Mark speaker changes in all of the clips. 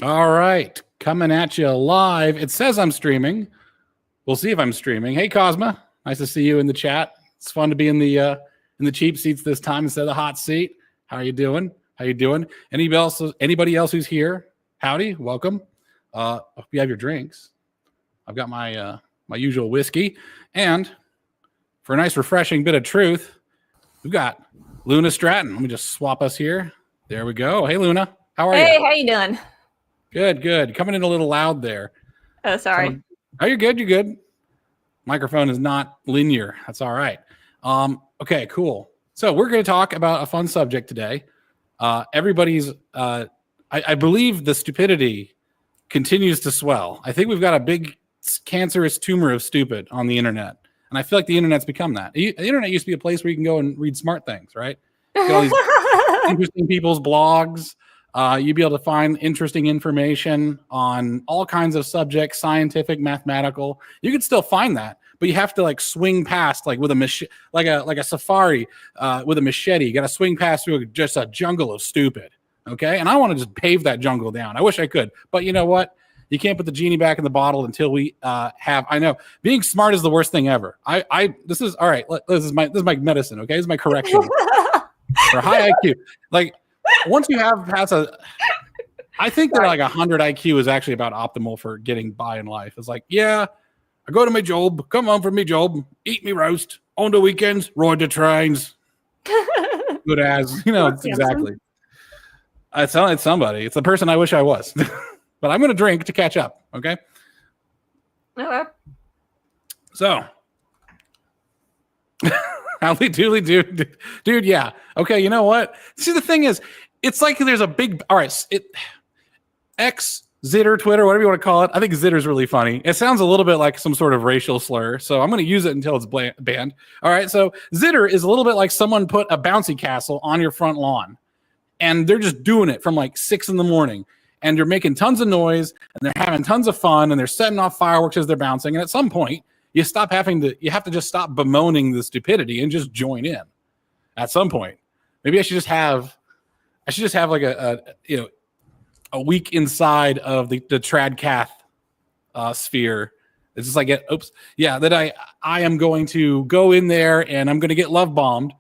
Speaker 1: All right, coming at you live. It says I'm streaming. We'll see if I'm streaming. Hey, Cosma, nice to see you in the chat. It's fun to be in the cheap seats this time instead of the hot seat. How are you doing? How you doing? Anybody else who's here? Howdy, welcome. Hope you have your drinks. I've got my my usual whiskey, and for a nice refreshing bit of truth, we've got Luna Stratton. Let me just swap us here. There we go. Hey, Luna, how are you?
Speaker 2: Hey, how you doing?
Speaker 1: Good, good. Coming in a little loud there.
Speaker 2: Oh, sorry.
Speaker 1: Oh, you're good. You're good. Microphone is not linear. That's all right. Okay, cool. So we're going to talk about a fun subject today. Everybody's, I believe the stupidity continues to swell. I think we've got a big cancerous tumor of stupid on the internet. And I feel like the internet's become that. The internet used to be a place where you can go and read smart things, right? Get all these interesting people's blogs. You'd be able to find interesting information on all kinds of subjects, scientific, mathematical. You could still find that, but you have to like swing past like with a like a safari with a machete. You got to swing past through just a jungle of stupid. Okay, and I want to just pave that jungle down. I wish I could, but you know what? You can't put the genie back in the bottle until we have. I know being smart is the worst thing ever. This is all right. This is my medicine. Okay, this is my correction for high IQ. Like. Once you have past I think that like 100 IQ is actually about optimal for getting by in life. It's like, yeah, I go to my job, come home from my job, eat me roast, on the weekends, ride the trains. Good as, you know, it's exactly. It's somebody. It's the person I wish I was. But I'm going to drink to catch up, okay?
Speaker 2: Okay.
Speaker 1: So. Howdy doodly dude, yeah. Okay, you know what? See, the thing is, it's like there's a big, all right, X, Zitter, Twitter, whatever you want to call it. I think Zitter's really funny. It sounds a little bit like some sort of racial slur, so I'm going to use it until it's banned. All right, so Zitter is a little bit like someone put a bouncy castle on your front lawn, and they're just doing it from like 6 a.m, and they're making tons of noise, and they're having tons of fun, and they're setting off fireworks as they're bouncing, and at some point, you have to just stop bemoaning the stupidity and just join in at some point. Maybe I should just have like a week inside of the trad Cath sphere. It's just like, that I am going to go in there and I'm going to get love bombed.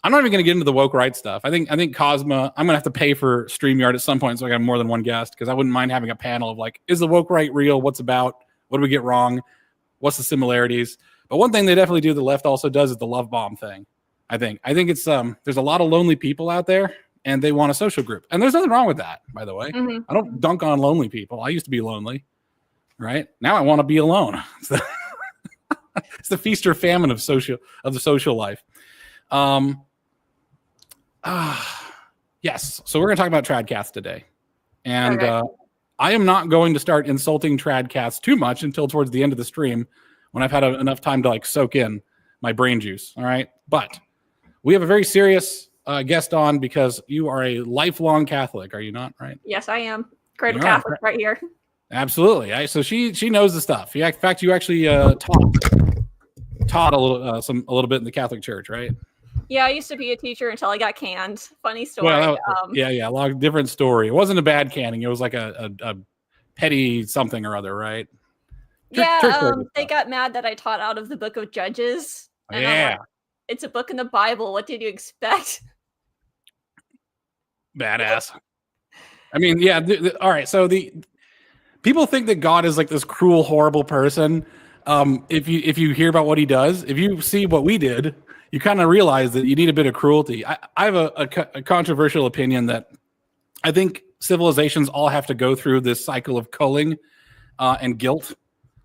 Speaker 1: I'm not even going to get into the woke right stuff. I think Cosma, I'm going to have to pay for StreamYard at some point so I got more than one guest, because I wouldn't mind having a panel of like, is the woke right real? What's about? What do we get wrong? What's the similarities? But one thing they definitely do, the left also does, is the love bomb thing. I think it's there's a lot of lonely people out there, and they want a social group, and there's nothing wrong with that. By the way, I don't dunk on lonely people. I used to be lonely, right? Now I want to be alone. It's the feast or famine of the social life. Yes. So we're gonna talk about tradcasts today, and. Okay. I am not going to start insulting tradcasts too much until towards the end of the stream, when I've had enough time to like soak in my brain juice. All right. But we have a very serious guest on, because you are a lifelong Catholic, are you not? Right.
Speaker 2: Yes, I am. Great Catholic right here.
Speaker 1: Absolutely. So she knows the stuff. In fact, you actually taught a little bit in the Catholic Church, right?
Speaker 2: Yeah, I used to be a teacher until I got canned. Funny story.
Speaker 1: Well, a lot of different story. It wasn't a bad canning. It was like a petty something or other, right?
Speaker 2: They got mad that I taught out of the Book of Judges. And
Speaker 1: yeah.
Speaker 2: Like, it's a book in the Bible. What did you expect?
Speaker 1: Badass. I mean, yeah. All right. So the people think that God is like this cruel, horrible person. If you hear about what he does, if you see what we did, you kind of realize that you need a bit of cruelty. I have a controversial opinion that I think civilizations all have to go through this cycle of culling and guilt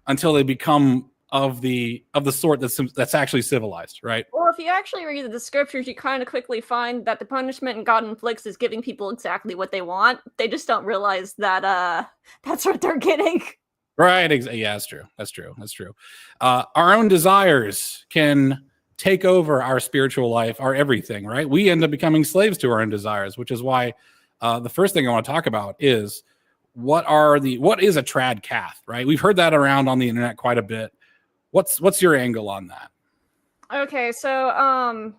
Speaker 1: until they become of the sort that's actually civilized, right?
Speaker 2: Well, if you actually read the scriptures, you kind of quickly find that the punishment God inflicts is giving people exactly what they want. They just don't realize that that's what they're getting.
Speaker 1: Right. Yeah, that's true. Our own desires can take over our spiritual life, our everything, right? We end up becoming slaves to our own desires, which is why the first thing I want to talk about is what is a trad Cath, right? We've heard that around on the internet quite a bit. What's your angle on that?
Speaker 2: Okay, so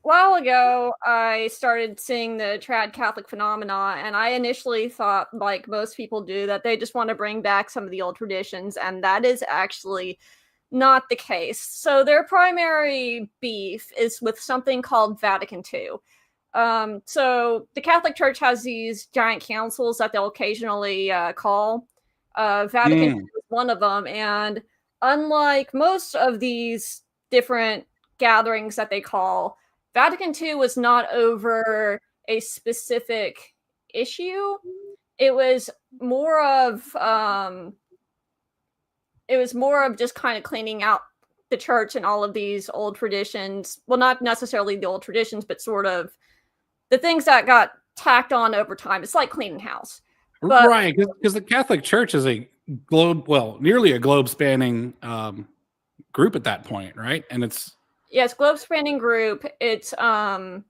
Speaker 2: while ago, I started seeing the trad Catholic phenomena, and I initially thought, like most people do, that they just want to bring back some of the old traditions, and that is actually not the case. So their primary beef is with something called Vatican II. So the Catholic Church has these giant councils that they'll occasionally call. Vatican II
Speaker 1: Mm,
Speaker 2: is one of them, and unlike most of these different gatherings that they call, Vatican II was not over a specific issue. It was more of just kind of cleaning out the church and all of these old traditions. Well, not necessarily the old traditions, but sort of the things that got tacked on over time. It's like cleaning house. But
Speaker 1: right, because the Catholic Church is a nearly a globe spanning group at that point, right? And it's
Speaker 2: yes, globe spanning group. It's got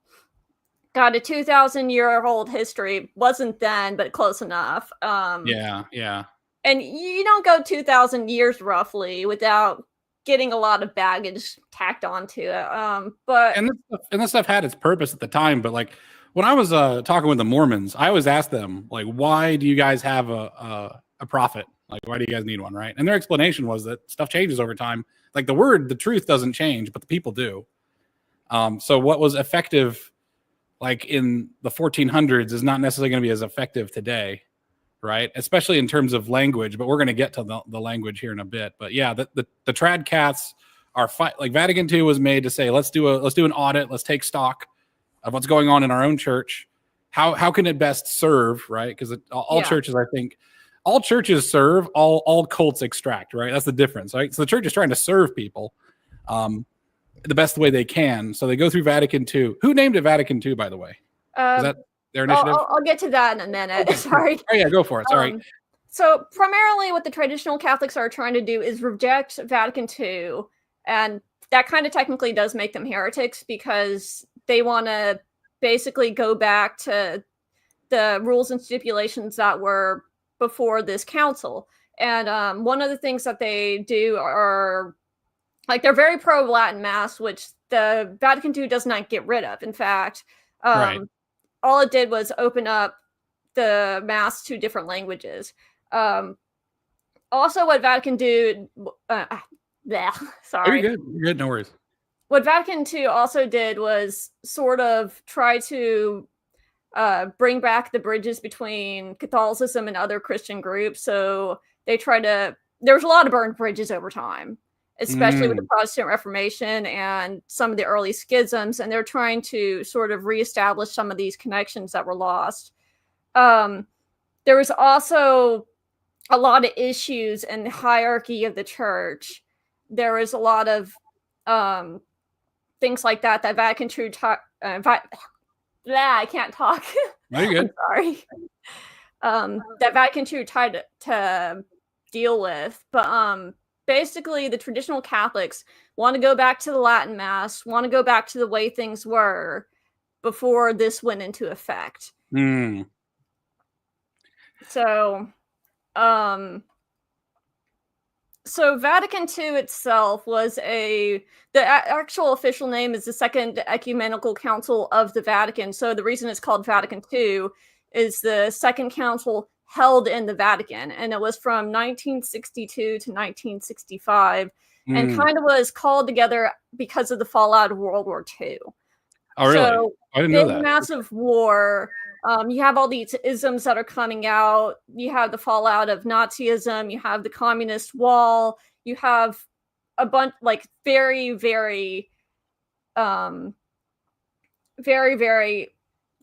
Speaker 2: a 2,000-year-old history. Wasn't then, but close enough.
Speaker 1: yeah.
Speaker 2: And you don't go 2,000 years roughly without getting a lot of baggage tacked onto it. But
Speaker 1: And this stuff had its purpose at the time, but like when I was talking with the Mormons, I always asked them like, why do you guys have a prophet? Like, why do you guys need one, right? And their explanation was that stuff changes over time. Like the truth doesn't change, but the people do. So what was effective like in the 1400s is not necessarily going to be as effective today, right? Especially in terms of language. But we're going to get to the language here in a bit. But yeah, the trad cats are like Vatican II was made to say let's do an audit, let's take stock of what's going on in our own church. How can it best serve, right? Because all churches, I think, all churches serve, all cults extract, right? That's the difference, right? So the church is trying to serve people the best way they can. So they go through Vatican II. Who named it Vatican II, by the way? Is that their initiative?
Speaker 2: I'll get to that in a minute.
Speaker 1: Okay.
Speaker 2: Sorry.
Speaker 1: Oh yeah, go for it. Sorry.
Speaker 2: So primarily what the traditional Catholics are trying to do is reject Vatican II, and that kind of technically does make them heretics because they want to basically go back to the rules and stipulations that were before this council. And one of the things that they do are like they're very pro Latin Mass, which the Vatican II does not get rid of. In fact,
Speaker 1: Right.
Speaker 2: all it did was open up the Mass to different languages. Also, what Vatican II, sorry.
Speaker 1: You're good. No worries.
Speaker 2: What Vatican II also did was sort of try to bring back the bridges between Catholicism and other Christian groups. So they try to, there was a lot of burned bridges over time, especially with the Protestant Reformation and some of the early schisms. And they're trying to sort of reestablish some of these connections that were lost. There was also a lot of issues in the hierarchy of the church. There was a lot of things like that Vatican II I can't talk.
Speaker 1: No, you're good.
Speaker 2: Sorry. That Vatican II tried to deal with. But basically, the traditional Catholics want to go back to the Latin Mass, want to go back to the way things were before this went into effect. So Vatican II itself was the actual official name is the Second Ecumenical Council of the Vatican. So the reason it's called Vatican II is the second council held in the Vatican, and it was from 1962 to 1965, and kind of was called together because of the fallout of World War II.
Speaker 1: Oh, really?
Speaker 2: So,
Speaker 1: I didn't know that.
Speaker 2: Massive war. You have all these isms that are coming out. You have the fallout of Nazism. You have the communist wall. You have a bunch, like very, very, very, very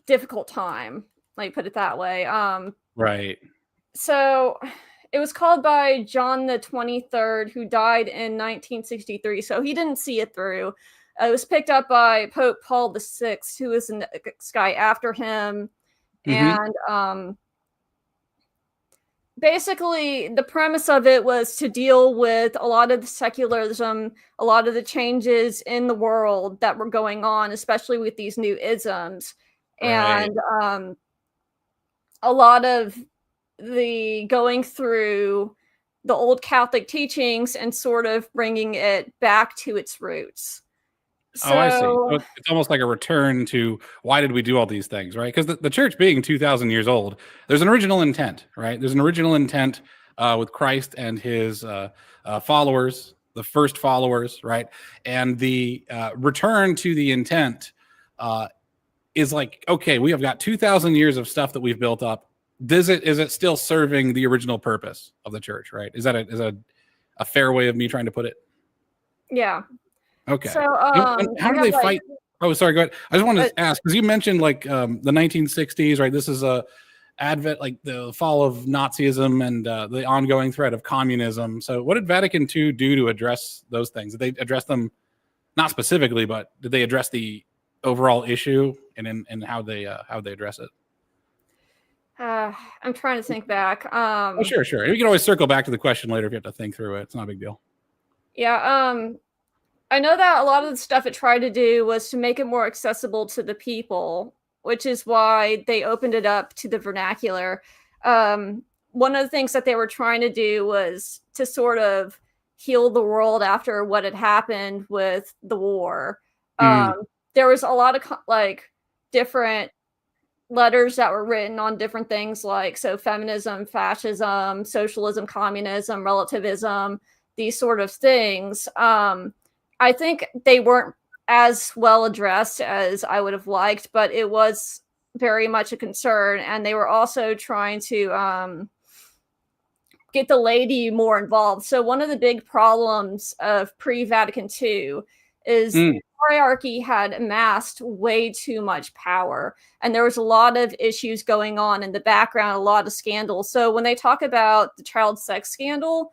Speaker 2: difficult time. Let me put it that way.
Speaker 1: Right.
Speaker 2: So it was called by John the 23rd, who died in 1963. So he didn't see it through. It was picked up by Pope Paul VI, who was the next guy after him. And basically, the premise of it was to deal with a lot of the secularism, a lot of the changes in the world that were going on, especially with these new isms.
Speaker 1: Right.
Speaker 2: And a lot of the going through the old Catholic teachings and sort of bringing it back to its roots.
Speaker 1: Oh, I see.
Speaker 2: So
Speaker 1: So it's almost like a return to why did we do all these things, right? Because the church being 2,000 years old, there's an original intent, right? There's an original intent with Christ and his followers, the first followers, right? And the return to the intent is like, okay, we have got 2,000 years of stuff that we've built up. Is it still serving the original purpose of the church, right? Is that a fair way of me trying to put it?
Speaker 2: yeah.
Speaker 1: Okay.
Speaker 2: So
Speaker 1: And how
Speaker 2: you
Speaker 1: do
Speaker 2: have
Speaker 1: they
Speaker 2: like
Speaker 1: fight? Oh, sorry. Go ahead. I just wanted
Speaker 2: uh,
Speaker 1: to ask because you mentioned like the 1960s, right? This is a advent, like the fall of Nazism and the ongoing threat of communism. So, what did Vatican II do to address those things? Did they address them not specifically, but did they address the overall issue and how they address it?
Speaker 2: I'm trying to think back.
Speaker 1: Oh, sure, sure. You can always circle back to the question later if you have to think through it. It's not a big deal.
Speaker 2: Yeah, I know that a lot of the stuff it tried to do was to make it more accessible to the people, which is why they opened it up to the vernacular. One of the things that they were trying to do was to sort of heal the world after what had happened with the war.
Speaker 1: Mm,
Speaker 2: There was a lot of like different letters that were written on different things like so feminism, fascism, socialism, communism, relativism, these sort of things. I think they weren't as well addressed as I would have liked, but it was very much a concern. And they were also trying to get the laity more involved. So one of the big problems of pre-Vatican II is
Speaker 1: mm,
Speaker 2: hierarchy had amassed way too much power, and there was a lot of issues going on in the background, a lot of scandals. So when they talk about the child sex scandal,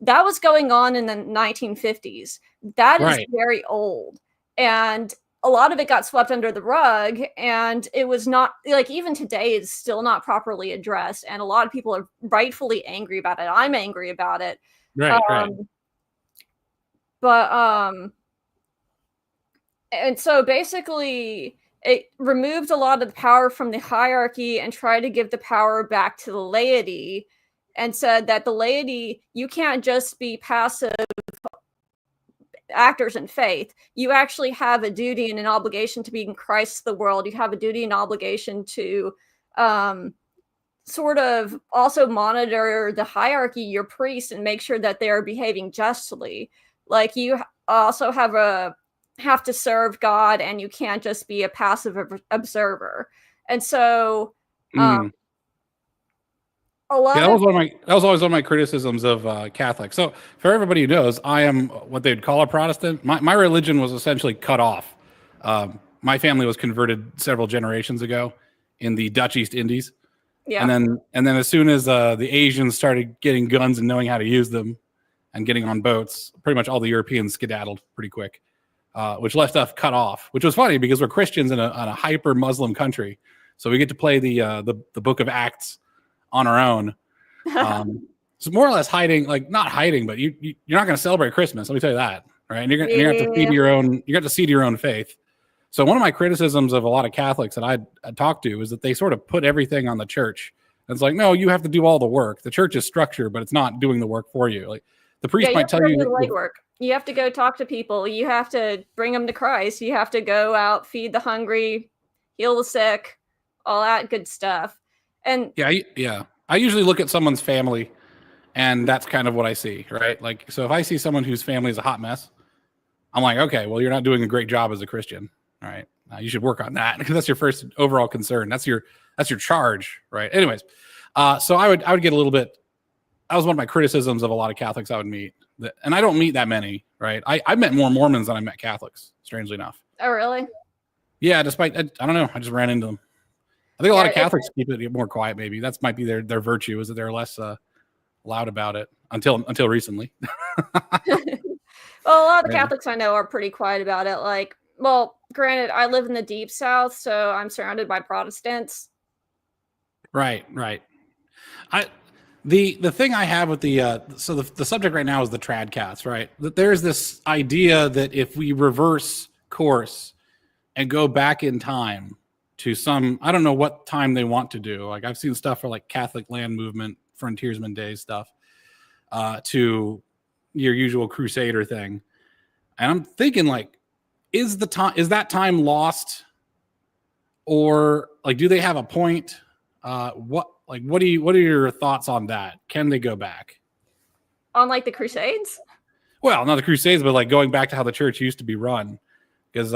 Speaker 2: that was going on in the 1950s. That is
Speaker 1: right.
Speaker 2: very old, and a lot of it got swept under the rug, and it was not like even today it's still not properly addressed, and a lot of people are rightfully angry about it. I'm angry about it.
Speaker 1: Right. Right.
Speaker 2: um, but and so basically it removed a lot of the power from the hierarchy and tried to give the power back to the laity, and said that the laity, you can't just be passive actors in faith. You actually have a duty and an obligation to be in Christ to the world. You have a duty and obligation to sort of also monitor the hierarchy, your priests, and make sure that they are behaving justly. Like you also have to serve God, and you can't just be a passive observer. And so
Speaker 1: Mm.
Speaker 2: a
Speaker 1: Yeah,
Speaker 2: lot
Speaker 1: that
Speaker 2: of
Speaker 1: was that was always one of my criticisms of Catholics. So for everybody who knows, I am what they'd call a Protestant. My religion was essentially cut off. My family was converted several generations ago in the Dutch East Indies,
Speaker 2: yeah.
Speaker 1: and then as soon as the Asians started getting guns and knowing how to use them and getting on boats, pretty much all the Europeans skedaddled pretty quick, which left us cut off. Which was funny because we're Christians in a hyper Muslim country, so we get to play the Book of Acts on our own. So more or less hiding, like not hiding, but you're not going to celebrate Christmas. Let me tell you that, right? And you're going to have to feed
Speaker 2: Yeah.
Speaker 1: your own. You got to see to your own faith. So one of my criticisms of a lot of Catholics that I talk to is that they sort of put everything on the church. And it's like, no, you have to do all the work. The church is structure, but it's not doing the work for you. Like the priest
Speaker 2: You
Speaker 1: might
Speaker 2: have to
Speaker 1: tell
Speaker 2: go
Speaker 1: you
Speaker 2: do the
Speaker 1: that
Speaker 2: legwork. You have to go talk to people. You have to bring them to Christ. You have to go out, feed the hungry, heal the sick, all that good stuff. And
Speaker 1: yeah. I usually look at someone's family, and that's kind of what I see, right? Like, so if I see someone whose family is a hot mess, I'm like, okay, well, you're not doing a great job as a Christian, all right? You should work on that because that's your first overall concern. That's your charge, right? Anyways, so I would get a little bit. That was one of my criticisms of a lot of Catholics I would meet, and I don't meet that many, right? I met more Mormons than I met Catholics, strangely enough.
Speaker 2: oh, really?
Speaker 1: Yeah, despite I don't know, I just ran into them. I think a lot
Speaker 2: Yeah,
Speaker 1: of Catholics keep it more quiet. Maybe that's might be their virtue is that they're less loud about it until recently.
Speaker 2: well, a lot of the
Speaker 1: Yeah.
Speaker 2: Catholics I know are pretty quiet about it. Like, well, granted, I live in the deep South, so I'm surrounded by Protestants.
Speaker 1: Right. I the thing I have with the so the subject right now is the trad cats, right? That there's this idea that if we reverse course and go back in time to some, I don't know what time they want to do. Like I've seen stuff for like Catholic land movement, frontiersman days stuff, to your usual crusader thing. And I'm thinking like, is that time lost, or like do they have a point? What are your thoughts on that? Can they go back
Speaker 2: on like the Crusades?
Speaker 1: Well, not the Crusades, but like going back to how the church used to be run, because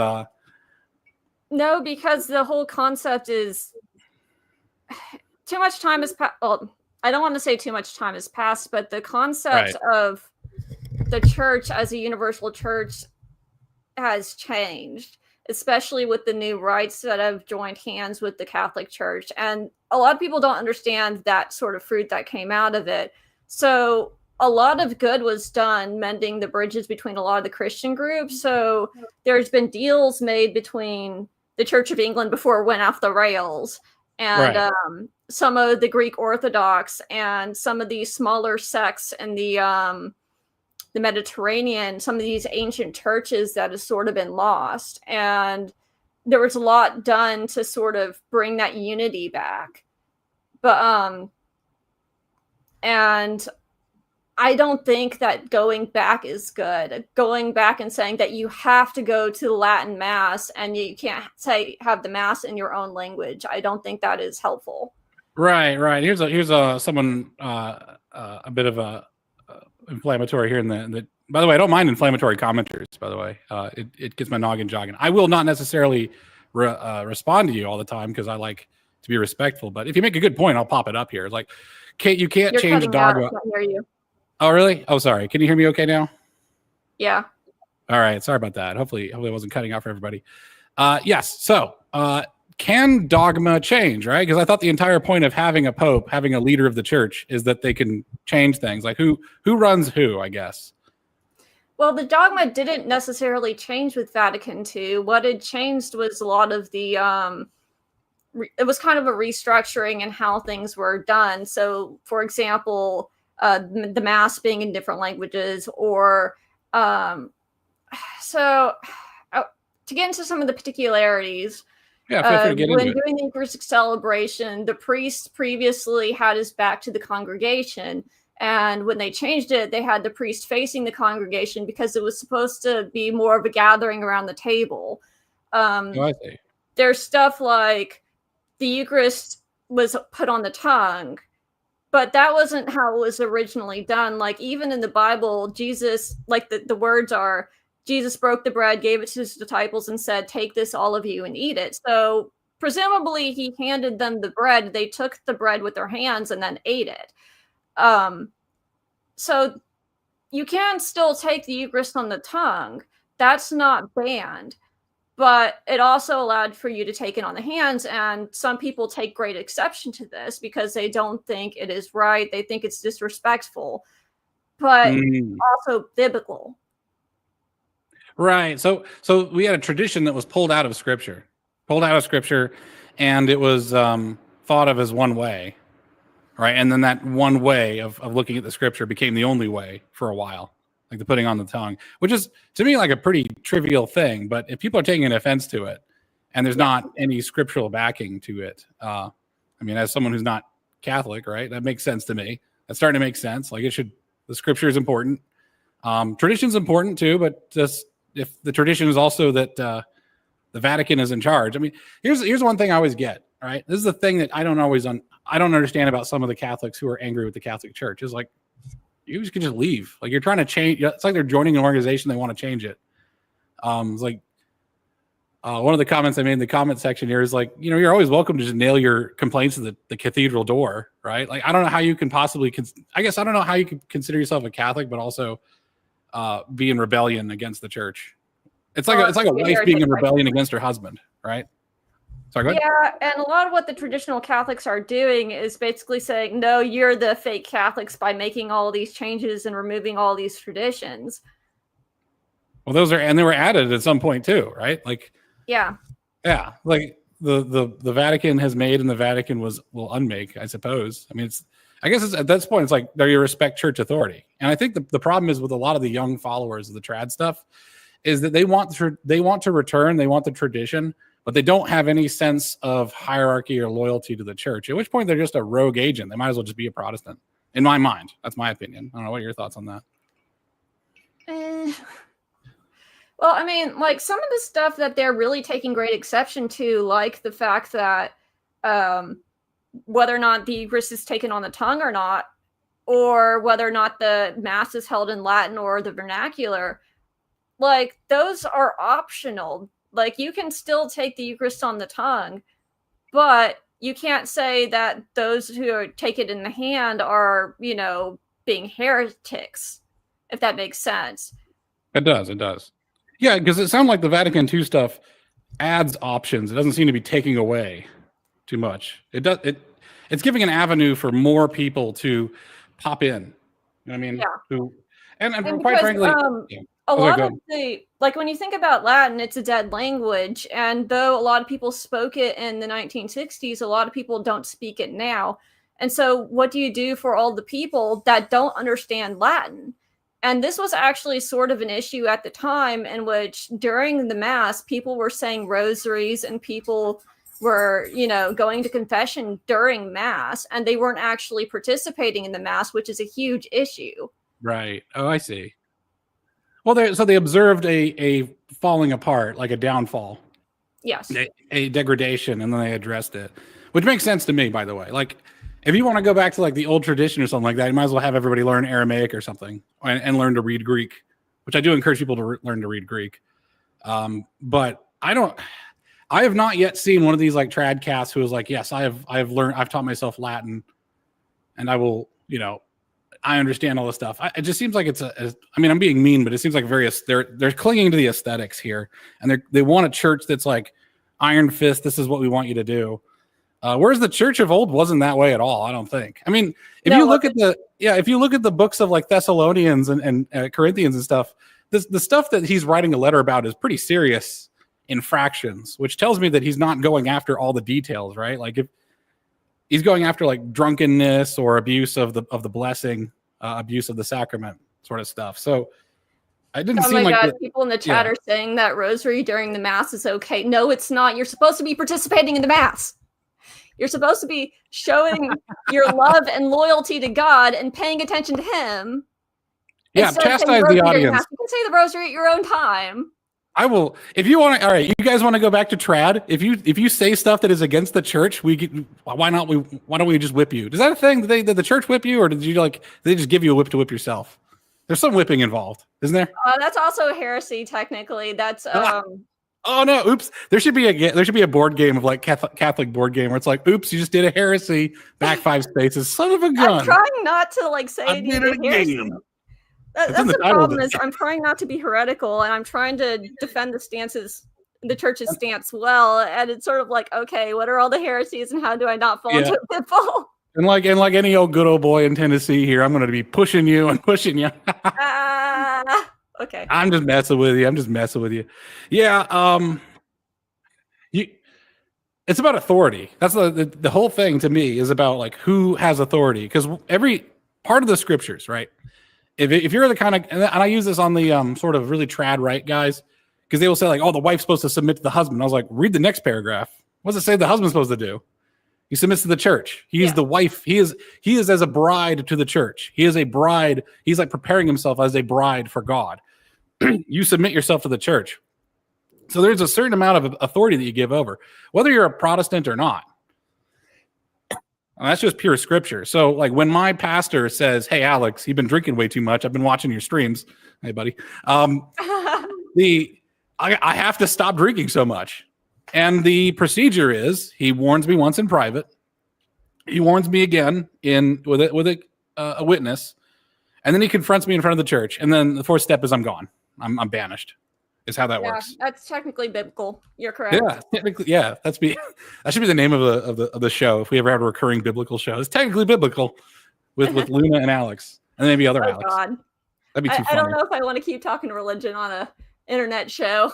Speaker 2: no, because the whole concept is too much time has passed. Well, I don't want to say too much time has passed, but the concept of the church as a universal church has changed, especially with the new rites that have joined hands with the Catholic Church. And a lot of people don't understand that sort of fruit that came out of it. So a lot of good was done mending the bridges between a lot of the Christian groups. So there's been deals made between the Church of England before it went off the rails, and some of the Greek Orthodox and some of these smaller sects in the Mediterranean, some of these ancient churches that have sort of been lost. And there was a lot done to sort of bring that unity back. But and I don't think that going back is good. Going back and saying that you have to go to the Latin Mass and you can't have the Mass in your own language, I don't think that is helpful.
Speaker 1: Right. Here's someone a bit of a inflammatory here in the. By the way, I don't mind inflammatory commenters. By the way, it gets my noggin jogging. I will not necessarily respond to you all the time because I like to be respectful. But if you make a good point, I'll pop it up here. It's like, you can't
Speaker 2: You're
Speaker 1: change a dogma.
Speaker 2: I can't hear you.
Speaker 1: Oh, really? Oh, sorry. Can you hear me okay now?
Speaker 2: Yeah.
Speaker 1: All right. Sorry about that. Hopefully it wasn't cutting out for everybody. Yes. So, can dogma change, right? Because I thought the entire point of having a pope, having a leader of the church, is that they can change things. Like who runs who, I guess.
Speaker 2: Well, the dogma didn't necessarily change with Vatican II. What had changed was a lot of the it was kind of a restructuring in how things were done. So, for example, the Mass being in different languages, or to get into some of the particularities.
Speaker 1: Yeah, feel free to get
Speaker 2: when
Speaker 1: into it.
Speaker 2: doing the Eucharistic celebration, the priest previously had his back to the congregation. And when they changed it, they had the priest facing the congregation because it was supposed to be more of a gathering around the table.
Speaker 1: I see.
Speaker 2: There's stuff like the Eucharist was put on the tongue, but that wasn't how it was originally done. Like even in the Bible, Jesus, like the words are, Jesus broke the bread, gave it to his disciples, and said, "Take this, all of you, and eat it." So presumably he handed them the bread. They took the bread with their hands and then ate it. So you can still take the Eucharist on the tongue. That's not banned. But it also allowed for you to take it on the hands. And some people take great exception to this because they don't think it is right. They think it's disrespectful, but also biblical.
Speaker 1: Right. So we had a tradition that was pulled out of Scripture, and it was thought of as one way, right? And then that one way of looking at the Scripture became the only way for a while, like the putting on the tongue, which is to me like a pretty trivial thing. But if people are taking an offense to it, and there's not any scriptural backing to it, I mean, as someone who's not Catholic, right, that makes sense to me. That's starting to make sense. Like the Scripture is important. Tradition's important too, but just if the tradition is also that the Vatican is in charge. I mean, here's one thing I always get, right? This is the thing that I don't understand about some of the Catholics who are angry with the Catholic Church. Is like, you can just leave. Like you're trying to change. It's like they're joining an organization. They want to change it. It's like one of the comments I made in the comment section here is like, you're always welcome to just nail your complaints to the cathedral door, right? Like, I don't know how you can possibly, I don't know how you can consider yourself a Catholic, but also be in rebellion against the church. It's like a wife being in rebellion against her husband, right? Sorry, go ahead.
Speaker 2: Yeah, and a lot of what the traditional Catholics are doing is basically saying, no, you're the fake Catholics by making all these changes and removing all these traditions.
Speaker 1: Well, they were added at some point too, right? Like, yeah, like the Vatican has made and the Vatican will unmake, I suppose. I mean, I guess at this point, it's like, do you respect church authority? And I think the problem is with a lot of the young followers of the trad stuff is that they want to return, they want the tradition, but they don't have any sense of hierarchy or loyalty to the church, at which point they're just a rogue agent. They might as well just be a Protestant, in my mind. That's my opinion. I don't know. What are your thoughts on that?
Speaker 2: Well, I mean, like some of the stuff that they're really taking great exception to, like the fact that whether or not the Eucharist is taken on the tongue or not, or whether or not the Mass is held in Latin or the vernacular, like those are optional. Like you can still take the Eucharist on the tongue, but you can't say that those who take it in the hand are, being heretics, if that makes sense.
Speaker 1: It does. It does. Yeah, because it sounds like the Vatican II stuff adds options. It doesn't seem to be taking away too much. It's giving an avenue for more people to pop in. You know what I mean?
Speaker 2: Yeah.
Speaker 1: And
Speaker 2: And
Speaker 1: quite
Speaker 2: because,
Speaker 1: frankly,
Speaker 2: a lot of like when you think about Latin, it's a dead language. And though a lot of people spoke it in the 1960s, a lot of people don't speak it now. And so what do you do for all the people that don't understand Latin? And this was actually sort of an issue at the time, in which during the Mass, people were saying rosaries and people were, going to confession during Mass, and they weren't actually participating in the Mass, which is a huge issue.
Speaker 1: Right. Oh, I see. Well, so they observed a falling apart, like a downfall.
Speaker 2: Yes.
Speaker 1: A degradation, and then they addressed it, which makes sense to me, by the way. Like, if you want to go back to like the old tradition or something like that, you might as well have everybody learn Aramaic or something and learn to read Greek, which I do encourage people to learn to read Greek. But I have not yet seen one of these like trad casts who is like, yes, I've taught myself Latin, and I will, I understand all this stuff. It just seems like I mean, I'm being mean, but it seems like they're clinging to the aesthetics here, and they want a church that's like iron fist. This is what we want you to do. Whereas the church of old wasn't that way at all. I don't think. I mean, if you look at the books of like Thessalonians and Corinthians and stuff, the stuff that he's writing a letter about is pretty serious infractions, which tells me that he's not going after all the details, right? Like if he's going after like drunkenness or abuse of the blessing, abuse of the sacrament sort of stuff. So I didn't seem like
Speaker 2: people in the chat are saying that rosary during the Mass is okay. No, it's not. You're supposed to be participating in the Mass. You're supposed to be showing your love and loyalty to God and paying attention to Him.
Speaker 1: Yeah, chastise the audience.
Speaker 2: You can say the rosary at your own time.
Speaker 1: I will, if you want to. All right, you guys want to go back to trad? If you say stuff that is against the church, why don't we just whip you? Is that a thing? Did the church whip you, or did they just give you a whip to whip yourself? There's some whipping involved, isn't there?
Speaker 2: That's also a heresy, technically. That's
Speaker 1: Oh no! Oops. There should be a board game of like Catholic board game where it's like, oops, you just did a heresy. Back 5 spaces. Son of a gun.
Speaker 2: I'm trying not to like say
Speaker 1: I did it again.
Speaker 2: That's the problem. Is I'm trying not to be heretical, and I'm trying to defend the church's stance well. And it's sort of like, okay, what are all the heresies, and how do I not fall into a pitfall?
Speaker 1: And like any old good old boy in Tennessee here, I'm going to be pushing you and pushing you.
Speaker 2: Okay.
Speaker 1: I'm just messing with you. Yeah. It's about authority. That's the whole thing to me is about like who has authority, because every part of the scriptures, right? If you're the kind of, and I use this on the sort of really trad right guys, because they will say like, oh, the wife's supposed to submit to the husband. I was like, read the next paragraph. What does it say the husband's supposed to do? He submits to the church. He is the wife. He is as a bride to the church. He is a bride. He's like preparing himself as a bride for God. You submit yourself to the church. So there's a certain amount of authority that you give over, whether you're a Protestant or not. And that's just pure scripture. So like when my pastor says, hey, Alex, you've been drinking way too much. I've been watching your streams. Hey, buddy. I have to stop drinking so much. And the procedure is he warns me once in private. He warns me again with a witness. And then he confronts me in front of the church. And then the fourth step is I'm gone. I'm banished. Is how that works.
Speaker 2: That's technically biblical. You're correct.
Speaker 1: Yeah, technically, yeah. That should be the name of the show if we ever have a recurring biblical show. It's technically biblical with Luna and Alex, and maybe other Alex.
Speaker 2: God.
Speaker 1: That'd be too funny.
Speaker 2: I don't know if I want to keep talking religion on a internet show.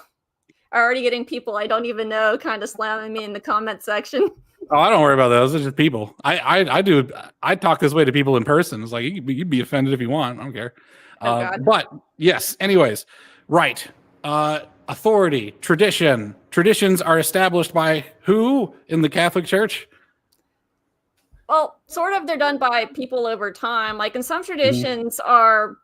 Speaker 2: I'm already getting people I don't even know kind of slamming me in the comment section.
Speaker 1: Oh, I don't worry about those. It's just people. I talk this way to people in person. It's like you'd be offended if you want. I don't care. But yes. Anyways, right. Authority, tradition. Traditions are established by who in the Catholic Church?
Speaker 2: Well, sort of they're done by people over time. Like in some traditions are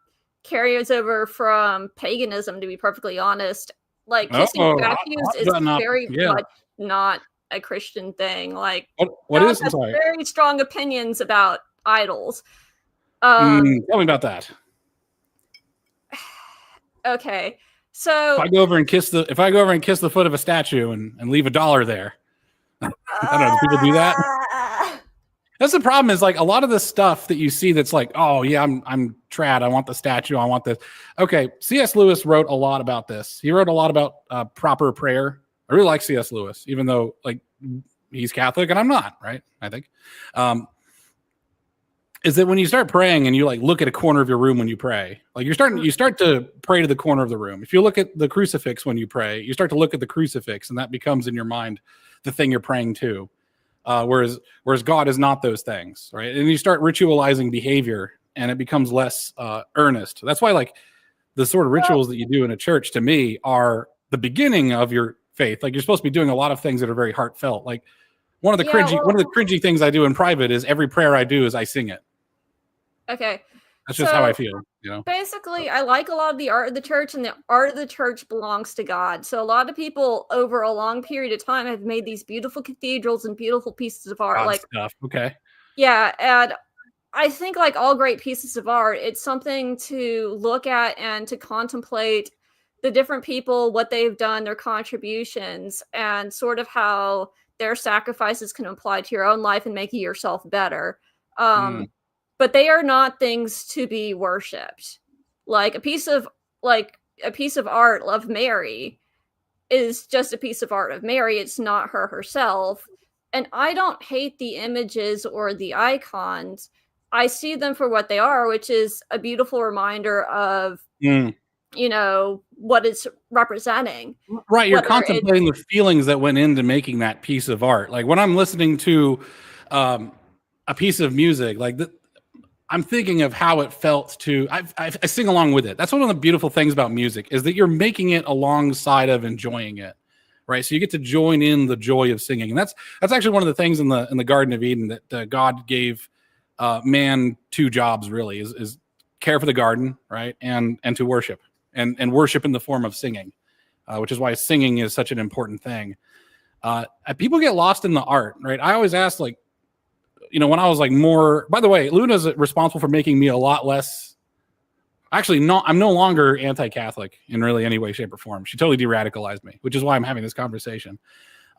Speaker 2: carries over from paganism, to be perfectly honest. Like kissing
Speaker 1: Oh,
Speaker 2: statues
Speaker 1: hot
Speaker 2: is
Speaker 1: button up.
Speaker 2: very
Speaker 1: Yeah.
Speaker 2: much not a Christian thing. Like
Speaker 1: What
Speaker 2: God
Speaker 1: is? I'm
Speaker 2: has
Speaker 1: sorry.
Speaker 2: very strong opinions about idols. Um,
Speaker 1: Tell me about that.
Speaker 2: okay.
Speaker 1: If
Speaker 2: So
Speaker 1: I go over and kiss the foot of a statue and leave $1 there, I don't know. Do people do that? That's the problem. Is like a lot of the stuff that you see that's like, oh yeah, I'm trad. I want the statue. I want this. Okay, C.S. Lewis wrote a lot about this. He wrote a lot about proper prayer. I really like C.S. Lewis, even though like he's Catholic and I'm not. Right? I think. Is that when you start praying and you like look at a corner of your room when you pray, like you start to pray to the corner of the room. If you look at the crucifix when you pray, you start to look at the crucifix, and that becomes in your mind the thing you're praying to. Whereas God is not those things, right? And you start ritualizing behavior, and it becomes less earnest. That's why, like, the sort of rituals that you do in a church, to me, are the beginning of your faith. Like, you're supposed to be doing a lot of things that are very heartfelt. Like, one of the cringy things I do in private is every prayer I do is I sing it.
Speaker 2: Okay.
Speaker 1: That's just how I feel, you know.
Speaker 2: Basically, I like a lot of the art of the church, and the art of the church belongs to God. So a lot of people over a long period of time have made these beautiful cathedrals and beautiful pieces of art.
Speaker 1: God
Speaker 2: like
Speaker 1: stuff. Okay.
Speaker 2: Yeah, and I think like all great pieces of art, it's something to look at and to contemplate the different people, what they've done, their contributions, and sort of how their sacrifices can apply to your own life and make yourself better. But they are not things to be worshipped. Like a piece of art of Mary is just a piece of art of Mary. It's not her herself. And I don't hate the images or the icons. I see them for what they are, which is a beautiful reminder of, you know, what it's representing.
Speaker 1: Right. You're contemplating the feelings that went into making that piece of art. Like when I'm listening to a piece of music, like I'm thinking of how it felt to, I sing along with it. That's one of the beautiful things about music, is that you're making it alongside of enjoying it. Right. So you get to join in the joy of singing. And that's actually one of the things in the Garden of Eden that God gave man 2 jobs, really, is care for the garden, right. And to worship and worship in the form of singing, which is why singing is such an important thing. People get lost in the art, right. I always ask, like, you know, when I was like more, by the way, Luna's responsible for making me a lot less. Actually, I'm no longer anti-Catholic in really any way, shape, or form. She totally de-radicalized me, which is why I'm having this conversation.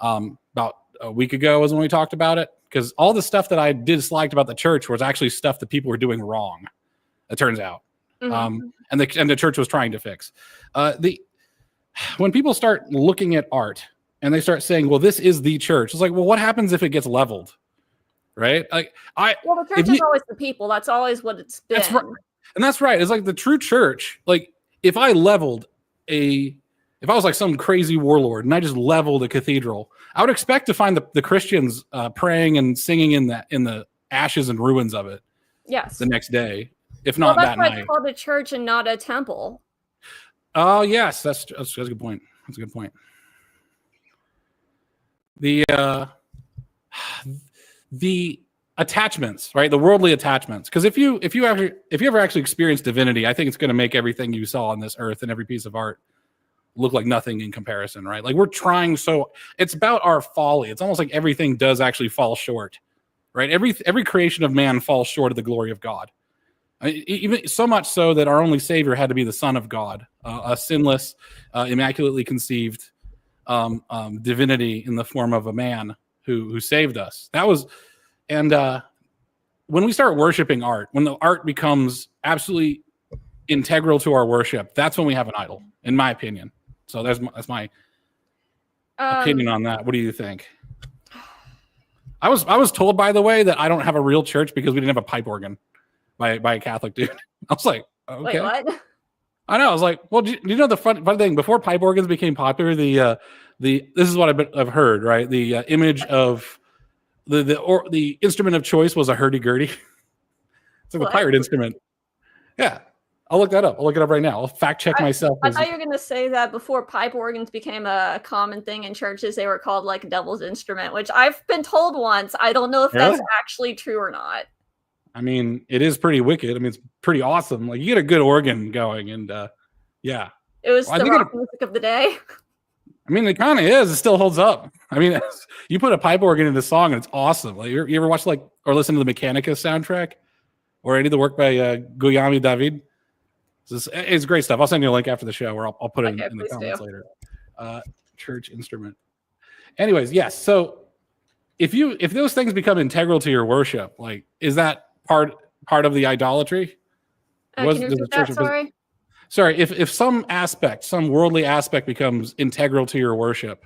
Speaker 1: About a week ago was when we talked about it, because all the stuff that I disliked about the church was actually stuff that people were doing wrong, it turns out. And the church was trying to fix. When people start looking at art and they start saying, well, this is the church, it's like, well, what happens if it gets leveled? Right? Like
Speaker 2: the church is always the people. That's always what it's been.
Speaker 1: That's right. And that's right. It's like the true church. Like if I was like some crazy warlord and I just leveled a cathedral, I would expect to find the Christians praying and singing in the ashes and ruins of it.
Speaker 2: Yes.
Speaker 1: The next day, if not that night.
Speaker 2: It's called a church and not a temple.
Speaker 1: Oh yes, that's a good point. That's a good point. The attachments, right? The worldly attachments. Because if you ever actually experience divinity, I think it's going to make everything you saw on this earth and every piece of art look like nothing in comparison, right? Like we're trying it's about our folly. It's almost like everything does actually fall short, right? Every creation of man falls short of the glory of God. Even so much so that our only Savior had to be the Son of God, a sinless, immaculately conceived divinity in the form of a man who saved us. That was, and when we start worshiping art, when the art becomes absolutely integral to our worship, that's when we have an idol, in my opinion. So that's my opinion on that. What do you think? I was told, by the way, that I don't have a real church because we didn't have a pipe organ by a Catholic dude. I was like, okay. Wait, what? I know. I was like, well, do you know the fun thing? Before pipe organs became popular, this is what I've heard, right? The image of the instrument of choice was a hurdy-gurdy. It's like the pirate instrument. Yeah. I'll look that up. I'll look it up right now. I'll fact check myself.
Speaker 2: I thought you were going to say that before pipe organs became a common thing in churches, they were called like devil's instrument, which I've been told once. I don't know if that's actually true or not.
Speaker 1: I mean, it is pretty wicked. I mean, it's pretty awesome. Like you get a good organ going, and yeah,
Speaker 2: It was
Speaker 1: well,
Speaker 2: the rock music of the day.
Speaker 1: I mean, it kind of is. It still holds up. I mean, you put a pipe organ in the song, and it's awesome. Like you ever watch like or listen to the Mechanica soundtrack, or any of the work by Guillaume David? It's great stuff. I'll send you a link after the show, or I'll put it in the comments later. Church instrument. Anyways, yes. So if those things become integral to your worship, like is that part of the idolatry?
Speaker 2: Can you repeat that? Sorry.
Speaker 1: Sorry, if some aspect, some worldly aspect becomes integral to your worship,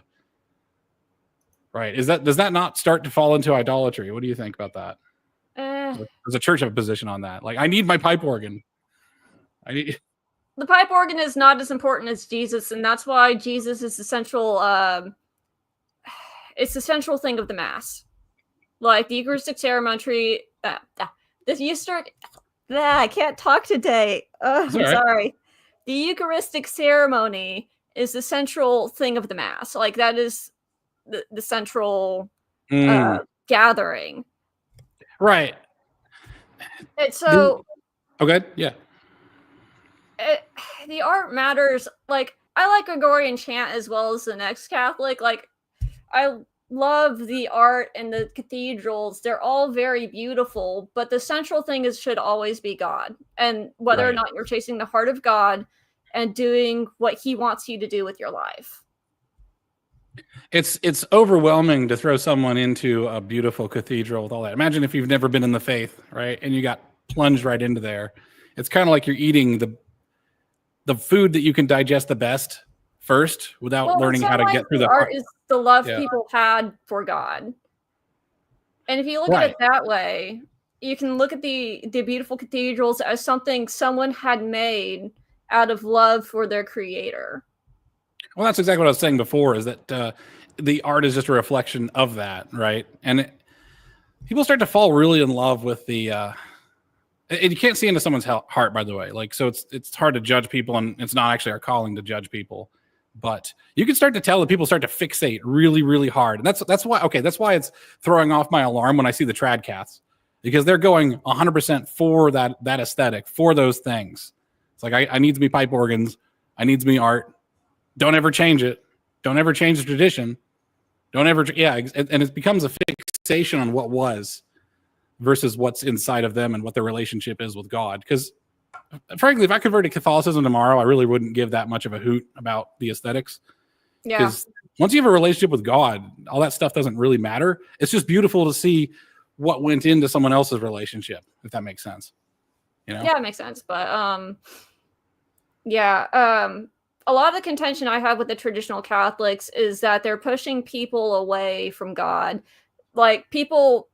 Speaker 1: right? Does that not start to fall into idolatry? What do you think about that? Does a church have a position on that? Like, I need my pipe organ. The
Speaker 2: pipe organ is not as important as Jesus, and that's why Jesus is the central. It's the central thing of the Mass, like the Eucharistic ceremony. This you start. I can't talk today. I'm sorry. The Eucharistic ceremony is the central thing of the Mass. Like that is the central gathering.
Speaker 1: Right.
Speaker 2: And so.
Speaker 1: Okay. Yeah.
Speaker 2: The art matters. Like I like Gregorian chant as well as the next Catholic. Like I love the art in the cathedrals. They're all very beautiful, but the central thing should always be God. And whether or not you're chasing the heart of God and doing what he wants you to do with your life.
Speaker 1: It's overwhelming to throw someone into a beautiful cathedral with all that. Imagine if you've never been in the faith, right? And you got plunged right into there. It's kind of like you're eating the food that you can digest the best first without learning how to get through the
Speaker 2: art. Is the love people had for God. And if you look at it that way, you can look at the beautiful cathedrals as something someone had made out of love for their creator.
Speaker 1: Well, that's exactly what I was saying before, is that the art is just a reflection of that, right? And people start to fall really in love with the and you can't see into someone's heart, by the way. Like, so it's hard to judge people, and it's not actually our calling to judge people. But you can start to tell that people start to fixate really, really hard. And that's why it's throwing off my alarm when I see the trad Caths, because they're going 100% for that aesthetic, for those things. It's like, I need to be pipe organs. I need to be art. Don't ever change it. Don't ever change the tradition. Don't ever, and it becomes a fixation on what was versus what's inside of them and what their relationship is with God. Because frankly, if I converted to Catholicism tomorrow, I really wouldn't give that much of a hoot about the aesthetics.
Speaker 2: Yeah.
Speaker 1: Because once you have a relationship with God, all that stuff doesn't really matter. It's just beautiful to see what went into someone else's relationship, if that makes sense. You know?
Speaker 2: Yeah, it makes sense. But a lot of the contention I have with the traditional Catholics is that they're pushing people away from God. Like people,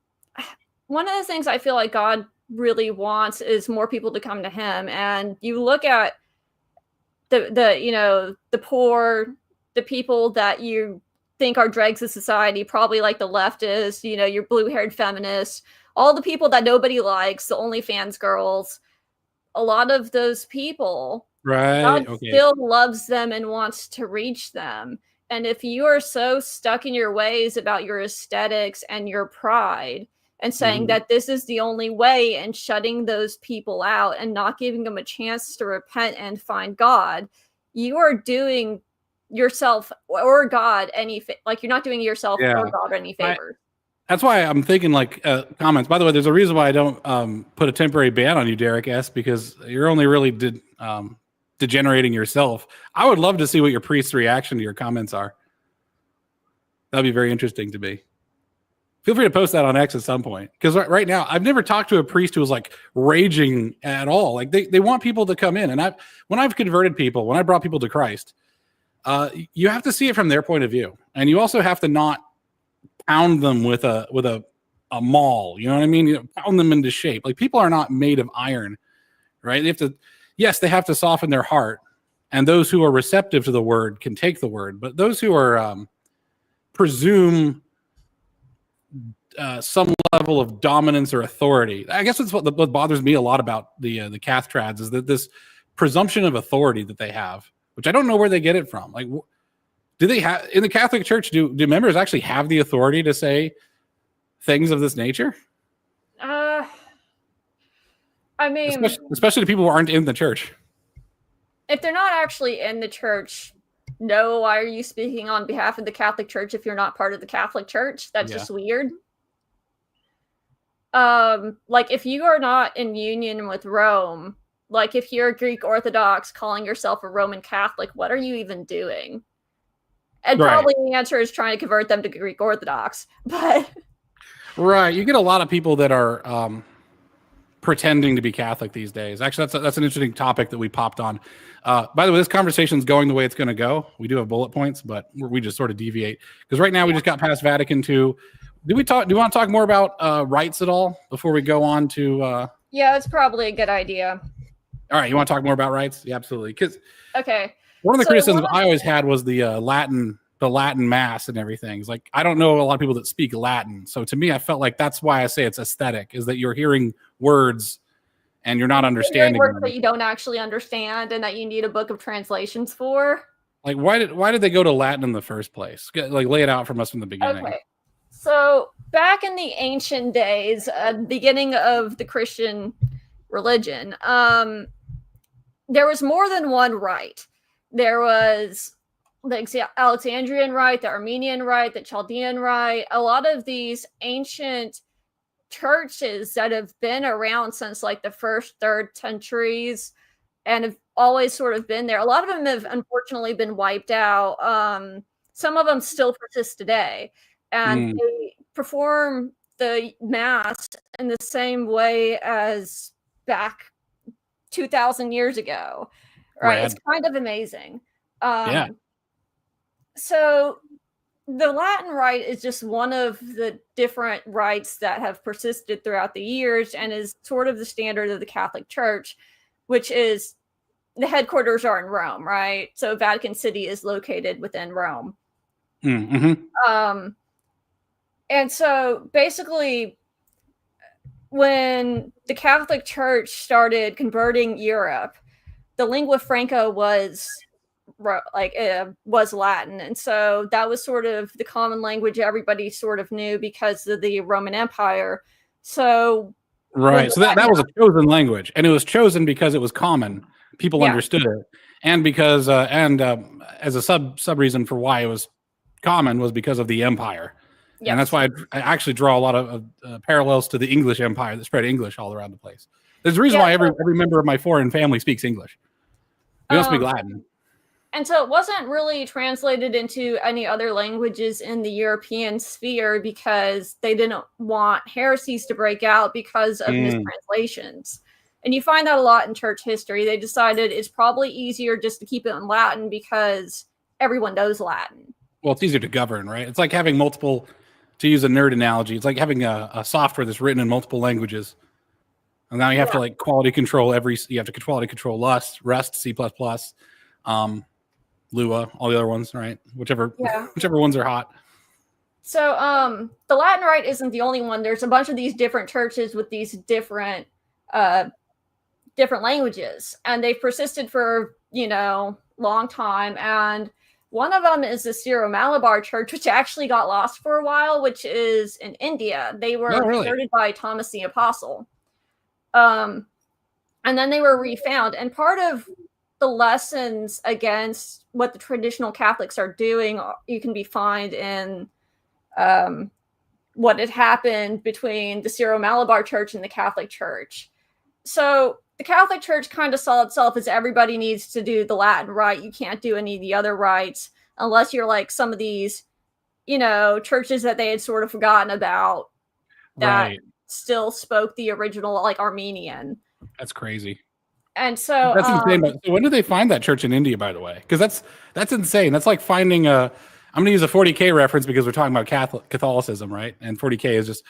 Speaker 2: one of the things I feel like God really wants is more people to come to him. And you look at the poor, the people that you think are dregs of society, probably like the leftists, your blue-haired feminists, all the people that nobody likes, the OnlyFans girls, a lot of those people, God still loves them and wants to reach them. And if you are so stuck in your ways about your aesthetics and your pride and saying that this is the only way and shutting those people out and not giving them a chance to repent and find God, you are doing yourself or God you're not doing yourself or God any favor.
Speaker 1: That's why I'm thinking comments. By the way, there's a reason why I don't put a temporary ban on you, Derek S., because you're only really degenerating yourself. I would love to see what your priest's reaction to your comments are. That'd be very interesting to me. Feel free to post that on X at some point, because right now I've never talked to a priest who was like raging at all. Like they want people to come in, and when I've converted people, when I brought people to Christ, you have to see it from their point of view, and you also have to not pound them with a maul. You know what I mean? Pound them into shape. Like people are not made of iron, right? They have to soften their heart, and those who are receptive to the word can take the word, but those who are presume some level of dominance or authority. I guess that's what bothers me a lot about the Cath trads, is that this presumption of authority that they have, which I don't know where they get it from. Like, do they have in the Catholic Church? Do members actually have the authority to say things of this nature?
Speaker 2: I mean,
Speaker 1: especially the people who aren't in the church.
Speaker 2: If they're not actually in the church, no, why are you speaking on behalf of the Catholic Church if you're not part of the Catholic Church? That's just weird. Like if you are not in union with Rome, like if you're Greek Orthodox calling yourself a Roman Catholic, what are you even doing? And probably the answer is trying to convert them to Greek Orthodox. But
Speaker 1: right, you get a lot of people that are pretending to be Catholic these days. Actually, that's an interesting topic that we popped on. By the way, this conversation is going the way it's going to go. We do have bullet points, but we just sort of deviate because right now we just got past Vatican II. Do you want to talk more about rights at all before we go on to?
Speaker 2: Yeah, it's probably a good idea.
Speaker 1: All right, you want to talk more about rights? Yeah, absolutely. Because one of the
Speaker 2: So
Speaker 1: criticisms I always had was the Latin Mass and everything. It's like I don't know a lot of people that speak Latin, so to me, I felt like that's why I say it's aesthetic, is that you're hearing words and you're not understanding
Speaker 2: words that you don't actually understand and that you need a book of translations for.
Speaker 1: Like, why did they go to Latin in the first place? Like, lay it out from us from the beginning.
Speaker 2: Okay. So back in the ancient days, beginning of the Christian religion, there was more than one rite. There was the Alexandrian rite, the Armenian rite, the Chaldean rite. A lot of these ancient churches that have been around since like the first, third centuries and have always sort of been there. A lot of them have unfortunately been wiped out. Some of them still persist today. And they perform the Mass in the same way as back 2,000 years ago. Right? It's kind of amazing. So the Latin rite is just one of the different rites that have persisted throughout the years and is sort of the standard of the Catholic Church, which is the headquarters are in Rome, right? So Vatican City is located within Rome. And so basically, when the Catholic Church started converting Europe, the lingua franca was Latin, and so that was sort of the common language everybody sort of knew because of the Roman Empire. So
Speaker 1: so that was a chosen language, and it was chosen because it was common. People understood it, and because as a sub reason for why it was common was because of the empire. And that's why I actually draw a lot of parallels to the English Empire that spread English all around the place. There's a reason why every member of my foreign family speaks English. We don't speak Latin.
Speaker 2: And so it wasn't really translated into any other languages in the European sphere because they didn't want heresies to break out because of mistranslations. And you find that a lot in church history. They decided it's probably easier just to keep it in Latin because everyone knows Latin.
Speaker 1: Well, it's easier to govern, right? It's like having multiple, to use a nerd analogy, it's like having a software that's written in multiple languages. And now you have to like quality control you have to quality control Rust, C++, Lua, all the other ones, right? Whichever ones are hot.
Speaker 2: So the Latin rite isn't the only one. There's a bunch of these different churches with these different languages, and they've persisted for long time. And one of them is the Syro-Malabar Church, which actually got lost for a while, which is in India. They were converted by Thomas the Apostle. And then they were refound. And part of the lessons against what the traditional Catholics are doing, you can be found in what had happened between the Syro-Malabar Church and the Catholic Church. So the Catholic Church kind of saw itself as everybody needs to do the Latin rite. You can't do any of the other rites unless you're like some of these, churches that they had sort of forgotten about that still spoke the original, like Armenian.
Speaker 1: That's crazy.
Speaker 2: And so
Speaker 1: that's insane. But when did they find that church in India, by the way? Because that's insane. That's like finding I'm going to use a 40K reference because we're talking about Catholicism, right? And 40K is just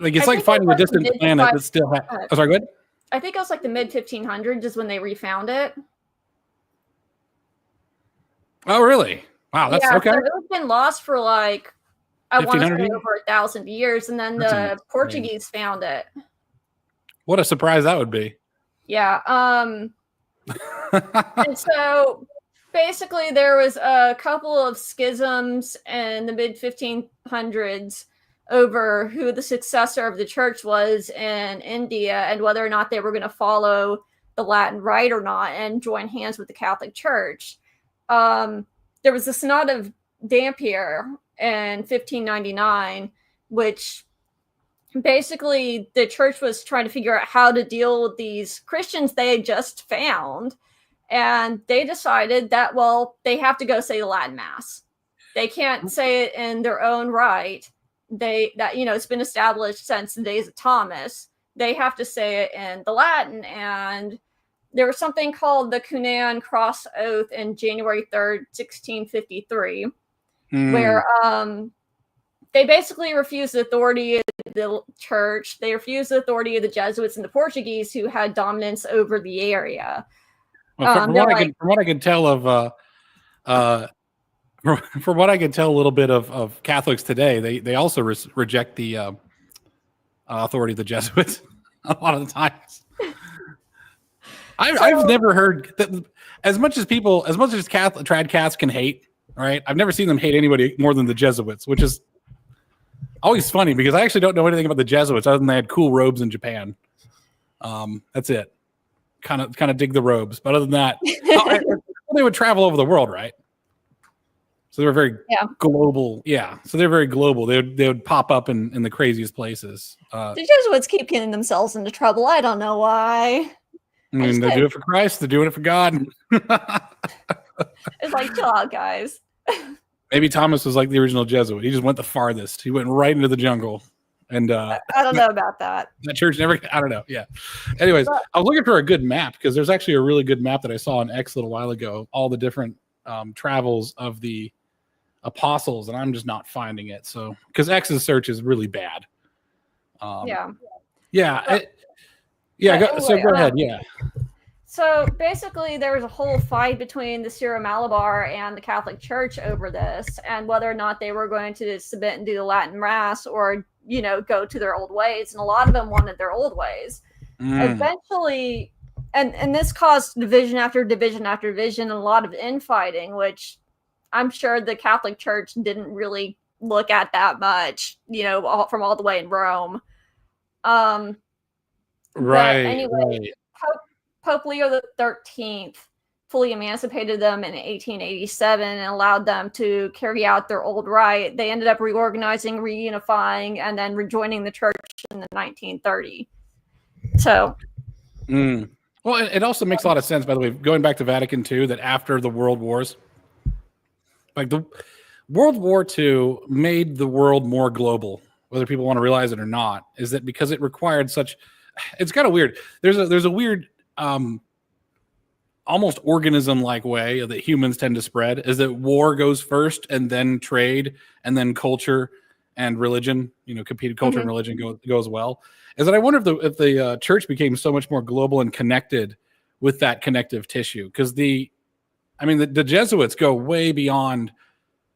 Speaker 1: it's like finding a distant planet that still has. Oh, sorry, go ahead.
Speaker 2: I think it was like the mid 1500s is when they refound it.
Speaker 1: Oh, really? Wow, that's okay.
Speaker 2: So it's been lost for like I want to say over 1,000 years, and then the Portuguese found it.
Speaker 1: What a surprise that would be.
Speaker 2: Yeah. And so basically there was a couple of schisms in the mid 1500s over who the successor of the church was in India and whether or not they were going to follow the Latin Rite or not and join hands with the Catholic Church. There was the Synod of Dampier in 1599, which basically the church was trying to figure out how to deal with these Christians they had just found. And they decided that, well, they have to go say the Latin Mass. They can't say it in their own right. It's been established since the days of Thomas. They have to say it in the Latin. And there was something called the Cunean Cross Oath in January 3rd, 1653, where they basically refused the authority of the church. They refused the authority of the Jesuits and the Portuguese, who had dominance over the area.
Speaker 1: Well, from what I can tell of, from what I can tell a little bit of Catholics today, they also reject the authority of the Jesuits a lot of the times. I've never heard that as much as trad Caths can hate, right? I've never seen them hate anybody more than the Jesuits, which is always funny because I actually don't know anything about the Jesuits other than they had cool robes in Japan. That's it. Kind of dig the robes, but other than that, they would travel over the world, right? So they were very global. Yeah, so they're very global. They would pop up in the craziest places.
Speaker 2: The Jesuits keep getting themselves into trouble. I don't know why.
Speaker 1: I mean, they do it for Christ. They're doing it for God.
Speaker 2: It's like, chill out, guys.
Speaker 1: Maybe Thomas was like the original Jesuit. He just went the farthest. He went right into the jungle. And
Speaker 2: I don't know about that.
Speaker 1: That church never, I don't know. Yeah. Anyways, I was looking for a good map because there's actually a really good map that I saw on X a little while ago, all the different travels of the apostles, and I'm just not finding it. So, because X's search is really bad.
Speaker 2: Yeah.
Speaker 1: So go ahead. Yeah.
Speaker 2: So basically, there was a whole fight between the Syro-Malabar and the Catholic Church over this, and whether or not they were going to submit and do the Latin Mass or, go to their old ways. And a lot of them wanted their old ways. Eventually, and this caused division after division after division, and a lot of infighting, which I'm sure the Catholic Church didn't really look at that much, from all the way in Rome.
Speaker 1: Right.
Speaker 2: Anyway, right. Pope Leo XIII fully emancipated them in 1887 and allowed them to carry out their old rite. They ended up reorganizing, reunifying, and then rejoining the church in the 1930s. So,
Speaker 1: well, it also makes a lot of sense, by the way, going back to Vatican II, that after the World Wars, like the World War II made the world more global, whether people want to realize it or not, is that because it required such, it's kind of weird. There's a weird, almost organism-like way that humans tend to spread, is that war goes first and then trade and then culture and religion, competed culture and religion goes well. Is that I wonder if the church became so much more global and connected with that connective tissue, because the Jesuits go way beyond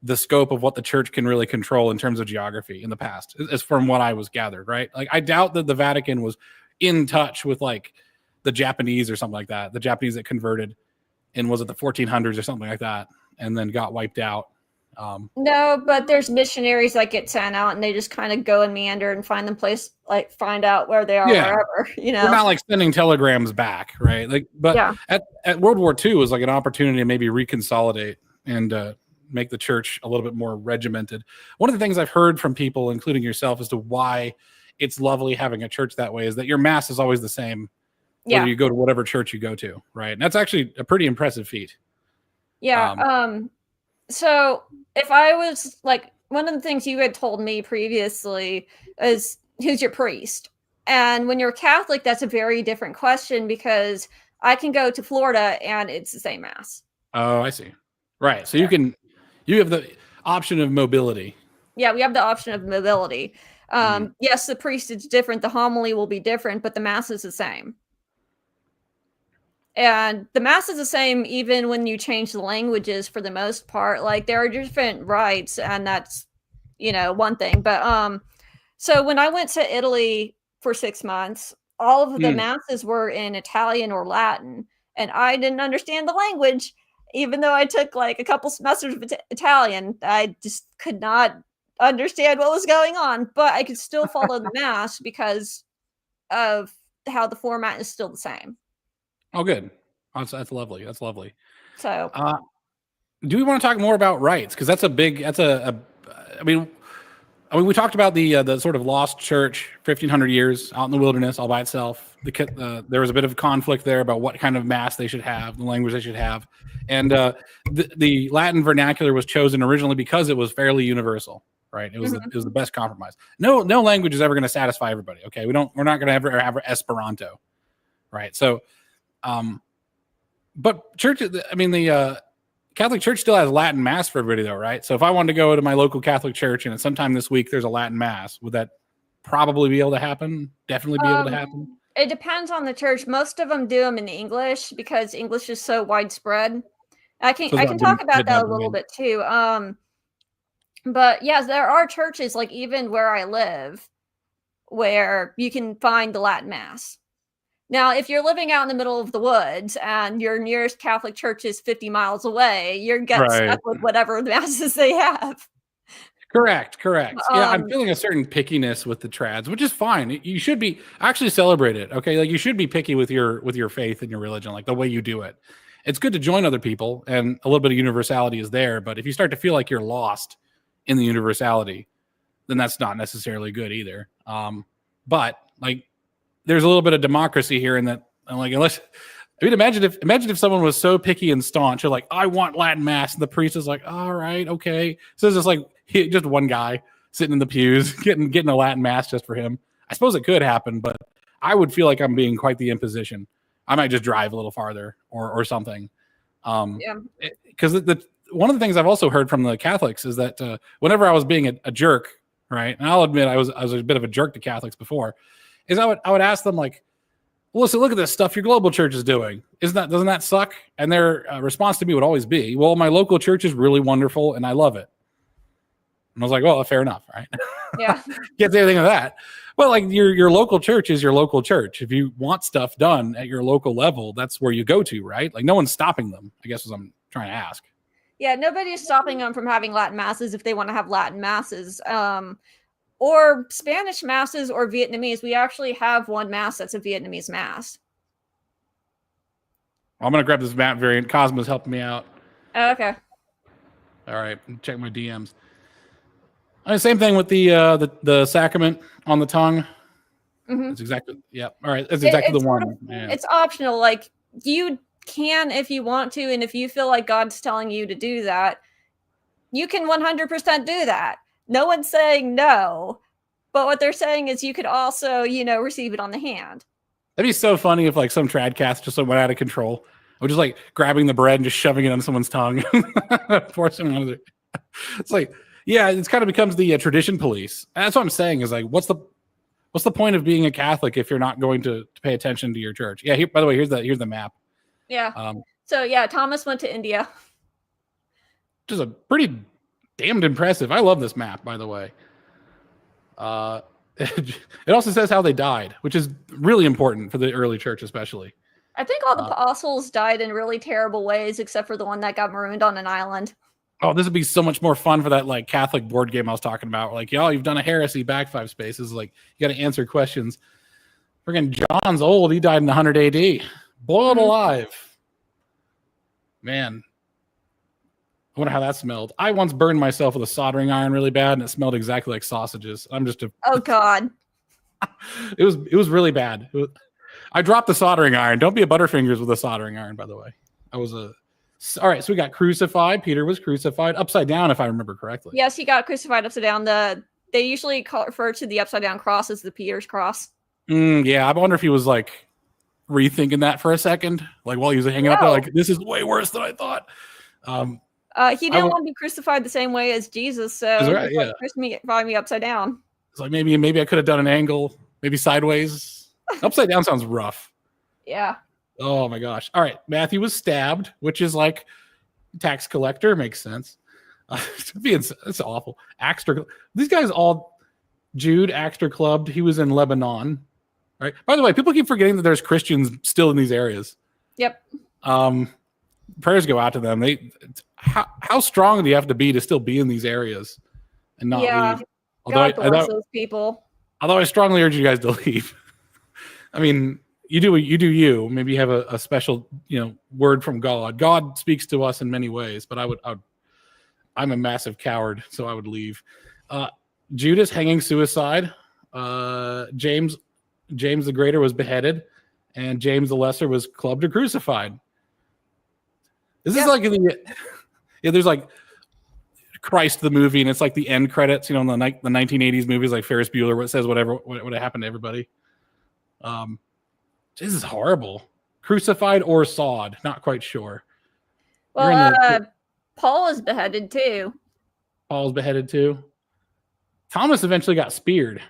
Speaker 1: the scope of what the church can really control in terms of geography in the past, as from what I was gathered, right? Like, I doubt that the Vatican was in touch with like the Japanese or something like that. The Japanese that converted in, was it the 1400s or something like that, and then got wiped out.
Speaker 2: No, but there's missionaries that get sent out and they just kind of go and meander and find out where they are wherever, They're
Speaker 1: not like sending telegrams back, right? Like, but at World War II was like an opportunity to maybe reconsolidate and make the church a little bit more regimented. One of the things I've heard from people, including yourself, as to why it's lovely having a church that way is that your mass is always the same, whether you go to whatever church you go to, right? And that's actually a pretty impressive feat.
Speaker 2: Yeah. So if I was like, one of the things you had told me previously is, who's your priest? And when you're Catholic, that's a very different question, because I can go to Florida and it's the same mass.
Speaker 1: Oh, I see. Right. So you have the option of mobility.
Speaker 2: Yeah, we have the option of mobility. Yes, the priest is different. The homily will be different, but the mass is the same. And the mass is the same even when you change the languages for the most part. Like, there are different rites, and that's, one thing. But so when I went to Italy for 6 months, all of the masses were in Italian or Latin, and I didn't understand the language. Even though I took like a couple semesters of Italian, I just could not understand what was going on, but I could still follow the mass because of how the format is still the same.
Speaker 1: Oh, good. That's lovely. That's lovely.
Speaker 2: So,
Speaker 1: Do we want to talk more about rights? Because that's a big. That's I mean, we talked about the sort of lost church, 1,500 years out in the wilderness, all by itself. There was a bit of conflict there about what kind of mass they should have, the language they should have, and the Latin vernacular was chosen originally because it was fairly universal, right? It was the best compromise. No language is ever going to satisfy everybody. Okay, we're not going to ever have Esperanto, right? So, but churches, I mean the Catholic Church still has Latin Mass for everybody, though, right? So if I wanted to go to my local Catholic church and sometime this week there's a Latin Mass, would that probably be able to happen? Definitely be able to happen?
Speaker 2: It depends on the church. Most of them do them in English because English is so widespread. I can talk about that a little bit too. But yes, there are churches, like even where I live, where you can find the Latin Mass. Now, if you're living out in the middle of the woods and your nearest Catholic church is 50 miles away, you're getting stuck with whatever masses they have.
Speaker 1: Correct. Yeah, I'm feeling a certain pickiness with the trads, which is fine. You should be actually celebrate it. Okay, like you should be picky with your faith and your religion, like the way you do it. It's good to join other people, and a little bit of universality is there. But if you start to feel like you're lost in the universality, then that's not necessarily good either. But like, there's a little bit of democracy here in that, like, unless, I mean, imagine if someone was so picky and staunch, you're like, I want Latin Mass, and the priest is like, all right, okay. So it's just like just one guy sitting in the pews getting a Latin Mass just for him. I suppose it could happen, but I would feel like I'm being quite the imposition. I might just drive a little farther or something. Because one of the things I've also heard from the Catholics is that whenever I was being a jerk, right, and I'll admit I was a bit of a jerk to Catholics before, is I would ask them, like, well, listen, look at this stuff your global church is doing. Doesn't that suck? And their response to me would always be, well, my local church is really wonderful and I love it. And I was like, well, fair enough, right?
Speaker 2: Yeah.
Speaker 1: Get everything of that. Well, like your local church is your local church. If you want stuff done at your local level, that's where you go to, right? Like no one's stopping them, I guess, is what I'm trying to ask.
Speaker 2: Yeah, nobody's stopping them from having Latin Masses if they want to have Latin Masses. Or Spanish masses or Vietnamese. We actually have one mass that's a Vietnamese mass.
Speaker 1: I'm going to grab this map variant. Cosmo's helping me out.
Speaker 2: Oh, okay.
Speaker 1: All right. Check my DMs. Same thing with the sacrament on the tongue. Mm-hmm. It's exactly, yeah. All right. That's exactly the one.
Speaker 2: It's optional. Like, you can if you want to, and if you feel like God's telling you to do that, you can 100% do that. No one's saying no, but what they're saying is you could also, receive it on the hand.
Speaker 1: That'd be so funny if like some tradcast just like went out of control. Or just like grabbing the bread and just shoving it on someone's tongue. Forcing one of the, it's like, yeah, it's kind of becomes the tradition police. And that's what I'm saying is like, what's the point of being a Catholic if you're not going to pay attention to your church? Yeah. By the way, here's the map.
Speaker 2: Yeah. So yeah, Thomas went to India.
Speaker 1: Which is a pretty damned impressive. I love this map, by the way. It also says how they died, which is really important for the early church, especially.
Speaker 2: I think all the apostles died in really terrible ways, except for the one that got marooned on an island.
Speaker 1: Oh, this would be so much more fun for that like Catholic board game I was talking about. Like, y'all, you've done a heresy back 5 spaces. Like, you got to answer questions. Friggin' John's old. He died in 100 AD. Boiled alive. Man. I wonder how that smelled. I once burned myself with a soldering iron really bad, and it smelled exactly like sausages.
Speaker 2: Oh God.
Speaker 1: It was really bad. I dropped the soldering iron. Don't be a Butterfingers with a soldering iron, by the way. All right, so we got crucified. Peter was crucified upside down, if I remember correctly.
Speaker 2: Yes, he got crucified upside down. They usually refer to the upside down cross as the Peter's cross.
Speaker 1: Yeah, I wonder if he was like rethinking that for a second, like while he was hanging up there, like, this is way worse than I thought.
Speaker 2: He didn't want to be crucified the same way as Jesus, so crucify me upside down.
Speaker 1: It's like maybe I could have done an angle, maybe sideways. Upside down sounds rough.
Speaker 2: Yeah.
Speaker 1: Oh my gosh. All right. Matthew was stabbed, which is like tax collector. Makes sense. It's awful. Axter. These guys all, Jude, Axter clubbed. He was in Lebanon. Right. By the way, people keep forgetting that there's Christians still in these areas.
Speaker 2: Yep.
Speaker 1: Prayers go out to them. How strong do you have to be to still be in these areas? and not
Speaker 2: Yeah.
Speaker 1: leave.
Speaker 2: God bless those people.
Speaker 1: Although I strongly urge you guys to leave. I mean, you do you. Maybe you have a special, word from God. God speaks to us in many ways, but I'm a massive coward, so I would leave. Judas hanging suicide. James the Greater was beheaded, and James the Lesser was clubbed or crucified. This is like there's like Christ the movie, and it's like the end credits, in the 1980s movies like Ferris Bueller, where it says what happened to everybody. This is horrible. Crucified or sawed, not quite sure.
Speaker 2: Well, Paul was beheaded too.
Speaker 1: Paul was beheaded too. Thomas eventually got speared.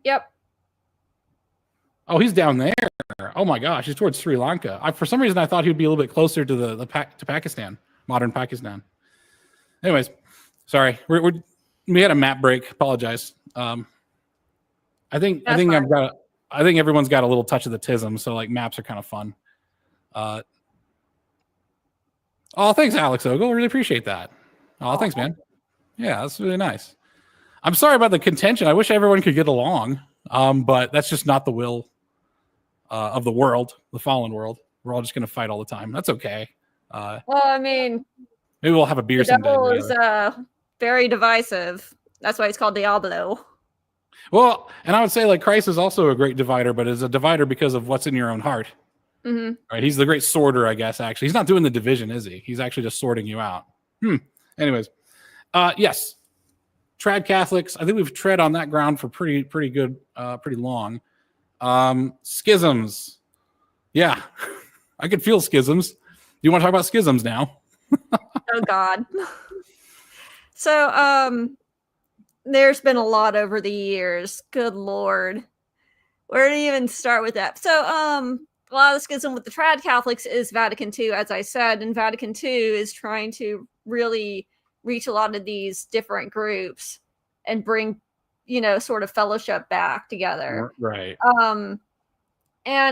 Speaker 2: Yep.
Speaker 1: Oh, he's down there. Oh my gosh, he's towards Sri Lanka. For some reason, I thought he'd be a little bit closer to to Pakistan, modern Pakistan. Anyways, sorry, we had a map break. Apologize. I think everyone's got a little touch of the tism, so like maps are kind of fun. Oh, thanks, Alex Ogle. Really appreciate that. Oh, thanks, man. Yeah, that's really nice. I'm sorry about the contention. I wish everyone could get along, but that's just not the will of the world, the fallen world. We're all just going to fight all the time. That's okay.
Speaker 2: Well, I mean,
Speaker 1: maybe we'll have a beer someday.
Speaker 2: The devil is very divisive. That's why it's called Diablo.
Speaker 1: Well, and I would say like Christ is also a great divider, but is a divider because of what's in your own heart.
Speaker 2: Mm-hmm.
Speaker 1: Right? He's the great sorter, I guess. Actually, he's not doing the division, is he? He's actually just sorting you out. Anyways, yes, trad Catholics. I think we've tread on that ground for pretty good, pretty long. Schisms. Yeah, I could feel schisms. Do you want to talk about schisms now?
Speaker 2: Oh God. So, there's been a lot over the years. Good Lord. Where to even start with that? So, a lot of the schism with the trad Catholics is Vatican II, as I said, and Vatican II is trying to really reach a lot of these different groups and bring, sort of fellowship back together.
Speaker 1: Right.
Speaker 2: And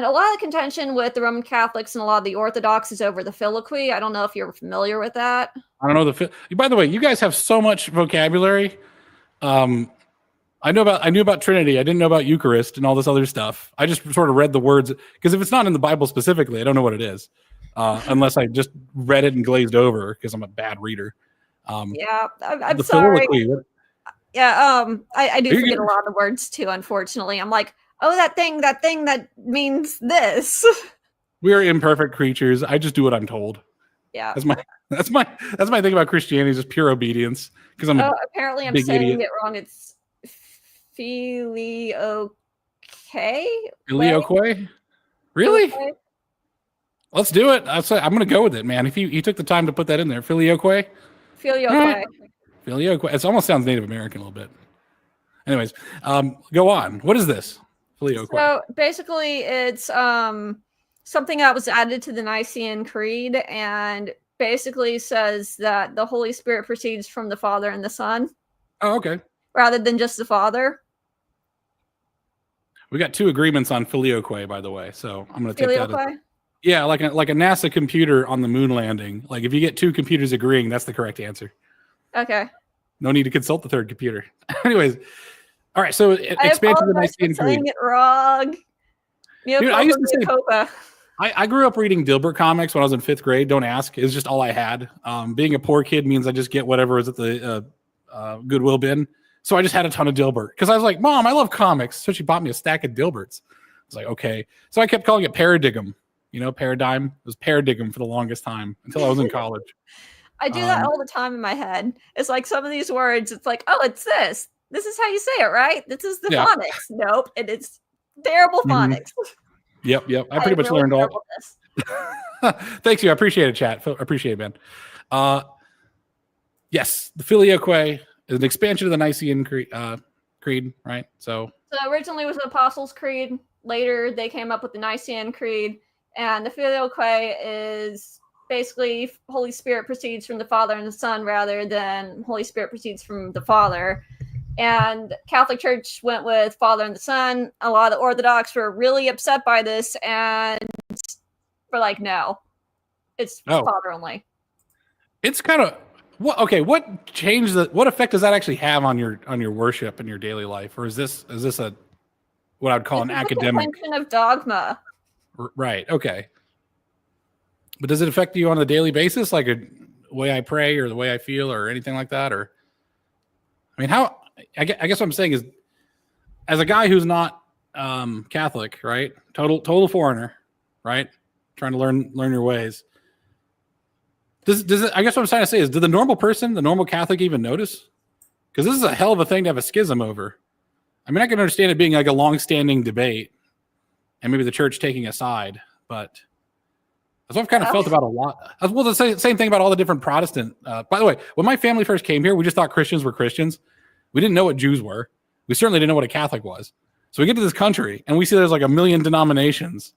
Speaker 2: a lot of the contention with the Roman Catholics and a lot of the Orthodox is over the filioque. I don't know if you're familiar with that.
Speaker 1: I don't know by the way, you guys have so much vocabulary. I knew about Trinity. I didn't know about Eucharist and all this other stuff. I just sort of read the words because if it's not in the Bible specifically, I don't know what it is, unless I just read it and glazed over because I'm a bad reader.
Speaker 2: Yeah, I'm sorry. Yeah, I do forget a lot of the words too. Unfortunately, I'm like, oh, that thing that means this.
Speaker 1: We are imperfect creatures. I just do what I'm told.
Speaker 2: Yeah,
Speaker 1: that's my thing about Christianity is just pure obedience. Because
Speaker 2: apparently I'm saying idiot. It wrong. It's filioque.
Speaker 1: Filioque? Really? Okay. Let's do it. I'm going to go with it, man. If you took the time to put that in there, filioque.
Speaker 2: Filioque.
Speaker 1: Filioque. It almost sounds Native American a little bit. Anyways, go on. What is this? Filioque.
Speaker 2: So basically, it's something that was added to the Nicene Creed, and basically says that the Holy Spirit proceeds from the Father and the Son.
Speaker 1: Oh, okay.
Speaker 2: Rather than just the Father.
Speaker 1: We got 2 agreements on filioque, by the way. So I'm going to take that. Yeah, like a NASA computer on the moon landing. Like if you get 2 computers agreeing, that's the correct answer.
Speaker 2: Okay.
Speaker 1: No need to consult the 3rd computer. Anyways, all right. So expansion of the Nicene Creed.
Speaker 2: Saying it wrong.
Speaker 1: Dude, I used to say. I grew up reading Dilbert comics when I was in 5th grade. Don't ask. It's just all I had. Being a poor kid means I just get whatever is at the Goodwill bin. So I just had a ton of Dilbert because I was like, Mom, I love comics. So she bought me a stack of Dilberts. I was like, okay. So I kept calling it Paradigm. Paradigm. It was Paradigm for the longest time until I was in college.
Speaker 2: I do that all the time in my head. It's like some of these words, it's like, oh, it's this. This is how you say it, right? This is the phonics. Nope. And it's terrible phonics.
Speaker 1: Yep. I pretty much learned all. Thanks you. I appreciate it, chat. I appreciate it, man. Yes, the filioque is an expansion of the Nicene Creed, right? So
Speaker 2: originally it was the Apostles' Creed. Later, they came up with the Nicene Creed. And the filioque is basically Holy Spirit proceeds from the Father and the Son rather than Holy Spirit proceeds from the Father. And Catholic Church went with Father and the Son. A lot of the Orthodox were really upset by this and were like, no, it's Father only.
Speaker 1: It's kind of, What change what effect does that actually have on your worship and your daily life? Or is this a what I'd call
Speaker 2: This
Speaker 1: an
Speaker 2: is a
Speaker 1: academic?
Speaker 2: contention of dogma.
Speaker 1: Right. Okay. But does it affect you on a daily basis, like a way I pray or the way I feel or anything like that? Or, I mean, I guess what I'm saying is, as a guy who's not Catholic, right? Total foreigner, right? Trying to learn your ways. Does it? I guess what I'm trying to say is, did the normal person, the normal Catholic, even notice? Because this is a hell of a thing to have a schism over. I mean, I can understand it being like a long-standing debate, and maybe the church taking a side, but that's what I've kind of felt about a lot. Well, the same thing about all the different Protestant. By the way, when my family first came here, we just thought Christians were Christians. We didn't know what Jews were. We certainly didn't know what a Catholic was. So we get to this country and we see there's like a million denominations,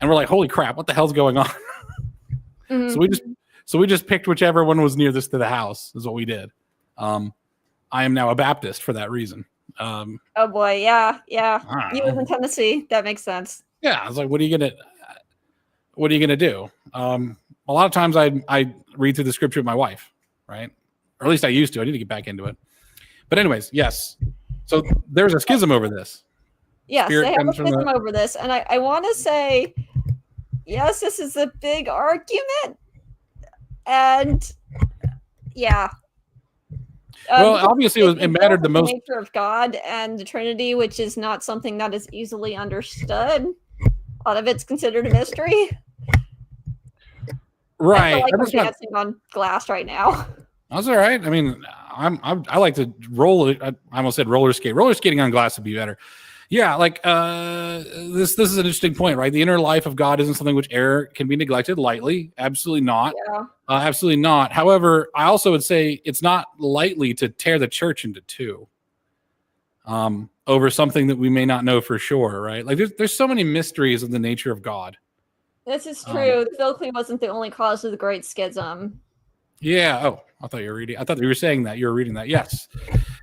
Speaker 1: and we're like, "Holy crap! What the hell's going on?"
Speaker 2: Mm-hmm.
Speaker 1: So we just picked whichever one was nearest to the house. Is what we did. I am now a Baptist for that reason.
Speaker 2: Oh boy, yeah. You live in Tennessee. That makes sense.
Speaker 1: Yeah, I was like, what are you gonna do? A lot of times I read through the scripture with my wife, right? Or at least I used to. I need to get back into it. But anyways, yes. So there's a schism over this.
Speaker 2: Yes,
Speaker 1: Spirit
Speaker 2: they have a
Speaker 1: comes from
Speaker 2: schism over this. And I want to say, yes, this is a big argument. And yeah.
Speaker 1: Well, obviously it mattered the most.
Speaker 2: The nature of God and the Trinity, which is not something that is easily understood. A lot of it's considered a mystery.
Speaker 1: Right.
Speaker 2: I feel like I'm dancing on glass right now.
Speaker 1: That's all right. I mean, I like to roll it. I almost said roller skate. Roller skating on glass would be better. Yeah, like this is an interesting point, right? The inner life of God isn't something which error can be neglected lightly. Absolutely not.
Speaker 2: Yeah.
Speaker 1: Absolutely not. However, I also would say it's not lightly to tear the church into two over something that we may not know for sure, right? Like there's so many mysteries of the nature of God.
Speaker 2: This is true. The Philocene wasn't the only cause of the Great Schism.
Speaker 1: Yeah. Oh, I thought you were saying that. You were reading that. Yes.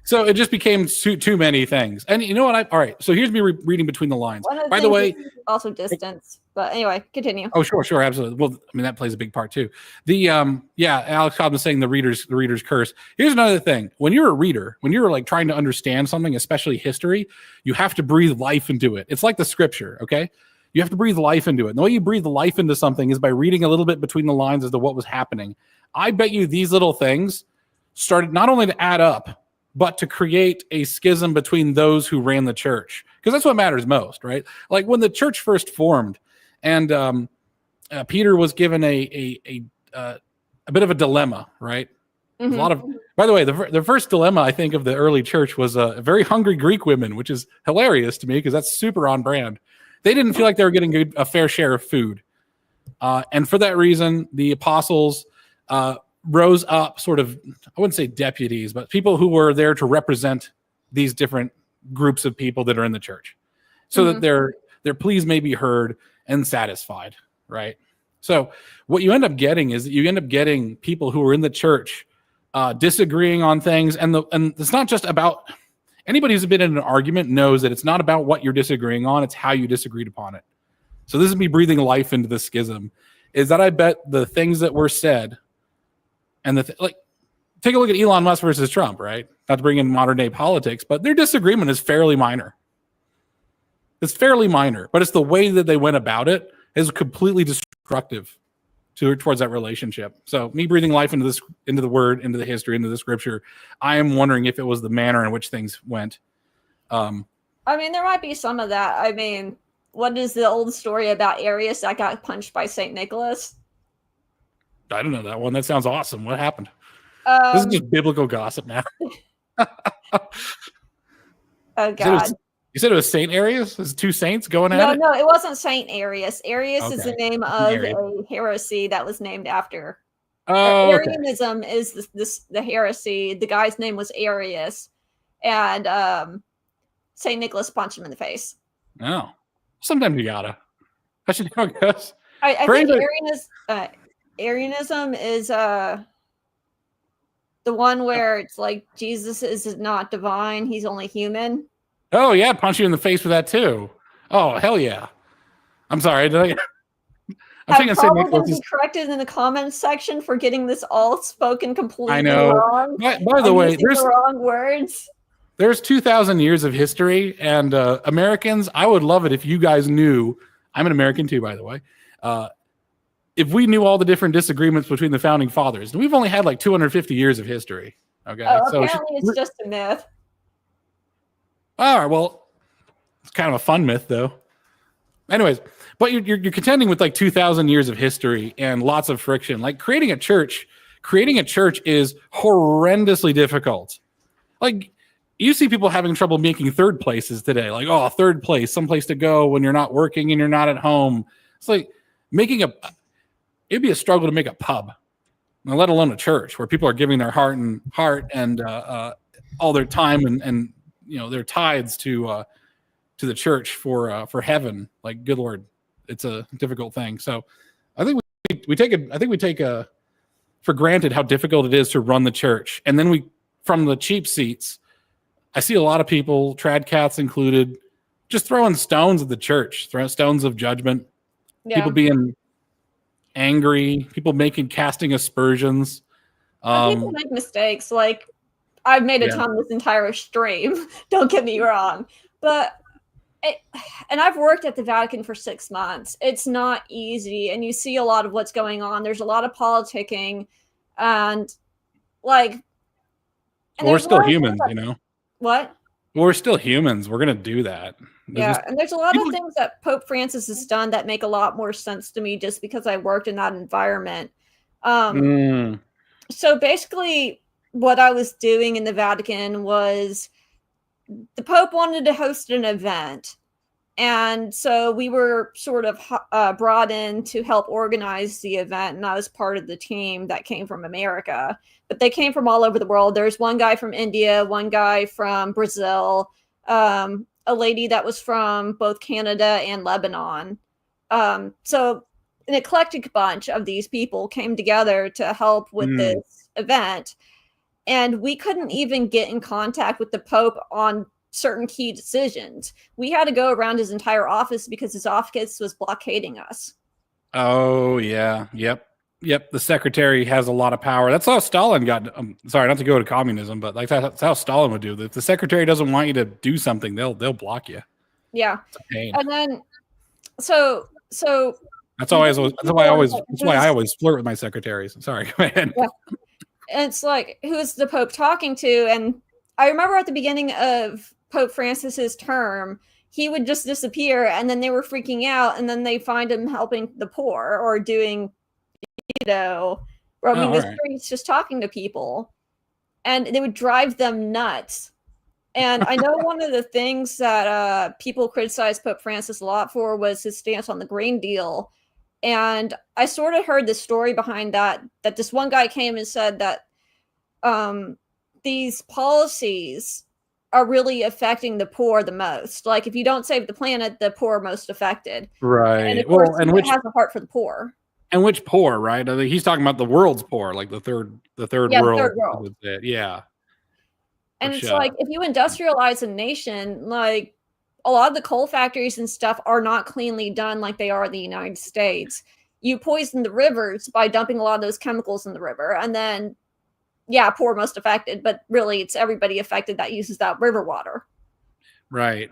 Speaker 1: So it just became too many things. And you know what? All right. So here's me reading between the lines. By the way,
Speaker 2: also distance. But anyway, continue.
Speaker 1: Oh, sure, absolutely. Well, I mean that plays a big part too. Alex Cobb was saying the reader's curse. Here's another thing. When you're a reader, when you're like trying to understand something, especially history, you have to breathe life into it. It's like the scripture, okay? You have to breathe life into it. And the way you breathe life into something is by reading a little bit between the lines as to what was happening. I bet you these little things started not only to add up, but to create a schism between those who ran the church. Because that's what matters most, right? Like when the church first formed and Peter was given a bit of a dilemma, right? Mm-hmm. A lot of, by the way, the first dilemma I think of the early church was very hungry Greek women, which is hilarious to me because that's super on brand. They didn't feel like they were getting a fair share of food. And for that reason, the apostles rose up sort of, I wouldn't say deputies, but people who were there to represent these different groups of people that are in the church so that their pleas may be heard and satisfied, right? So what you end up getting is that you end up getting people who are in the church disagreeing on things. And it's not just about, anybody who's been in an argument knows that it's not about what you're disagreeing on, it's how you disagreed upon it. So this is me breathing life into the schism, is that I bet the things that were said and take a look at Elon Musk versus Trump, right? Not to bring in modern day politics, but their disagreement is fairly minor. It's fairly minor, but it's the way that they went about it is completely destructive towards that relationship. So me breathing life into the word, into the history, into the scripture, I am wondering if it was the manner in which things went.
Speaker 2: I mean, there might be some of that. I mean, what is the old story about Arius that got punched by St. Nicholas?
Speaker 1: I don't know that one. That sounds awesome. What happened? This is just biblical gossip now.
Speaker 2: Oh, God.
Speaker 1: You said it was Saint Arius? Is two saints going at it?
Speaker 2: No, it wasn't Saint Arius. Arius is the name of a heresy that was named after. Arianism is the heresy. The guy's name was Arius. And Saint Nicholas punched him in the face.
Speaker 1: Oh. Sometimes you gotta. I should know, I guess.
Speaker 2: I think Arianism is the one where it's like Jesus is not divine, he's only human.
Speaker 1: Oh yeah, punch you in the face with that too. Oh hell yeah! I'm sorry, I'm thinking St.
Speaker 2: probably
Speaker 1: Nicholas
Speaker 2: been
Speaker 1: is.
Speaker 2: corrected in the comments section for getting this all spoken completely
Speaker 1: I know.
Speaker 2: wrong.
Speaker 1: By the way,
Speaker 2: using the wrong words.
Speaker 1: There's 2,000 years of history, and Americans, I would love it if you guys knew. I'm an American too, by the way. If we knew all the different disagreements between the founding fathers, we've only had like 250 years of history. Okay,
Speaker 2: so apparently it's just a myth.
Speaker 1: All right, well, it's kind of a fun myth, though. Anyways, but you're contending with like 2,000 years of history and lots of friction. Like creating a church is horrendously difficult. Like you see people having trouble making third places today. Like, oh, third place, someplace to go when you're not working and you're not at home. It's like it'd be a struggle to make a pub, let alone a church where people are giving their heart and all their time and their tithes to the church for heaven. Like, good Lord, it's a difficult thing. So I think we take for granted how difficult it is to run the church. And then from the cheap seats, I see a lot of people, trad cats included, just throwing stones at the church, throwing stones of judgment. Yeah. People being angry, people casting aspersions.
Speaker 2: People make mistakes. Like, I've made a ton this entire stream. Don't get me wrong. But and I've worked at the Vatican for 6 months. It's not easy. And you see a lot of what's going on. There's a lot of politicking. And
Speaker 1: we're still humans,
Speaker 2: What?
Speaker 1: We're still humans. We're going to do that.
Speaker 2: And there's a lot of things that Pope Francis has done that make a lot more sense to me just because I worked in that environment. So basically what I was doing in the Vatican was the Pope wanted to host an event. And so we were sort of brought in to help organize the event. And I was part of the team that came from America. But they came from all over the world. There's one guy from India, one guy from Brazil, a lady that was from both Canada and Lebanon. So an eclectic bunch of these people came together to help with this event. And we couldn't even get in contact with the Pope on certain key decisions. We had to go around his entire office because his office was blockading us.
Speaker 1: Oh, yeah. Yep. The secretary has a lot of power. That's how Stalin got. Sorry, not to go to communism, but like that's how Stalin would do. If the secretary doesn't want you to do something, they'll block you.
Speaker 2: Yeah, and then so
Speaker 1: that's why I always flirt with my secretaries. Sorry, go ahead.
Speaker 2: Yeah. And it's like, who's the Pope talking to? And I remember at the beginning of Pope Francis's term, he would just disappear, and then they were freaking out, and then they find him helping the poor or doing, roaming the streets, just talking to people, and they would drive them nuts. And I know one of the things that people criticized Pope Francis a lot for was his stance on the Green Deal. And I sort of heard the story behind that this one guy came and said that these policies are really affecting the poor the most. Like, if you don't save the planet, the poor are most affected.
Speaker 1: Right.
Speaker 2: And of course, which has a heart for the poor.
Speaker 1: And which poor, right? I mean, he's talking about the world's poor, like the third world.
Speaker 2: The third world.
Speaker 1: Yeah.
Speaker 2: And it's like, if you industrialize a nation, like a lot of the coal factories and stuff are not cleanly done like they are in the United States. You poison the rivers by dumping a lot of those chemicals in the river. And then, poor most affected, but really it's everybody affected that uses that river water. Right.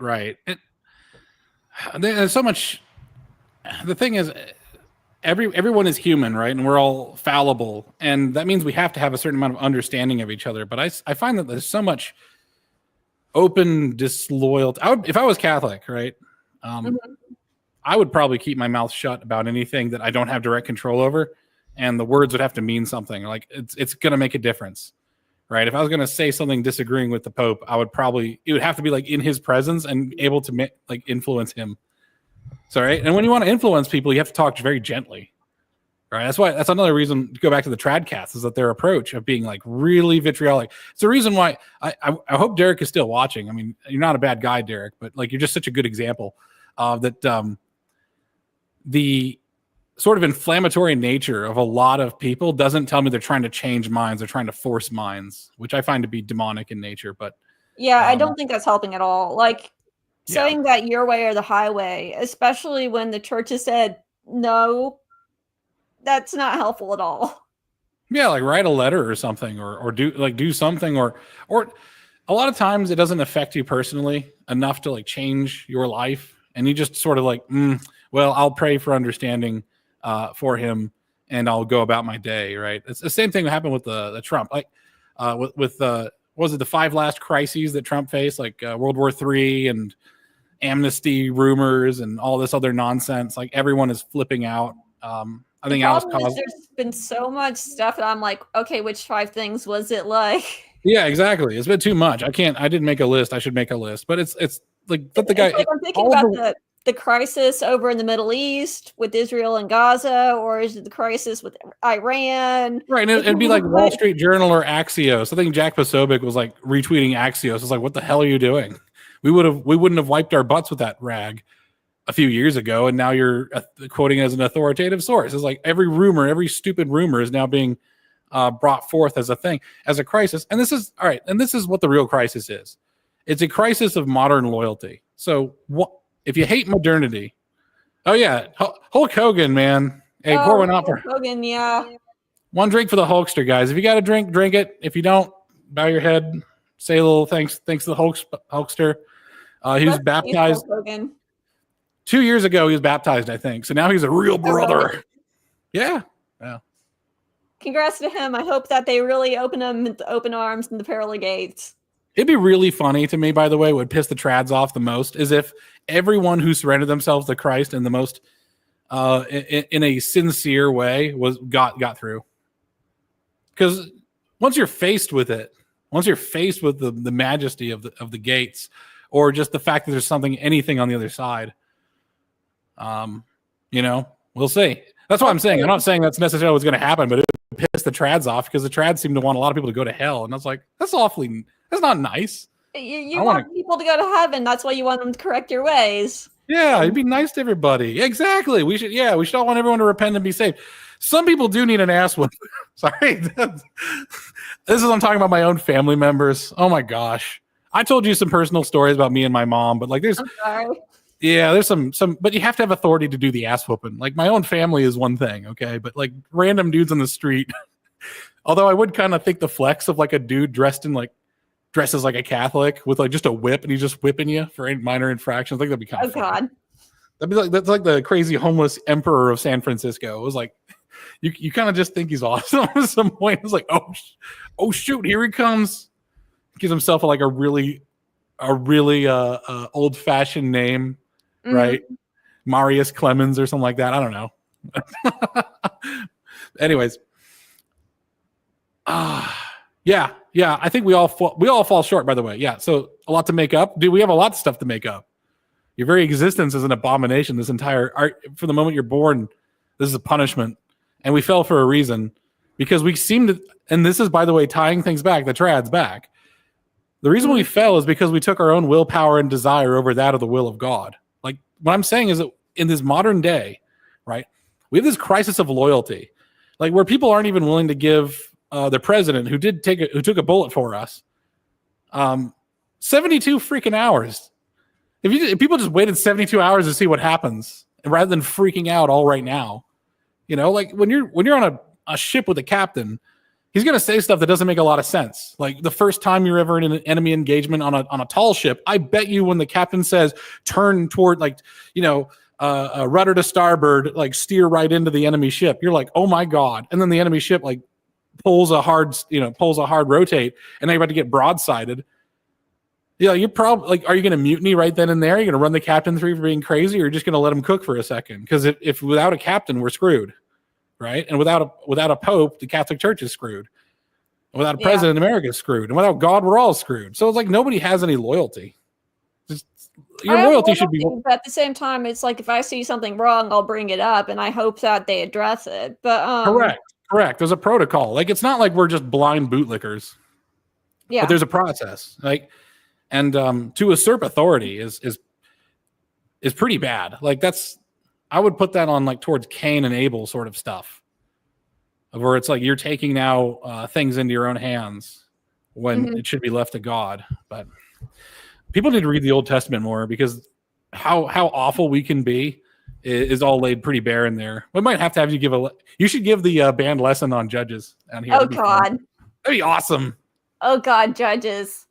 Speaker 1: There's so much. The thing is, everyone is human, right? And we're all fallible. And that means we have to have a certain amount of understanding of each other. But I find that there's so much open disloyalty. If I was Catholic, right? I would probably keep my mouth shut about anything that I don't have direct control over. And the words would have to mean something. Like, it's going to make a difference, right? If I was going to say something disagreeing with the Pope, it would have to be like in his presence and able to like influence him. So, right. And when you want to influence people, you have to talk very gently, right? That's another reason to go back to the trad cats, is that their approach of being like really vitriolic. It's the reason why I hope Derek is still watching. I mean, you're not a bad guy, Derek, but like, you're just such a good example of that. The sort of inflammatory nature of a lot of people doesn't tell me they're trying to change minds. They're trying to force minds, which I find to be demonic in nature. But
Speaker 2: I don't think that's helping at all. Like, saying that your way or the highway, especially when the church has said, no, that's not helpful at all.
Speaker 1: Yeah, like write a letter or something, or do something, or a lot of times it doesn't affect you personally enough to like change your life, and you just sort of like, well, I'll pray for understanding for him, and I'll go about my day. Right? It's the same thing that happened with the Trump, like with was it the 5 last crises that Trump faced, like World War III and amnesty rumors and all this other nonsense. Like everyone is flipping out. I think that was caused.
Speaker 2: There's been so much stuff that I'm like, okay, which 5 things was it like?
Speaker 1: Yeah, exactly. It's been too much. I didn't make a list. I should make a list, but it's like, but the guy.
Speaker 2: Like I'm thinking about the crisis over in the Middle East with Israel and Gaza, or is it the crisis with Iran?
Speaker 1: Right, and it'd be like Wall Street Journal or Axios. I think Jack Posobiec was like retweeting Axios. It's like, what the hell are you doing? We wouldn't have wiped our butts with that rag a few years ago, and now you're quoting it as an authoritative source. It's like every rumor, every stupid rumor is now being brought forth as a thing, as a crisis. And this is all right. And this is what the real crisis is. It's a crisis of modern loyalty. So what if you hate modernity? Oh yeah, Hulk Hogan, man. Hey, pour one out for
Speaker 2: Hogan. Yeah,
Speaker 1: one drink for the Hulkster, guys. If you got a drink, drink it. If you don't, bow your head. Say a little thanks to the Hulkster. He was baptized 2 years ago. He was baptized, I think. So now he's a real brother. Yeah.
Speaker 2: Congrats to him. I hope that they really open him with open arms and the pearly gates.
Speaker 1: It'd be really funny to me, by the way, would piss the trads off the most is if everyone who surrendered themselves to Christ in the most in a sincere way got through. Because once you're faced with it, once you're faced with the majesty of the gates, or just the fact that there's anything on the other side, we'll see. That's what I'm saying. I'm not saying that's necessarily what's going to happen, but it would piss the trads off because the trads seem to want a lot of people to go to hell. And I was like, that's not nice.
Speaker 2: You want people to go to heaven. That's why you want them to correct your ways.
Speaker 1: Yeah, you'd be nice to everybody. Exactly. We should all want everyone to repent and be saved. Some people do need an ass whip. Sorry. I'm talking about my own family members. Oh my gosh. I told you some personal stories about me and my mom, but like I'm sorry. Yeah, there's some, but you have to have authority to do the ass whooping. Like my own family is one thing, okay? But like random dudes on the street, although I would kind of think the flex of like a dude dresses like a Catholic with like just a whip and he's just whipping you for minor infractions. I think that'd be kind of funny. God. That's like the crazy homeless emperor of San Francisco. It was like you kind of just think he's awesome at some point. It's like, oh shoot, here he comes. Gives himself a really old fashioned name. Mm-hmm. Right, Marius Clemens or something like that. I don't know. Anyways, yeah. I think we all fall short. By the way, yeah. So a lot to make up. Dude, we have a lot of stuff to make up. Your very existence is an abomination. This entire art, from the moment you're born, this is a punishment, and we fell for a reason because we seem to. And this is, by the way, tying things back. The trads back. The reason we fell is because we took our own willpower and desire over that of the will of God. Like what I'm saying is that in this modern day, right, we have this crisis of loyalty, like where people aren't even willing to give the president who took a bullet for us 72 freaking hours. If people just waited 72 hours to see what happens rather than freaking out all right now, like when you're on a ship with a captain, he's going to say stuff that doesn't make a lot of sense. Like the first time you're ever in an enemy engagement on a tall ship, I bet you when the captain says turn toward rudder to starboard, like steer right into the enemy ship, you're like, oh my God. And then the enemy ship like pulls a hard rotate and they're about to get broadsided. Yeah, you're probably like, are you going to mutiny right then and there? Are you going to run the captain through for being crazy, or you're just going to let him cook for a second? Because if without a captain, we're screwed. Right, and without a pope, the Catholic Church is screwed. And without a president, America is screwed. And without God, we're all screwed. So it's like nobody has any loyalty. Just your loyalty should be.
Speaker 2: But at the same time, it's like if I see something wrong, I'll bring it up, and I hope that they address it. But
Speaker 1: correct. There's a protocol. Like it's not like we're just blind bootlickers. Yeah, but there's a process. Like, and to usurp authority is pretty bad. Like I would put that on like towards Cain and Abel sort of stuff, where it's like you're taking now things into your own hands when it should be left to God. But people need to read the Old Testament more because how awful we can be is all laid pretty bare in there. We might have to have you give you should give the band lesson on judges down here.
Speaker 2: Oh God.
Speaker 1: That'd be awesome.
Speaker 2: Oh God, Judges.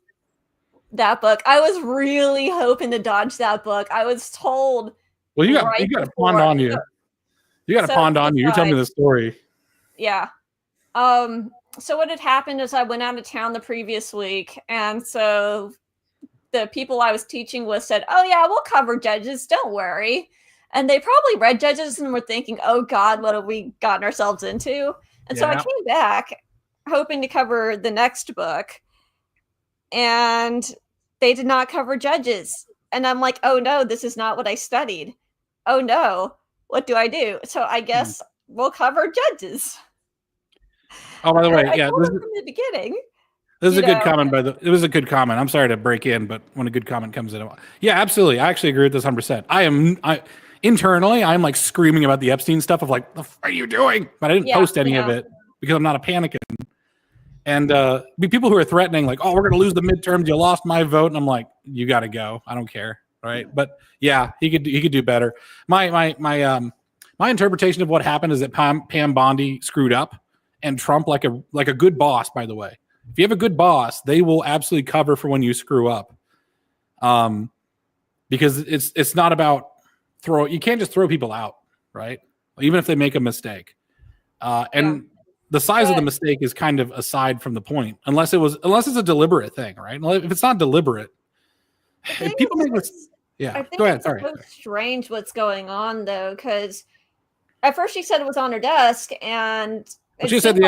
Speaker 2: That book. I was really hoping to dodge that book. I was told.
Speaker 1: Well, you got a pond on you. You got a pond on you. You're telling me the story.
Speaker 2: Yeah. So what had happened is I went out of town the previous week, and so the people I was teaching with said, "Oh yeah, we'll cover Judges. Don't worry." And they probably read Judges and were thinking, "Oh God, what have we gotten ourselves into?" And so I came back hoping to cover the next book, and they did not cover Judges. And I'm like, "Oh no, this is not what I studied. Oh no, what do I do?" So I guess we'll cover Judges.
Speaker 1: Oh, by the way,
Speaker 2: I told them from the beginning.
Speaker 1: This is a good comment. It was a good comment. I'm sorry to break in, but when a good comment comes in, yeah, absolutely. I actually agree with this 100%. Internally, I'm like screaming about the Epstein stuff of like, "What are you doing?" But I didn't post any of it because I'm not a panicking. And people who are threatening, like, "Oh, we're going to lose the midterms. You lost my vote," and I'm like, "You got to go. I don't care." Right? But yeah, he could do better. My interpretation of what happened is that Pam Bondi screwed up. And Trump, like a good boss, by the way. If you have a good boss, they will absolutely cover for when you screw up. Because it's not about you can't just throw people out, right? Even if they make a mistake. And the size of the mistake is kind of aside from the point, unless it's a deliberate thing, right? If it's not deliberate, people make this. Yeah,
Speaker 2: I think
Speaker 1: go ahead.
Speaker 2: It's
Speaker 1: Sorry.
Speaker 2: So strange what's going on though, because at first she said it was on her desk, and
Speaker 1: she said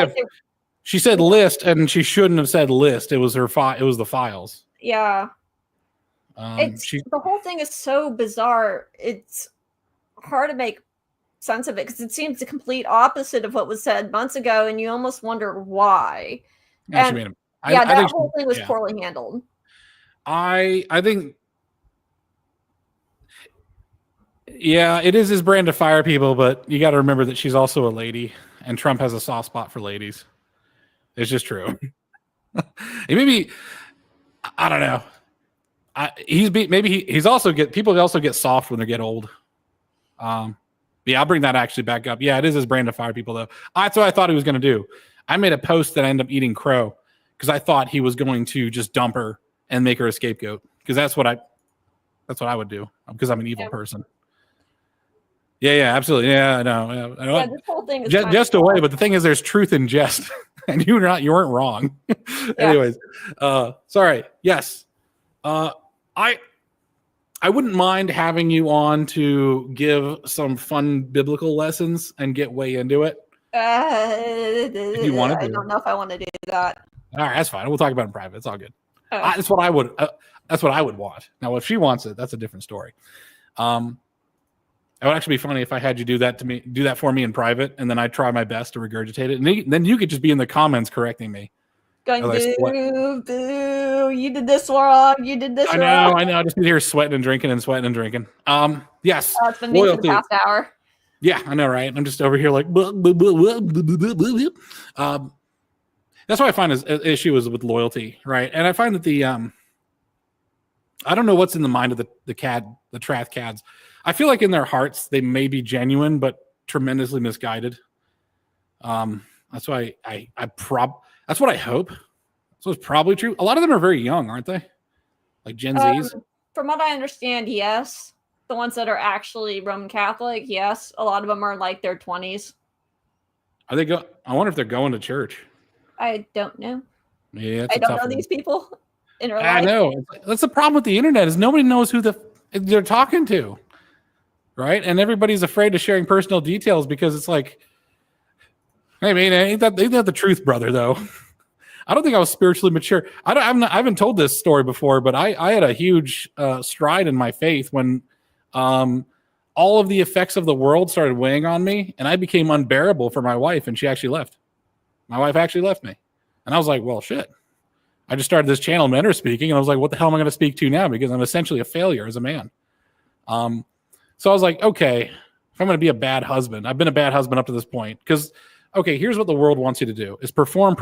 Speaker 1: she said list, and she shouldn't have said list. It was her it was the files.
Speaker 2: Yeah. The whole thing is so bizarre. It's hard to make sense of it because it seems the complete opposite of what was said months ago, and you almost wonder why. That whole thing was poorly handled.
Speaker 1: I think. Yeah, it is his brand to fire people, but you got to remember that she's also a lady, and Trump has a soft spot for ladies. It's just true. Maybe I don't know. People also get soft when they get old. Yeah, I'll bring that actually back up. Yeah, it is his brand to fire people though. That's what I thought he was going to do. I made a post that I ended up eating crow because I thought he was going to just dump her and make her a scapegoat because that's what I would do because I'm an evil person. Yeah, absolutely. Yeah, I know.
Speaker 2: Yeah, this whole thing is
Speaker 1: jest away, but the thing is, there's truth in jest, and you weren't wrong. Anyways, sorry. Yes, I wouldn't mind having you on to give some fun biblical lessons and get way into it. If you want to,
Speaker 2: I don't know if I want to do that.
Speaker 1: All right, that's fine. We'll talk about it in private. It's all good. That's what I would. That's what I would want. Now, if she wants it, that's a different story. It would actually be funny if I had you do that for me in private, and then I try my best to regurgitate it, and then you could just be in the comments correcting me.
Speaker 2: Going, boo, you did this wrong. You did this wrong.
Speaker 1: I know. I just need to hear sweating and drinking and sweating and drinking. Yes.
Speaker 2: It's been me for the past hour.
Speaker 1: Yeah, I know, right? I'm just over here like, that's what I find is an issue is with loyalty, right? And I find that I don't know what's in the mind of the Trath Cads. I feel like in their hearts they may be genuine, but tremendously misguided. That's why that's what I hope. So it's probably true. A lot of them are very young, aren't they? Like Gen Zs.
Speaker 2: From what I understand, yes. The ones that are actually Roman Catholic, yes. A lot of them are like their 20s.
Speaker 1: Are they I wonder if they're going to church.
Speaker 2: I don't know.
Speaker 1: Yeah,
Speaker 2: I don't know these people in real life.
Speaker 1: I know. That's the problem with the internet is nobody knows who they're talking to. Right? And everybody's afraid of sharing personal details because it's like, hey, man, ain't that the truth, brother, though? I don't think I was spiritually mature. I haven't told this story before, but I had a huge stride in my faith when all of the effects of the world started weighing on me, and I became unbearable for my wife, and she actually left. My wife actually left me. And I was like, well, shit. I just started this channel, Men Are Speaking, and I was like, what the hell am I going to speak to now? Because I'm essentially a failure as a man. So I was like, okay, if I'm going to be a bad husband, I've been a bad husband up to this point. Because, okay, here's what the world wants you to do is perform.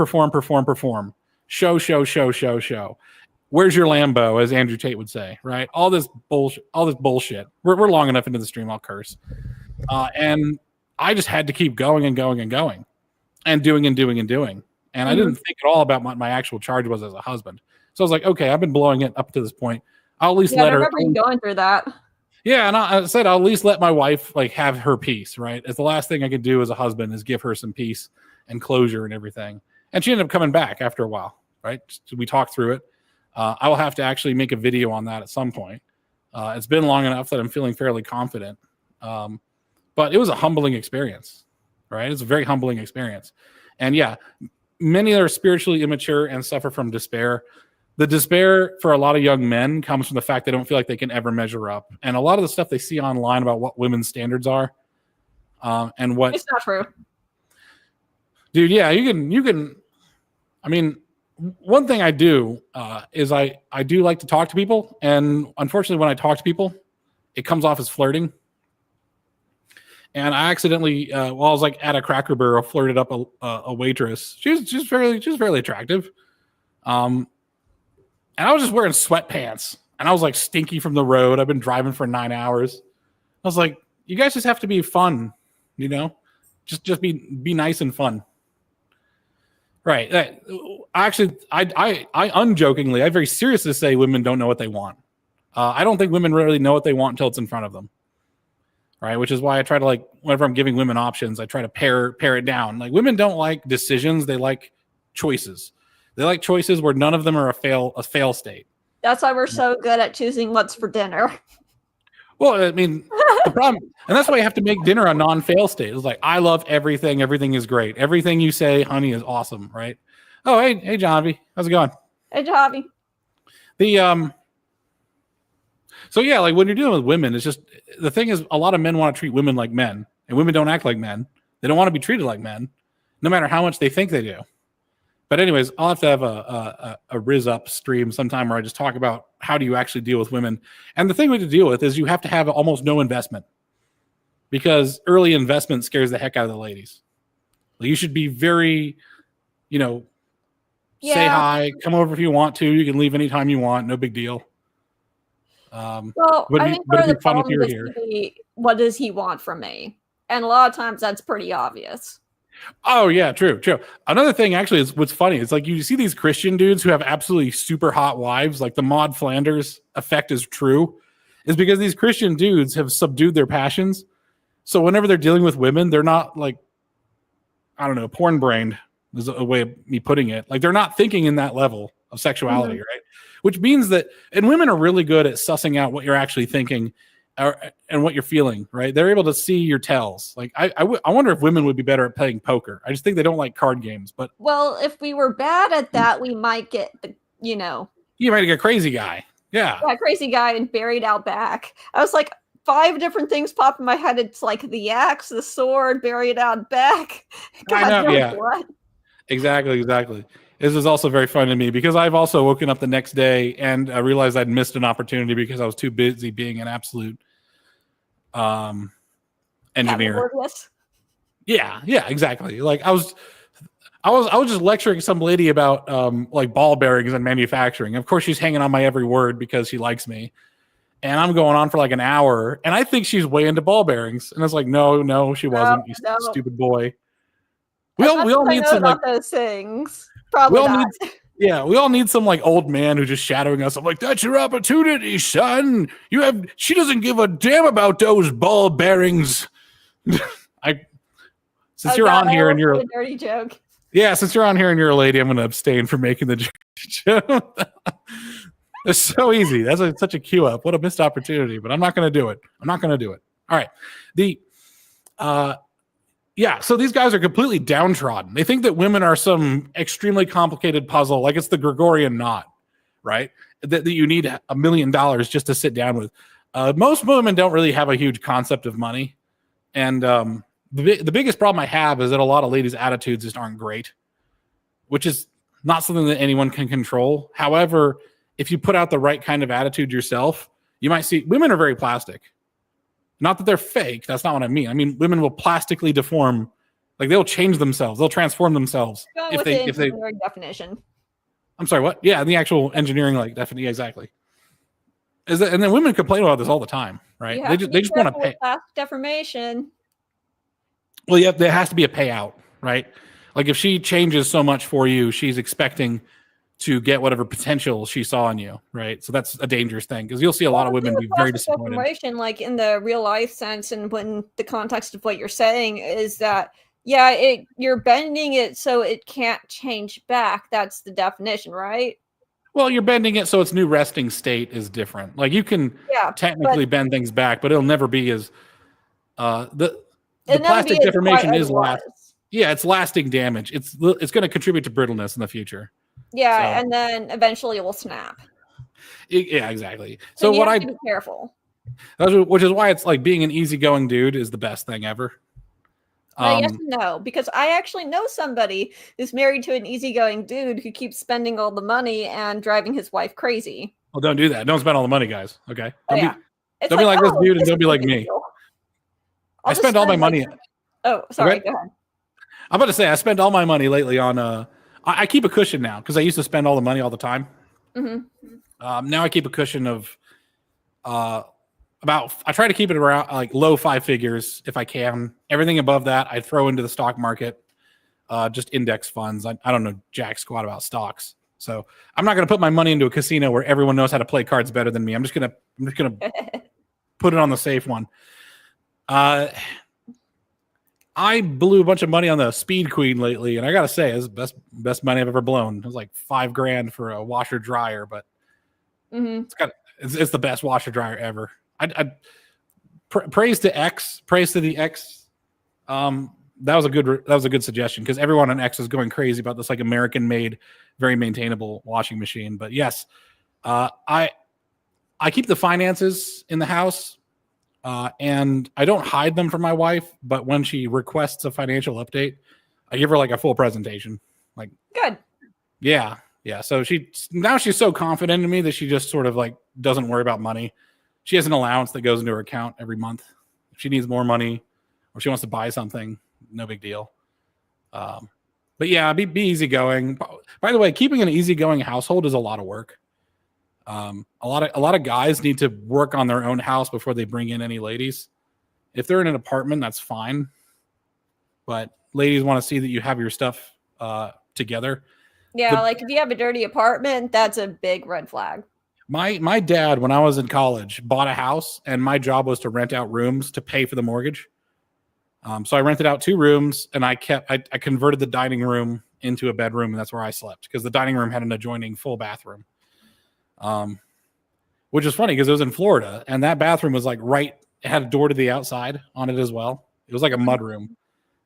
Speaker 1: Show. Where's your Lambo, as Andrew Tate would say, right? All this bullshit. We're long enough into the stream, I'll curse. And I just had to keep going and going and going and doing and doing and doing. And I didn't think at all about what my actual charge was as a husband. So I was like, okay, I've been blowing it up to this point. I'll at least let
Speaker 2: I
Speaker 1: her.
Speaker 2: remember you going through that.
Speaker 1: Yeah, and I said I'll at least let my wife like have her peace, right? It's the last thing I could do as a husband is give her some peace and closure and everything. And she ended up coming back after a while, right? So we talked through it. I will have to actually make a video on that at some point. It's been long enough that I'm feeling fairly confident. But it was a humbling experience, right? It's a very humbling experience. And yeah, many are spiritually immature and suffer from despair. The despair for a lot of young men comes from the fact they don't feel like they can ever measure up. And a lot of the stuff they see online about what women's standards are and what...
Speaker 2: It's not true.
Speaker 1: Dude, yeah, you can... I mean, one thing I do is I do like to talk to people. And unfortunately, when I talk to people, it comes off as flirting. And I accidentally, while I was like at a Cracker Barrel, flirted up a waitress. She's fairly attractive. And I was just wearing sweatpants, and I was like stinky from the road. I've been driving for 9 hours. I was like, you guys just have to be fun, you know, just be nice and fun. Right. I unjokingly, I very seriously say women don't know what they want. I don't think women really know what they want until it's in front of them. Right. Which is why I try to, like, whenever I'm giving women options, I try to pare it down. Like, women don't like decisions. They like choices. They like choices where none of them are a fail state.
Speaker 2: That's why we're so good at choosing what's for dinner.
Speaker 1: Well, I mean, the problem, and that's why you have to make dinner a non-fail state. It's like, I love everything. Everything is great. Everything you say, honey, is awesome, right? Oh, hey, Johnny, how's it going?
Speaker 2: Hey, Javi.
Speaker 1: So yeah, like when you're dealing with women, it's just, the thing is, a lot of men want to treat women like men, and women don't act like men. They don't want to be treated like men, no matter how much they think they do. But anyways, I'll have to have a Riz Up stream sometime where I just talk about how do you actually deal with women. And the thing we have to deal with is you have to have almost no investment, because early investment scares the heck out of the ladies. Like, you should be very, say hi, come over if you want to. You can leave anytime you want. No big deal.
Speaker 2: Well, I think part of the problem is to be, what does he want from me? And a lot of times that's pretty obvious.
Speaker 1: Oh, yeah, true. Another thing, actually, is what's funny. It's like you see these Christian dudes who have absolutely super hot wives, like the Maud Flanders effect is true, is because these Christian dudes have subdued their passions. So whenever they're dealing with women, they're not like, I don't know, porn-brained is a way of me putting it. Like, they're not thinking in that level of sexuality, right? Which means that, and women are really good at sussing out what you're actually thinking and what you're feeling, right? They're able to see your tells. Like, I wonder if women would be better at playing poker. I just think they don't like card games. But
Speaker 2: well, if we were bad at that, we might get you might
Speaker 1: get a crazy guy. Yeah,
Speaker 2: crazy guy and buried out back. I was like, 5 different things pop in my head. It's like the axe, the sword, buried out back. God knows
Speaker 1: yeah.
Speaker 2: What.
Speaker 1: Exactly. This is also very fun to me because I've also woken up the next day and realized I'd missed an opportunity because I was too busy being an absolute engineer. Yeah, exactly. Like I was just lecturing some lady about like ball bearings and manufacturing. Of course, she's hanging on my every word because she likes me. And I'm going on for like an hour, and I think she's way into ball bearings. And I was like, no, she wasn't. You stupid boy. We all need some like
Speaker 2: those things. Probably not.
Speaker 1: We all need some like old man who's just shadowing us. I'm like, that's your opportunity, son. She doesn't give a damn about those ball bearings. Since you're on here and you're
Speaker 2: a dirty joke.
Speaker 1: Yeah, since you're on here and you're a lady, I'm going to abstain from making the joke. It's so easy. That's such a cue up. What a missed opportunity, but I'm not going to do it. All right. So these guys are completely downtrodden. They think that women are some extremely complicated puzzle, like it's the Gregorian knot, right? That you need $1 million just to sit down with. Most women don't really have a huge concept of money. And the biggest problem I have is that a lot of ladies' attitudes just aren't great, which is not something that anyone can control. However, if you put out the right kind of attitude yourself, you might see women are very plastic. Not that they're fake. That's not what I mean. I mean, women will plastically deform. Like, they'll change themselves. They'll transform themselves.
Speaker 2: If they definition.
Speaker 1: I'm sorry, what? Yeah, the actual engineering, like, definitely, exactly. And then women complain about this all the time, right?
Speaker 2: You have to
Speaker 1: They
Speaker 2: be
Speaker 1: just want to
Speaker 2: careful
Speaker 1: pay.
Speaker 2: with past defamation.
Speaker 1: Well, yeah, there has to be a payout, right? Like if she changes so much for you, she's expecting to get whatever potential she saw in you, right? So that's a dangerous thing because you'll see a lot of women be very disappointed.
Speaker 2: Defamation, like in the real life sense, and when the context of what you're saying is that, yeah, you're bending it so it can't change back. That's the definition, right?
Speaker 1: Well, you're bending it so its new resting state is different. Like you can technically bend things back, but it'll never be as the plastic deformation is last. Yeah, it's lasting damage. It's going to contribute to brittleness in the future.
Speaker 2: Yeah, and then eventually it will snap.
Speaker 1: Yeah, exactly. So
Speaker 2: you have to be careful.
Speaker 1: Which is why it's like being an easygoing dude is the best thing ever.
Speaker 2: Yes and no, because I actually know somebody who's married to an easygoing dude who keeps spending all the money and driving his wife crazy.
Speaker 1: Well, don't do that. Don't spend all the money, guys. Okay. Don't be
Speaker 2: like
Speaker 1: this dude and don't be like me. I spend all my money.
Speaker 2: Oh, sorry. Go ahead.
Speaker 1: I'm about to say I spend all my money lately on I keep a cushion now because I used to spend all the money all the time.
Speaker 2: Mm-hmm.
Speaker 1: Now I keep a cushion of I try to keep it around like low 5 figures if I can. Everything above that I throw into the stock market, just index funds. I don't know jack squat about stocks, so I'm not going to put my money into a casino where everyone knows how to play cards better than me. I'm just gonna put it on the safe one. I blew a bunch of money on the Speed Queen lately, and I gotta say, it's the best money I've ever blown. It was like $5,000 for a washer dryer, but it's the best washer dryer ever. Praise to X, praise to the X. That was a good suggestion because everyone on X is going crazy about this like American made, very maintainable washing machine. But yes, I keep the finances in the house. And I don't hide them from my wife, but when she requests a financial update, I give her like a full presentation. Like,
Speaker 2: good.
Speaker 1: Yeah. So she's so confident in me that she just sort of like doesn't worry about money. She has an allowance that goes into her account every month. If she needs more money or she wants to buy something, no big deal. But yeah, be easygoing. By the way, keeping an easygoing household is a lot of work. A lot of guys need to work on their own house before they bring in any ladies. If they're in an apartment, that's fine. But ladies want to see that you have your stuff together.
Speaker 2: Yeah, like if you have a dirty apartment, that's a big red flag.
Speaker 1: My dad, when I was in college, bought a house, and my job was to rent out rooms to pay for the mortgage. So I rented out 2 rooms, and I converted the dining room into a bedroom, and that's where I slept because the dining room had an adjoining full bathroom. Which is funny because it was in Florida, and that bathroom was like it had a door to the outside on it as well. It was like a mud room.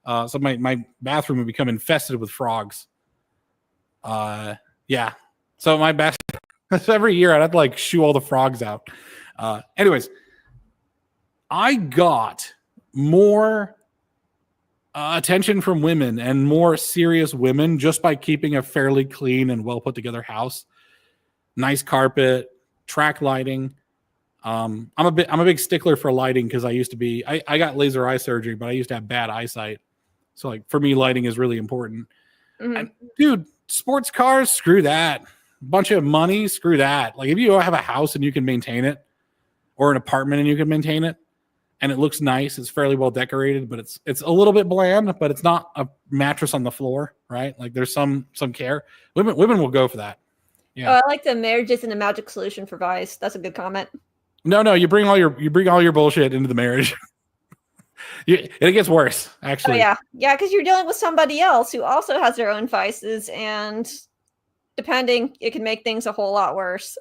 Speaker 1: So my bathroom would become infested with frogs. Yeah. So my bathroom every year I'd have to like shoo all the frogs out. Anyways, I got more attention from women and more serious women just by keeping a fairly clean and well put together house. Nice carpet, track lighting. I'm a big stickler for lighting because I got laser eye surgery, but I used to have bad eyesight. So like for me, lighting is really important.
Speaker 2: Mm-hmm.
Speaker 1: And, dude, sports cars, screw that. Bunch of money, screw that. Like if you have a house and you can maintain it, or an apartment and you can maintain it, and it looks nice, it's fairly well decorated, but it's a little bit bland, but it's not a mattress on the floor, right? Like there's some care. Women will go for that. Yeah.
Speaker 2: Oh, I like the marriage isn't a magic solution for vice. That's a good comment.
Speaker 1: No, you bring all your bullshit into the marriage. It gets worse, actually.
Speaker 2: Oh, yeah, because you're dealing with somebody else who also has their own vices, and depending, it can make things a whole lot worse.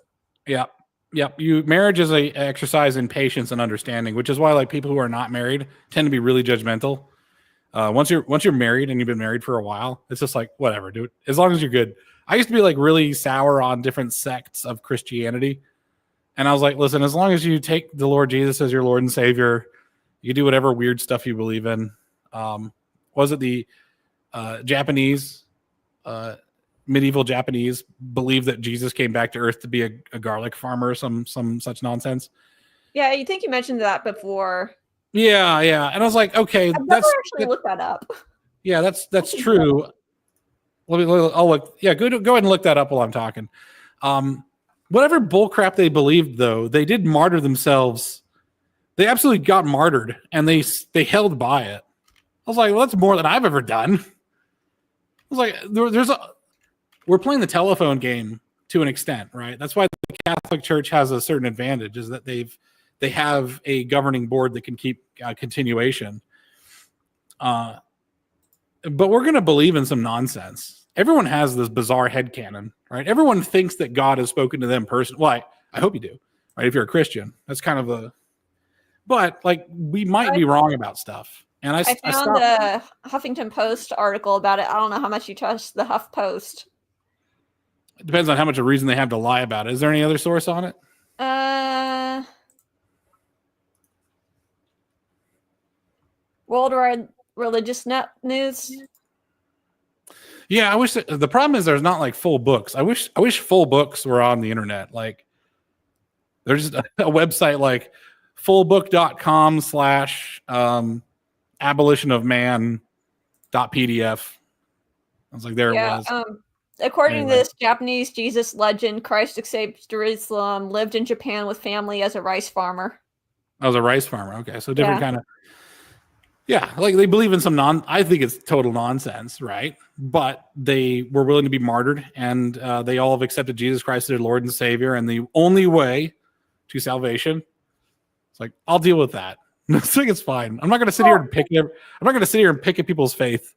Speaker 1: Yeah. Marriage is a exercise in patience and understanding, which is why like people who are not married tend to be really judgmental. Once you're married and you've been married for a while, it's just like whatever, dude. As long as you're good. I used to be like really sour on different sects of Christianity, and I was like, listen, as long as you take the Lord Jesus as your Lord and Savior, you do whatever weird stuff you believe in. Was it the Japanese? Medieval Japanese believe that Jesus came back to Earth to be a garlic farmer or some such nonsense.
Speaker 2: Yeah, you think you mentioned that before.
Speaker 1: Yeah. And I was like, okay,
Speaker 2: I've never actually looked that up.
Speaker 1: Yeah, that's true. I'll look. Yeah, go ahead and look that up while I'm talking. whatever bullcrap they believed, though, they did martyr themselves. They absolutely got martyred, and they held by it. I was like, well, that's more than I've ever done. I was like, we're playing the telephone game to an extent, right? That's why the Catholic Church has a certain advantage, is that they have a governing board that can keep continuation. But we're going to believe in some nonsense. Everyone has this bizarre headcanon, right? Everyone thinks that God has spoken to them personally. Well, I hope you do, right? If you're a Christian, that's kind of a. But like, we might be wrong about stuff. And I
Speaker 2: found a Huffington Post article about it. I don't know how much you trust the Huff Post.
Speaker 1: It depends on how much of a reason they have to lie about it. Is there any other source on it?
Speaker 2: Worldwide Religious Net News.
Speaker 1: Yeah, I wish the problem is there's not like full books. I wish full books were on the internet. Like, there's a website like fullbook.com/ abolitionofman.pdf. I was like, there it was.
Speaker 2: According to this Japanese Jesus legend, Christ escaped Jerusalem, lived in Japan with family as a rice farmer.
Speaker 1: I was a rice farmer. Okay, so different kind of. Yeah, like they believe in some I think it's total nonsense, right? But they were willing to be martyred, and they all have accepted Jesus Christ as their Lord and Savior, and the only way to salvation. It's like, I'll deal with that. I think it's fine. I'm not going to sit here and pick it. I'm not going to sit here and pick at people's faith.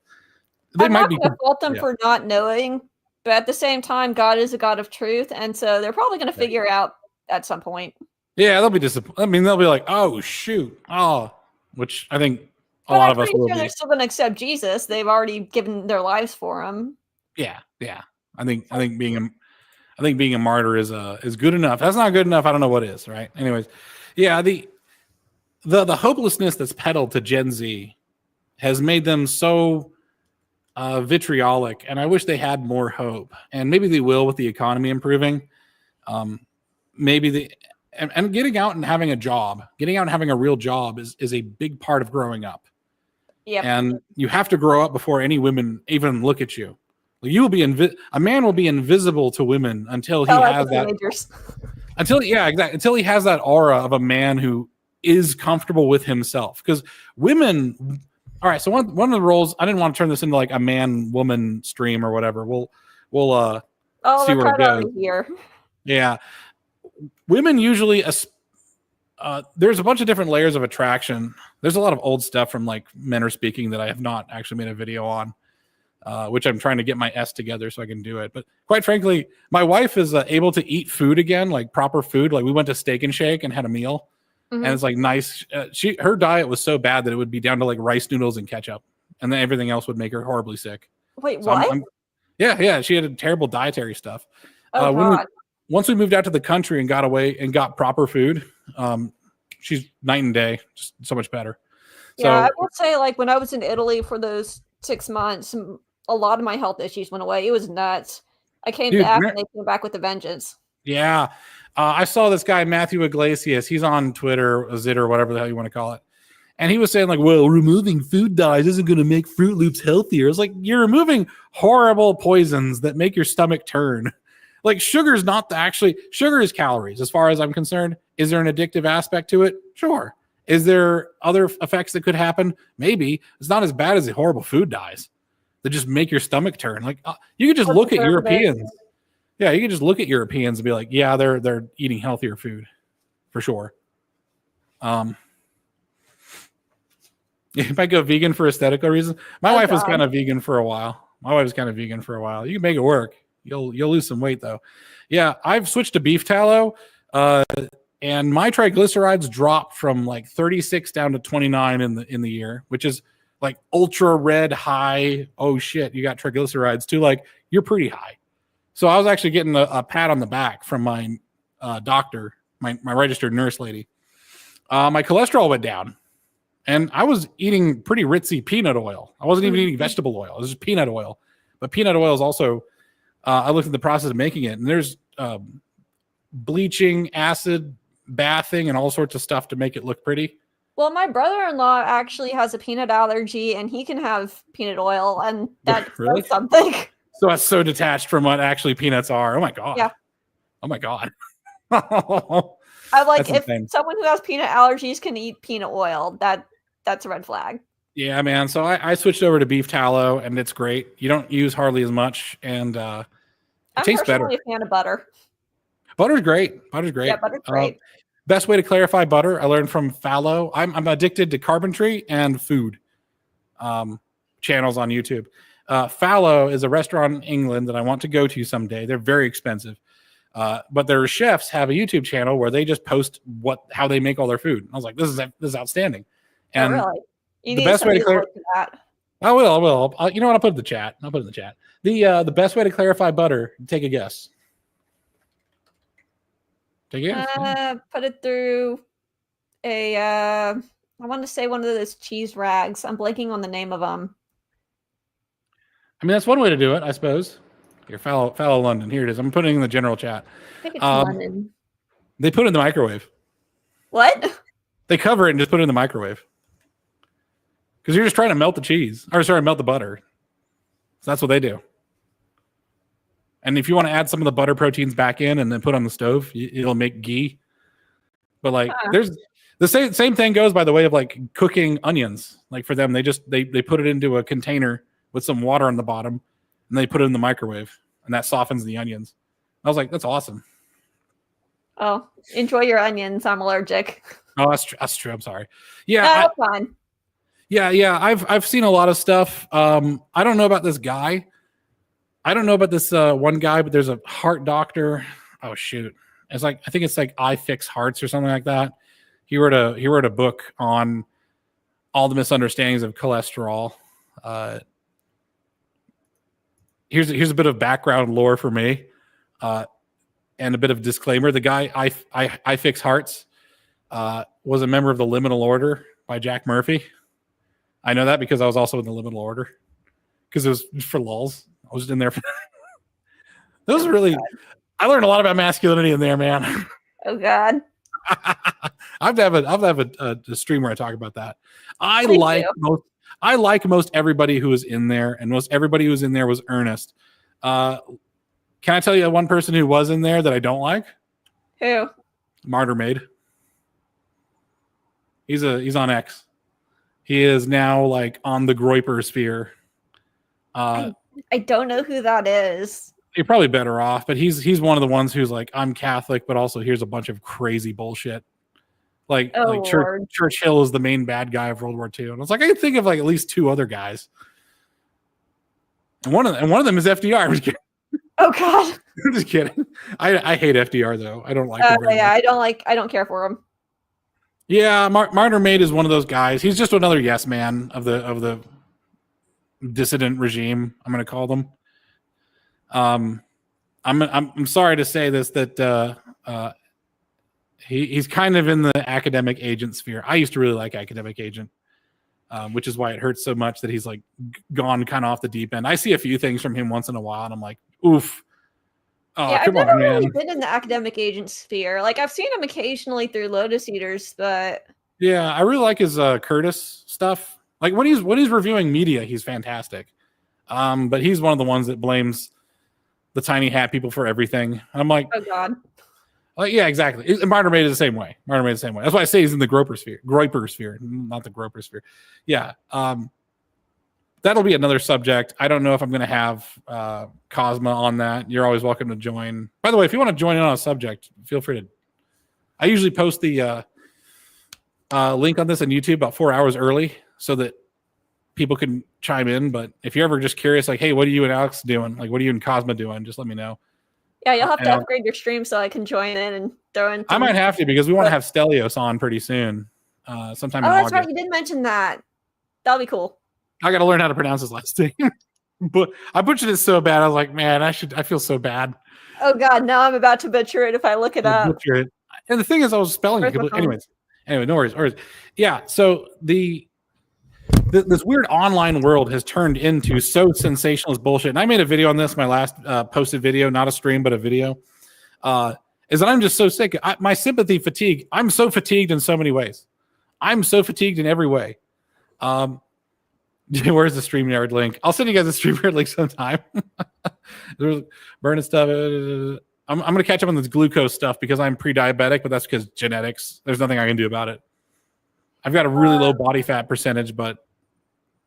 Speaker 2: I'm not going to fault them for not knowing, but at the same time, God is a God of truth, and so they're probably going to figure out at some point.
Speaker 1: Yeah, they'll be disappointed. I mean, they'll be like, "Oh shoot, which I think a lot of us will be.
Speaker 2: They're still going to accept Jesus. They've already given their lives for him.
Speaker 1: Yeah. I think being a martyr is good enough. That's not good enough. I don't know what is, right? Anyways, yeah, the hopelessness that's peddled to Gen Z has made them so vitriolic, and I wish they had more hope. And maybe they will with the economy improving. Maybe and getting out and having a job, getting out and having a real job is a big part of growing up.
Speaker 2: Yeah.
Speaker 1: And you have to grow up before any women even look at you. You will be a man will be invisible to women until he has that. Until he has that aura of a man who is comfortable with himself. Because women, all right. So one of the roles, I didn't want to turn this into like a man-woman stream or whatever. We'll see where it goes.
Speaker 2: Here.
Speaker 1: Yeah, women usually. There's a bunch of different layers of attraction. There's a lot of old stuff from like Men Are Speaking that I have not actually made a video on. Which I'm trying to get my S together so I can do it. But quite frankly, my wife is able to eat food again, like proper food. Like we went to Steak and Shake and had a meal, and it's like nice. Her diet was so bad that it would be down to like rice noodles and ketchup, and then everything else would make her horribly sick.
Speaker 2: Wait, so what?
Speaker 1: Yeah. She had terrible dietary stuff.
Speaker 2: Oh, God.
Speaker 1: Once we moved out to the country and got away and got proper food, she's night and day, just so much better.
Speaker 2: Yeah, I would say like when I was in Italy for those 6 months, a lot of my health issues went away. It was nuts. I came back and they came back with a vengeance. Yeah.
Speaker 1: I saw this guy, Matthew Iglesias. He's on Twitter, Zitter, whatever the hell you want to call it. And he was saying like, well, removing food dyes isn't going to make Fruit Loops healthier. It's like, you're removing horrible poisons that make your stomach turn. Like sugar is calories as far as I'm concerned. Is there an addictive aspect to it? Sure. Is there other effects that could happen? Maybe. It's not as bad as the horrible food dyes that just make your stomach turn. Like you could just look at Europeans. Yeah, you could just look at Europeans and be like, yeah, they're eating healthier food for sure. You might go vegan for aesthetical reasons. My wife was kind of vegan for a while. You can make it work. You'll lose some weight though. Yeah, I've switched to beef tallow, and my triglycerides dropped from like 36 down to 29 in the year, which is like ultra red high. Oh shit, you got triglycerides too. Like you're pretty high. So I was actually getting a pat on the back from my doctor, my registered nurse lady. My cholesterol went down, and I was eating pretty ritzy peanut oil. I wasn't even eating vegetable oil. It was just peanut oil. But peanut oil is also, I looked at the process of making it, and there's bleaching, acid, bathing, and all sorts of stuff to make it look pretty.
Speaker 2: Well, my brother-in-law actually has a peanut allergy, and he can have peanut oil, and that's
Speaker 1: really
Speaker 2: something.
Speaker 1: So that's so detached from what actually peanuts are. Oh my God.
Speaker 2: Yeah.
Speaker 1: Oh my god.
Speaker 3: I'm like,
Speaker 1: That's
Speaker 3: if
Speaker 1: insane.
Speaker 3: someone who has peanut allergies can eat peanut oil, that's a red flag.
Speaker 1: Yeah, man. So I switched over to beef tallow, and it's great. You don't use hardly as much, and it
Speaker 3: I'm
Speaker 1: tastes better.
Speaker 3: personally a fan of butter.
Speaker 1: Butter's great. Butter's great.
Speaker 3: Yeah, butter's great.
Speaker 1: Best way to clarify butter, I learned from Fallow. I'm addicted to carpentry and food channels on YouTube. Fallow is a restaurant in England that I want to go to someday. They're very expensive. But their chefs have a YouTube channel where they just post how they make all their food. I was like, this is outstanding. And
Speaker 3: really? You
Speaker 1: the
Speaker 3: need
Speaker 1: best way to
Speaker 3: somebody look at that.
Speaker 1: I will. You know what? I'll put it in the chat. The best way to clarify butter. Take a guess. Take a guess.
Speaker 3: Put it through I want to say one of those cheese rags. I'm blanking on the name of them.
Speaker 1: I mean, that's one way to do it, I suppose. Here, Fallow London. Here it is. I'm putting it in the general chat.
Speaker 3: I think it's London.
Speaker 1: They put it in the microwave.
Speaker 3: What?
Speaker 1: They cover it and just put it in the microwave. Because you're just trying to melt the cheese. Or sorry, melt the butter. So that's what they do. And if you want to add some of the butter proteins back in and then put on the stove, it'll make ghee. But like, there's the same thing goes by the way of like cooking onions. Like for them, they put it into a container with some water on the bottom, and they put it in the microwave, and that softens the onions. I was like, that's awesome.
Speaker 3: Oh, enjoy your onions. I'm allergic.
Speaker 1: Oh, that's true. I'm sorry. Yeah,
Speaker 3: that's fine.
Speaker 1: Yeah. I've seen a lot of stuff. I don't know about this guy. I don't know about this one guy, but there's a heart doctor. Oh shoot. It's like, I think it's like I Fix Hearts or something like that. He wrote a book on all the misunderstandings of cholesterol. Here's a bit of background lore for me, and a bit of disclaimer. The guy I Fix Hearts was a member of the Liminal Order by Jack Murphy. I know that because I was also in the Liminal Order because it was for lulz. I was in there for those are really. I learned a lot about masculinity in there, man.
Speaker 3: Oh God.
Speaker 1: I've have a stream where I talk about that. I like most everybody who was in there, and most everybody who was in there was earnest. Can I tell you one person who was in there that I don't like?
Speaker 3: Who?
Speaker 1: Martyr Maid. He's on X. He is now like on the Groiper sphere.
Speaker 3: I don't know who that is.
Speaker 1: You're probably better off, but he's one of the ones who's like, I'm Catholic, but also here's a bunch of crazy bullshit. Like Churchill is the main bad guy of World War II. And I was like, I can think of like at least two other guys. And one of them is FDR. I'm just kidding.
Speaker 3: Oh God.
Speaker 1: I'm just kidding. I hate FDR though. I don't like him.
Speaker 3: Yeah, I don't care for him.
Speaker 1: Yeah, Martyr Maid is one of those guys. He's just another yes man of the dissident regime, I'm gonna call them. I'm sorry to say this, that he's kind of in the academic agent sphere. I used to really like Academic Agent, which is why it hurts so much that he's like gone kind of off the deep end. I see a few things from him once in a while, and I'm like, oof. Oh,
Speaker 3: yeah,
Speaker 1: come
Speaker 3: I've never
Speaker 1: on,
Speaker 3: really
Speaker 1: man.
Speaker 3: been in the Academic Agent sphere. Like I've seen him occasionally through Lotus Eaters, but
Speaker 1: yeah, I really like his Curtis stuff. Like when he's reviewing media, he's fantastic. But he's one of the ones that blames the tiny hat people for everything. And I'm like,
Speaker 3: oh God.
Speaker 1: Yeah, exactly. Martyr Maid is the same way. That's why I say he's in the Groiper sphere, not the Groiper sphere. Yeah. That'll be another subject. I don't know if I'm going to have Cosma on that. You're always welcome to join. By the way, if you want to join in on a subject, feel free to. I usually post the link on this on YouTube about 4 hours early so that people can chime in. But if you're ever just curious, like, hey, what are you and Alex doing? Like, what are you and Cosma doing? Just let me know.
Speaker 3: Yeah, you'll have to upgrade your stream so I can join in and throw in.
Speaker 1: I might have to because we want to have Stelios on pretty soon. Sometime in August.
Speaker 3: That's right. You did mention that. That'll be cool.
Speaker 1: I got to learn how to pronounce his last name. But I butchered it so bad. I was like, man, I feel so bad.
Speaker 3: Oh God, now I'm about to butcher it if I look it up.
Speaker 1: Butcher it. And the thing is, I was spelling it completely. Anyway, no worries. Yeah. So this weird online world has turned into so sensationalist bullshit. And I made a video on this, my last posted video, not a stream, but a video, is that I'm just so sick. My sympathy fatigue. I'm so fatigued in so many ways. I'm so fatigued in every way. Where's the StreamYard link? I'll send you guys a StreamYard link sometime. There's burning stuff. I'm going to catch up on this glucose stuff because I'm pre-diabetic, but that's because genetics. There's nothing I can do about it. I've got a really low body fat percentage, but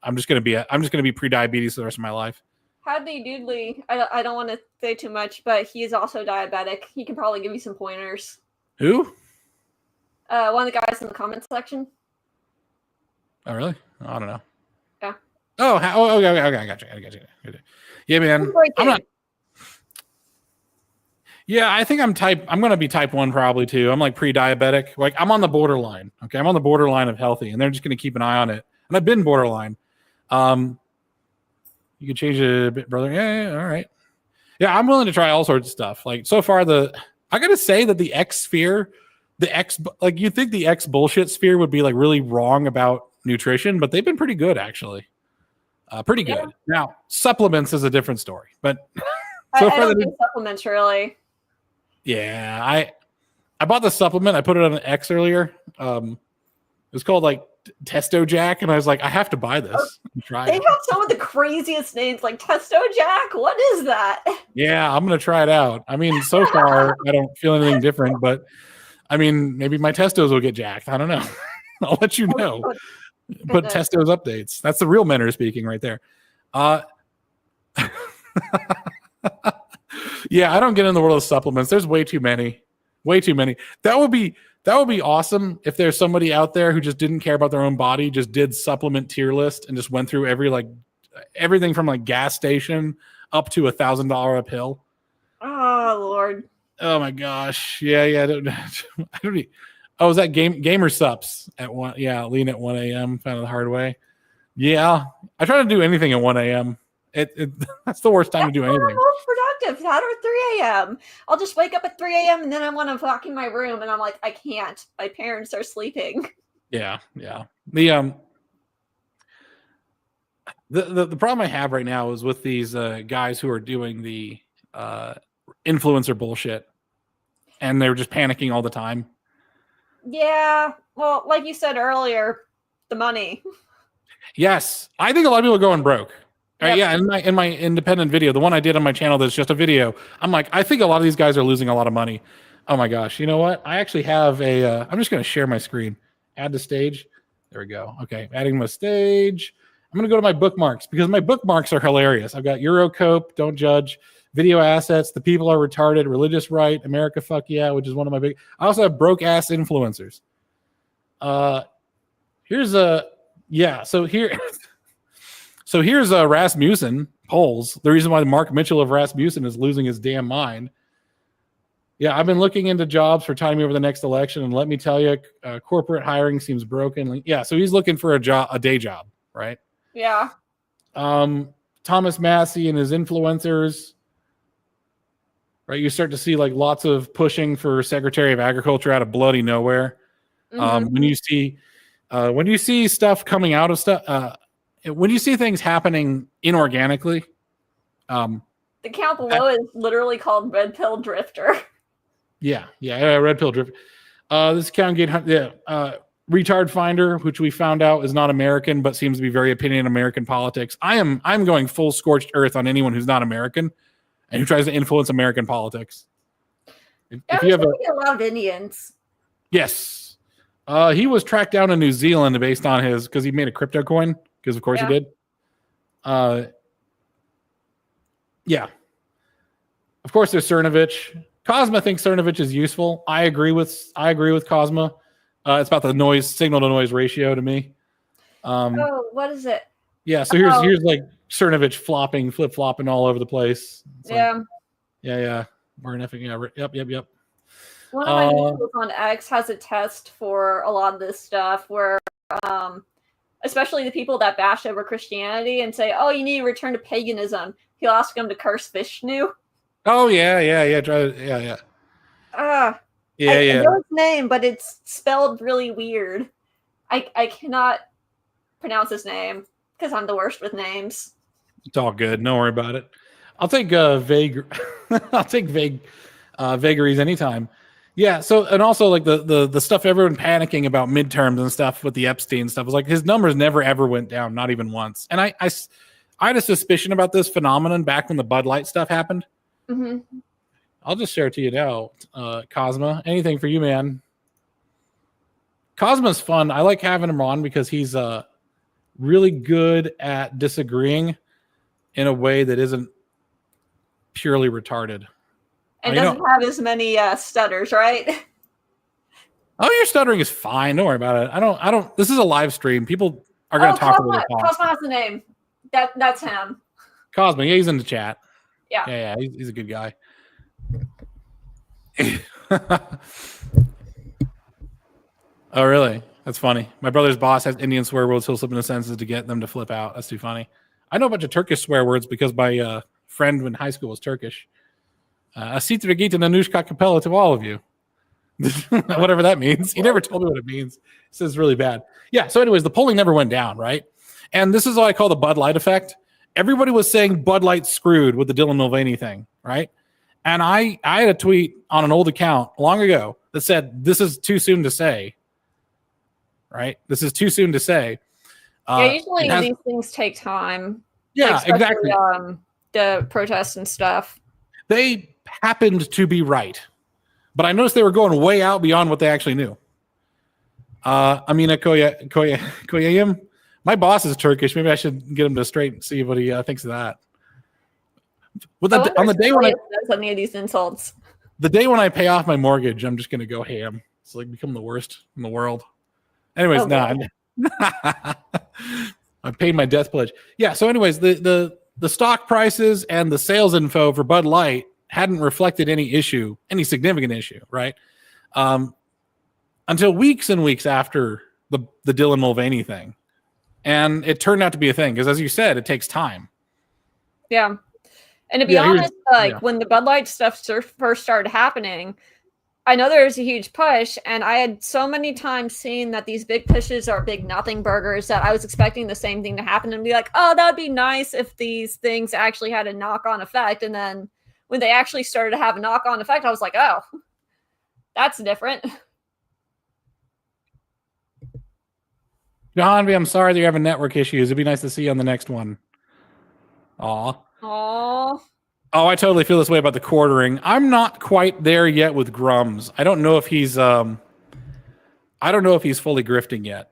Speaker 1: I'm just going to be pre-diabetes for the rest of my life.
Speaker 2: Howdy Doodly. I don't want to say too much, but he is also diabetic. He can probably give you some pointers.
Speaker 1: Who?
Speaker 2: One of the guys in the comment section.
Speaker 1: Oh, really? I don't know.
Speaker 2: Yeah.
Speaker 1: Oh, okay. I got you. Yeah, man. I'm not. Yeah, I think I'm going to be type 1 probably too. I'm like pre-diabetic. Like I'm on the borderline. Okay. I'm on the borderline of healthy, and they're just going to keep an eye on it. And I've been borderline. You can change it a bit, brother. Yeah, all right. Yeah, I'm willing to try all sorts of stuff. Like so far, I gotta say that the X sphere, you think the X bullshit sphere would be like really wrong about nutrition, but they've been pretty good actually. Pretty good. Yeah. Now supplements is a different story, but
Speaker 2: so I don't do supplements really.
Speaker 1: Yeah, I bought the supplement. I put it on an X earlier. It was called like Testo Jack, and I was like, I have to buy this and try it.
Speaker 2: They have some of the craziest names, like Testo Jack. What is that?
Speaker 1: Yeah, I'm gonna try it out. I mean, so far I don't feel anything different, but I mean, maybe my testos will get jacked. I don't know. I'll let you know. Put testos updates. That's the real Mentor speaking right there. Yeah, I don't get in the world of supplements. There's way too many. That would be awesome if there's somebody out there who just didn't care about their own body, just did supplement tier list and just went through everything from like gas station up to $1,000 a pill.
Speaker 2: Oh Lord.
Speaker 1: Oh my gosh. Yeah. I don't is that gamer sups at 1? Yeah, lean at 1 a.m. Found it the hard way. Yeah, I try to do anything at 1 a.m. That's the worst time to do anything.
Speaker 2: Most productive. That or 3 a.m. I'll just wake up at 3 a.m. and then I want to walk in my room and I'm like, I can't. My parents are sleeping.
Speaker 1: Yeah. The problem I have right now is with these guys who are doing the influencer bullshit, and they're just panicking all the time.
Speaker 2: Yeah. Well, like you said earlier, the money.
Speaker 1: Yes, I think a lot of people are going broke.
Speaker 2: Yep.
Speaker 1: Yeah, in my independent video, the one I did on my channel that's just a video, I'm like, I think a lot of these guys are losing a lot of money. Oh my gosh, you know what? I actually have I'm just going to share my screen. Add to stage. There we go. Okay, adding my stage. I'm going to go to my bookmarks because my bookmarks are hilarious. I've got Eurocope, Don't Judge, Video Assets, The People Are Retarded, Religious Right, America Fuck Yeah, which is one of my big. I also have Broke Ass Influencers. Here's here's Rasmussen polls. The reason why Mark Mitchell of Rasmussen is losing his damn mind. Yeah, I've been looking into jobs for timing over the next election, and let me tell you, corporate hiring seems broken. Yeah, so he's looking for a day job, right?
Speaker 2: Yeah.
Speaker 1: Thomas Massey and his influencers, right? You start to see like lots of pushing for Secretary of Agriculture out of bloody nowhere. Mm-hmm. When you see stuff coming out of stuff. When you see things happening inorganically,
Speaker 2: the account below is literally called Red Pill Drifter.
Speaker 1: Yeah, Red Pill Drifter. This account Retard Finder, which we found out is not American, but seems to be very opinion American politics. I'm going full scorched earth on anyone who's not American and who tries to influence American politics. If you have
Speaker 2: a lot of Indians.
Speaker 1: Yes, he was tracked down in New Zealand based on because he made a crypto coin. Because of course he did. Yeah. Of course there's Cernovich. Cosma thinks Cernovich is useful. I agree with Cosma. It's about the signal to noise ratio to me.
Speaker 2: What is it?
Speaker 1: Yeah, so here's like Cernovich flip flopping all over the place. It's
Speaker 2: yeah.
Speaker 1: Yeah. We're nothing. Yeah. Yep.
Speaker 2: One of my videos on X has a test for a lot of this stuff where especially the people that bash over Christianity and say, "Oh, you need to return to paganism." He'll ask them to curse Vishnu.
Speaker 1: Oh yeah. Try it. Yeah.
Speaker 2: I know his name, but it's spelled really weird. I cannot pronounce his name because I'm the worst with names.
Speaker 1: It's all good. Don't worry about it. I'll take vague. I'll take vague vagaries anytime. Yeah. So, and also like the stuff everyone panicking about midterms and stuff with the Epstein stuff was like his numbers never ever went down, not even once. And I had a suspicion about this phenomenon back when the Bud Light stuff happened.
Speaker 2: Mm-hmm.
Speaker 1: I'll just share it to you now. Cosma, anything for you, man. Cosma's fun. I like having him on because he's really good at disagreeing in a way that isn't purely retarded.
Speaker 3: And doesn't have as many stutters, right?
Speaker 1: Oh, your stuttering is fine. Don't worry about it. I don't. This is a live stream. People are going to talk a little fast.
Speaker 3: Cosma has the name. That's him.
Speaker 1: Cosma, yeah, he's in the chat.
Speaker 3: Yeah.
Speaker 1: He's a good guy. Oh, really? That's funny. My brother's boss has Indian swear words he'll slip into sentences to get them to flip out. That's too funny. I know a bunch of Turkish swear words because my friend in high school was Turkish. Asitra Gita Nanushka Capella to all of you. Whatever that means. He never told me what it means. It says really bad. Yeah, so anyways, the polling never went down, right? And this is what I call the Bud Light effect. Everybody was saying Bud Light screwed with the Dylan Mulvaney thing, right? And I had a tweet on an old account long ago that said, this is too soon to say. Right? This is too soon to say.
Speaker 2: Usually these things take time.
Speaker 1: Yeah, exactly.
Speaker 2: The protests and stuff. They
Speaker 1: happened to be right. But I noticed they were going way out beyond what they actually knew. Amina Koyayim. My boss is Turkish. Maybe I should get him to see what he thinks of that. On the day when I
Speaker 2: any of these insults.
Speaker 1: The day when I pay off my mortgage, I'm just going to go ham. It's like become the worst in the world. Anyways, I paid my death pledge. Yeah. So, anyways, the stock prices and the sales info for Bud Light hadn't reflected any significant issue, right? Until weeks and weeks after the Dylan Mulvaney thing, and it turned out to be a thing because, as you said, it takes time.
Speaker 2: Yeah, and to be honest, when the Bud Light stuff first started happening, I know there was a huge push, and I had so many times seen that these big pushes are big nothing burgers that I was expecting the same thing to happen and be like, oh, that would be nice if these things actually had a knock-on effect. And then when they actually started to have a knock-on effect, I was like, oh, that's different.
Speaker 1: Jahanvi, I'm sorry that you're having network issues. It'd be nice to see you on the next one. Aw. Oh, I totally feel this way about the quartering. I'm not quite there yet with Grums. I don't know if he's fully grifting yet.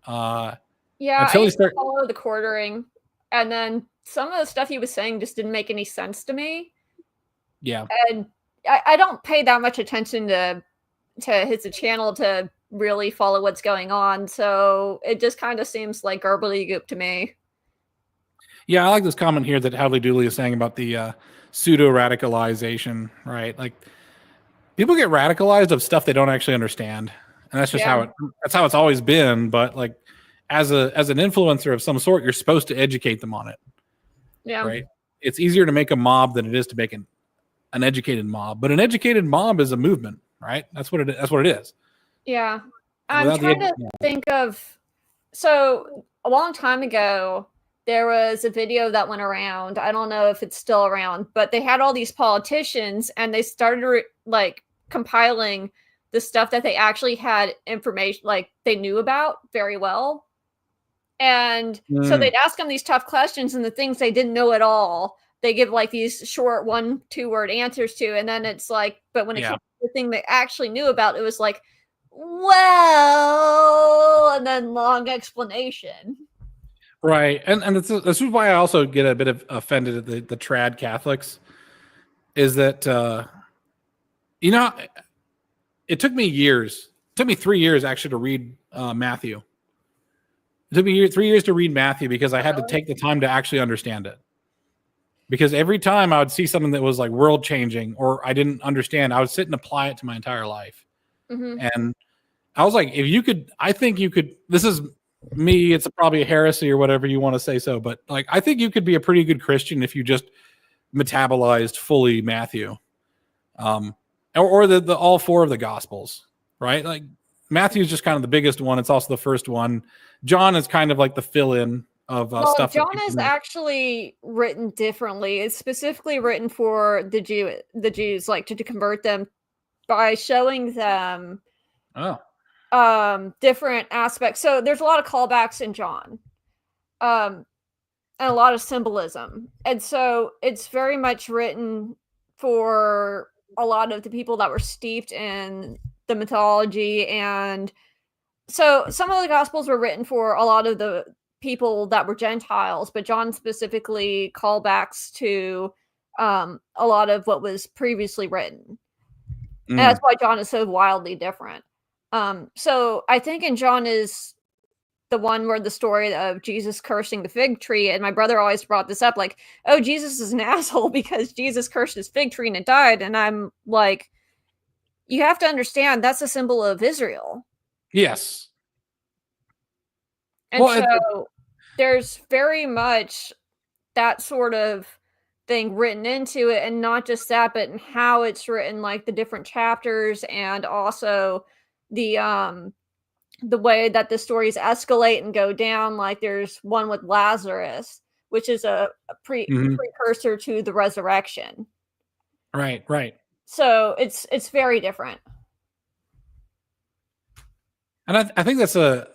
Speaker 2: Yeah, I used to follow the quartering, and then some of the stuff he was saying just didn't make any sense to me.
Speaker 1: Yeah.
Speaker 2: And I don't pay that much attention to his channel to really follow what's going on, so it just kind of seems like gobbledygook to me.
Speaker 1: Yeah, I like this comment here that Howley Dooley is saying about the pseudo-radicalization, right? Like, people get radicalized of stuff they don't actually understand. And that's just how it's always been. But, like, as an influencer of some sort, you're supposed to educate them on it.
Speaker 2: Yeah.
Speaker 1: Right? It's easier to make a mob than it is to make an educated mob. But an educated mob is a movement, right? That's what it is.
Speaker 2: Yeah. I'm trying to think of... So, a long time ago, there was a video that went around. I don't know if it's still around, but they had all these politicians and they started compiling the stuff that they actually had information, like they knew about very well. And so they'd ask them these tough questions and the things they didn't know at all, they give like these short 1-2 word answers to. And then it's like, but when it came to the thing they actually knew about, it was like, well, and then long explanation.
Speaker 1: Right, and this is why I also get a bit of offended at the trad Catholics, is that it took me years. It took me 3 years actually to read Matthew. It took me 3 years to read Matthew because I had to take the time to actually understand it. Because every time I would see something that was like world changing or I didn't understand, I would sit and apply it to my entire life.
Speaker 2: Mm-hmm.
Speaker 1: And I was like, I think you could. This is me, it's probably a heresy or whatever you want to say so, but like I think you could be a pretty good Christian if you just metabolized fully Matthew, or the all four of the Gospels, right? Like Matthew's just kind of the biggest one. It's also the first one. John is kind of like the fill-in of stuff.
Speaker 2: John is actually written differently. It's specifically written for the Jews, like to convert them by showing them. Different aspects. So there's a lot of callbacks in John. and a lot of symbolism. And so it's very much written for a lot of the people that were steeped in the mythology. And so some of the gospels were written for a lot of the people that were Gentiles, but John specifically callbacks to a lot of what was previously written. And that's why John is so wildly different. So I think in John is the one where the story of Jesus cursing the fig tree, and my brother always brought this up, like, oh, Jesus is an asshole because Jesus cursed his fig tree and it died. And I'm like, you have to understand that's a symbol of Israel.
Speaker 1: Yes.
Speaker 2: And so there's very much that sort of thing written into it, and not just that, but in how it's written, like the different chapters, and also the way that the stories escalate and go down. Like there's one with Lazarus, which is a precursor to the resurrection.
Speaker 1: Right.
Speaker 2: So it's very different.
Speaker 1: And I think that's a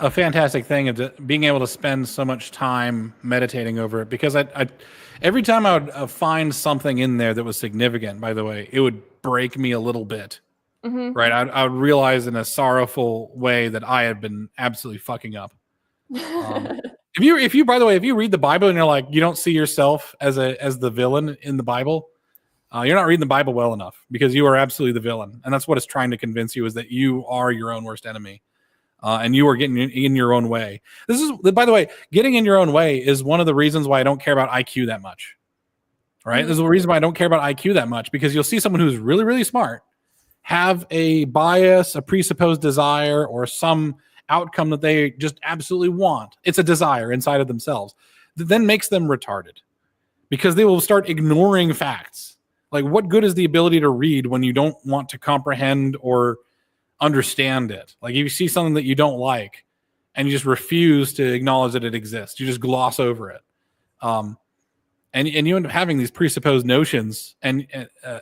Speaker 1: fantastic thing of being able to spend so much time meditating over it, because I every time I would find something in there that was significant, by the way, it would break me a little bit. Right, I would realize in a sorrowful way that I had been absolutely fucking up. If you by the way, if you read the Bible and you're like, you don't see yourself as the villain in the Bible, you're not reading the Bible well enough, because you are absolutely the villain, and that's what it's trying to convince you, is that you are your own worst enemy, and you are getting in your own way. This is, by the way, getting in your own way is one of the reasons why I don't care about IQ that much. Right, this is the reason why I don't care about IQ that much, because you'll see someone who's really, really smart have a bias, a presupposed desire, or some outcome that they just absolutely want. It's a desire inside of themselves that then makes them retarded, because they will start ignoring facts. Like, what good is the ability to read when you don't want to comprehend or understand it? Like, if you see something that you don't like and you just refuse to acknowledge that it exists, you just gloss over it. And you end up having these presupposed notions and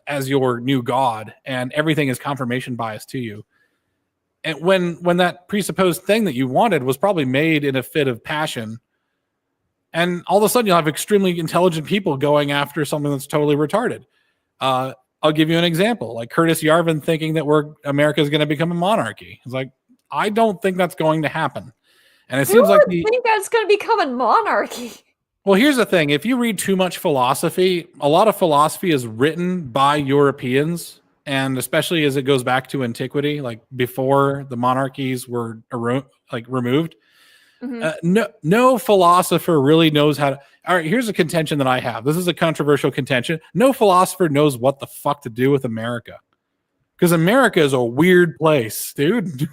Speaker 1: as your new God, and everything is confirmation bias to you. And when that presupposed thing that you wanted was probably made in a fit of passion, and all of a sudden you'll have extremely intelligent people going after something that's totally retarded. I'll give you an example, like Curtis Yarvin thinking that America is going to become a monarchy. It's like, I don't think that's going to happen. And it seems like
Speaker 2: think that's going to become a monarchy.
Speaker 1: Well, here's the thing. If you read too much philosophy, a lot of philosophy is written by Europeans, and especially as it goes back to antiquity, like before the monarchies were removed. No philosopher really knows how to. All right, here's a contention that I have. This is a controversial contention. No philosopher knows what the fuck to do with America, because America is a weird place, dude.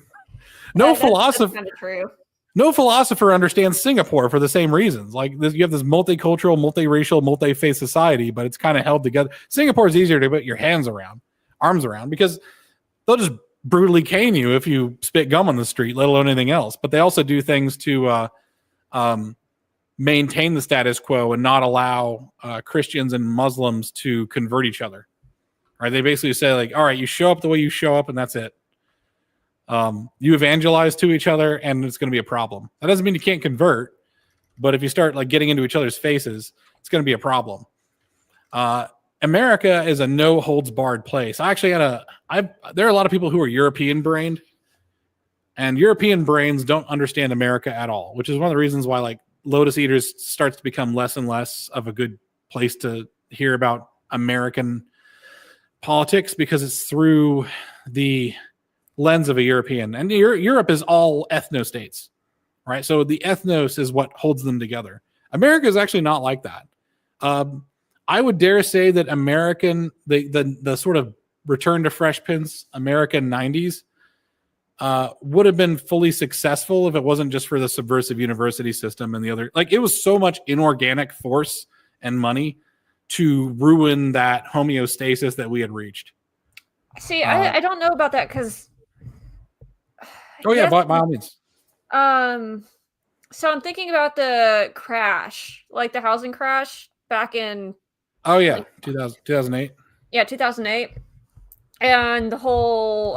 Speaker 1: That's kind of true. No philosopher understands Singapore for the same reasons. Like you have this multicultural, multiracial, multi-faith society, but it's kind of held together. Singapore is easier to put your arms around, because they'll just brutally cane you if you spit gum on the street, let alone anything else. But they also do things to maintain the status quo and not allow Christians and Muslims to convert each other. Right? They basically say, like, all right, you show up the way you show up, and that's it. You evangelize to each other, and it's going to be a problem. That doesn't mean you can't convert, but if you start like getting into each other's faces, it's going to be a problem. America is a no holds barred place. I actually there are a lot of people who are European brained, and European brains don't understand America at all, which is one of the reasons why like Lotus Eaters starts to become less and less of a good place to hear about American politics, because it's through the lens of a European, and Europe is all ethno states, right? So the ethnos is what holds them together. America is actually not like that. I would dare say that the sort of return to Fresh Prince American 90s would have been fully successful if it wasn't just for the subversive university system and the other. Like, it was so much inorganic force and money to ruin that homeostasis that we had reached.
Speaker 2: See, I don't know about that, because
Speaker 1: oh yeah, by all means.
Speaker 2: So I'm thinking about the crash, like the housing crash back in.
Speaker 1: Oh yeah, 2008.
Speaker 2: Yeah, 2008, and the whole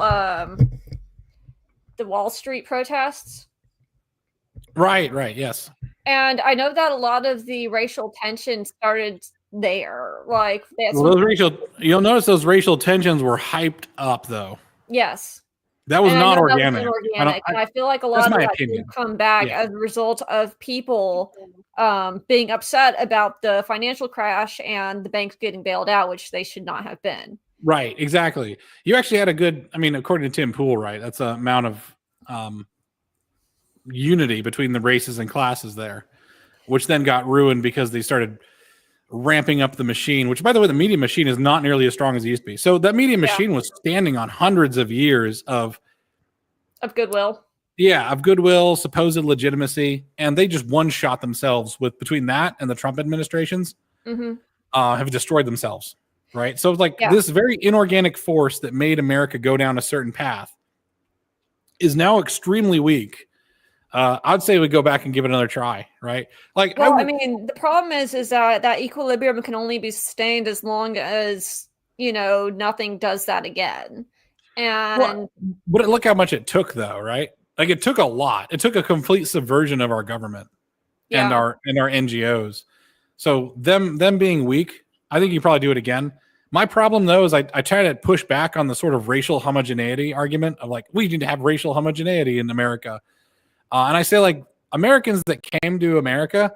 Speaker 2: the Wall Street protests.
Speaker 1: Right. Yes.
Speaker 3: And I know that a lot of the racial tension started there. Like, that's
Speaker 1: Well, you'll notice those racial tensions were hyped up, though.
Speaker 3: yes.
Speaker 1: That was
Speaker 3: And I
Speaker 1: not
Speaker 3: know that was
Speaker 1: organic.
Speaker 3: inorganic, and I feel like a
Speaker 1: That's
Speaker 3: lot of
Speaker 1: my
Speaker 3: that did
Speaker 1: opinion.
Speaker 3: come back
Speaker 1: Yeah.
Speaker 3: as a result of people being upset about the financial crash and the banks getting bailed out, which they should not have been.
Speaker 1: Right, exactly. You actually had a good, I mean, according to Tim Pool, right? That's an amount of unity between the races and classes there, which then got ruined because they started ramping up the machine, which, by the way, the media machine is not nearly as strong as it used to be. So that media machine was standing on hundreds of years of
Speaker 3: goodwill.
Speaker 1: Yeah, of goodwill, supposed legitimacy, and they just one-shot themselves with between that and the Trump administrations have destroyed themselves, right? So it's like this very inorganic force that made America go down a certain path is now extremely weak. I'd say we go back and give it another try, right? Like,
Speaker 3: well, I mean, the problem is that equilibrium can only be sustained as long as, nothing does that again. And
Speaker 1: but look how much it took, though, right? Like, it took a lot. It took a complete subversion of our government and our NGOs. So them being weak, I think you probably do it again. My problem, though, is I try to push back on the sort of racial homogeneity argument of like, we need to have racial homogeneity in America. And I say, like, Americans that came to America,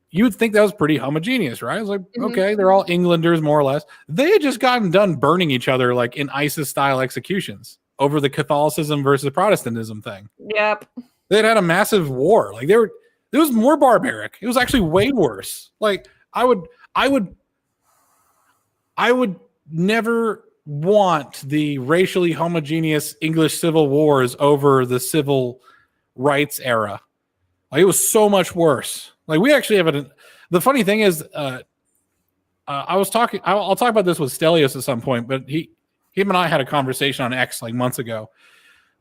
Speaker 1: you would think that was pretty homogeneous, right? I was like, okay, they're all Englanders, more or less. They had just gotten done burning each other, like in ISIS-style executions over the Catholicism versus Protestantism thing.
Speaker 3: Yep.
Speaker 1: They had a massive war. Like, it was more barbaric. It was actually way worse. Like, I would never want the racially homogeneous English civil wars over the civil rights era. Like, it was so much worse. Like, we actually have the funny thing is, I'll talk about this with Stelios at some point, but him and I had a conversation on X like months ago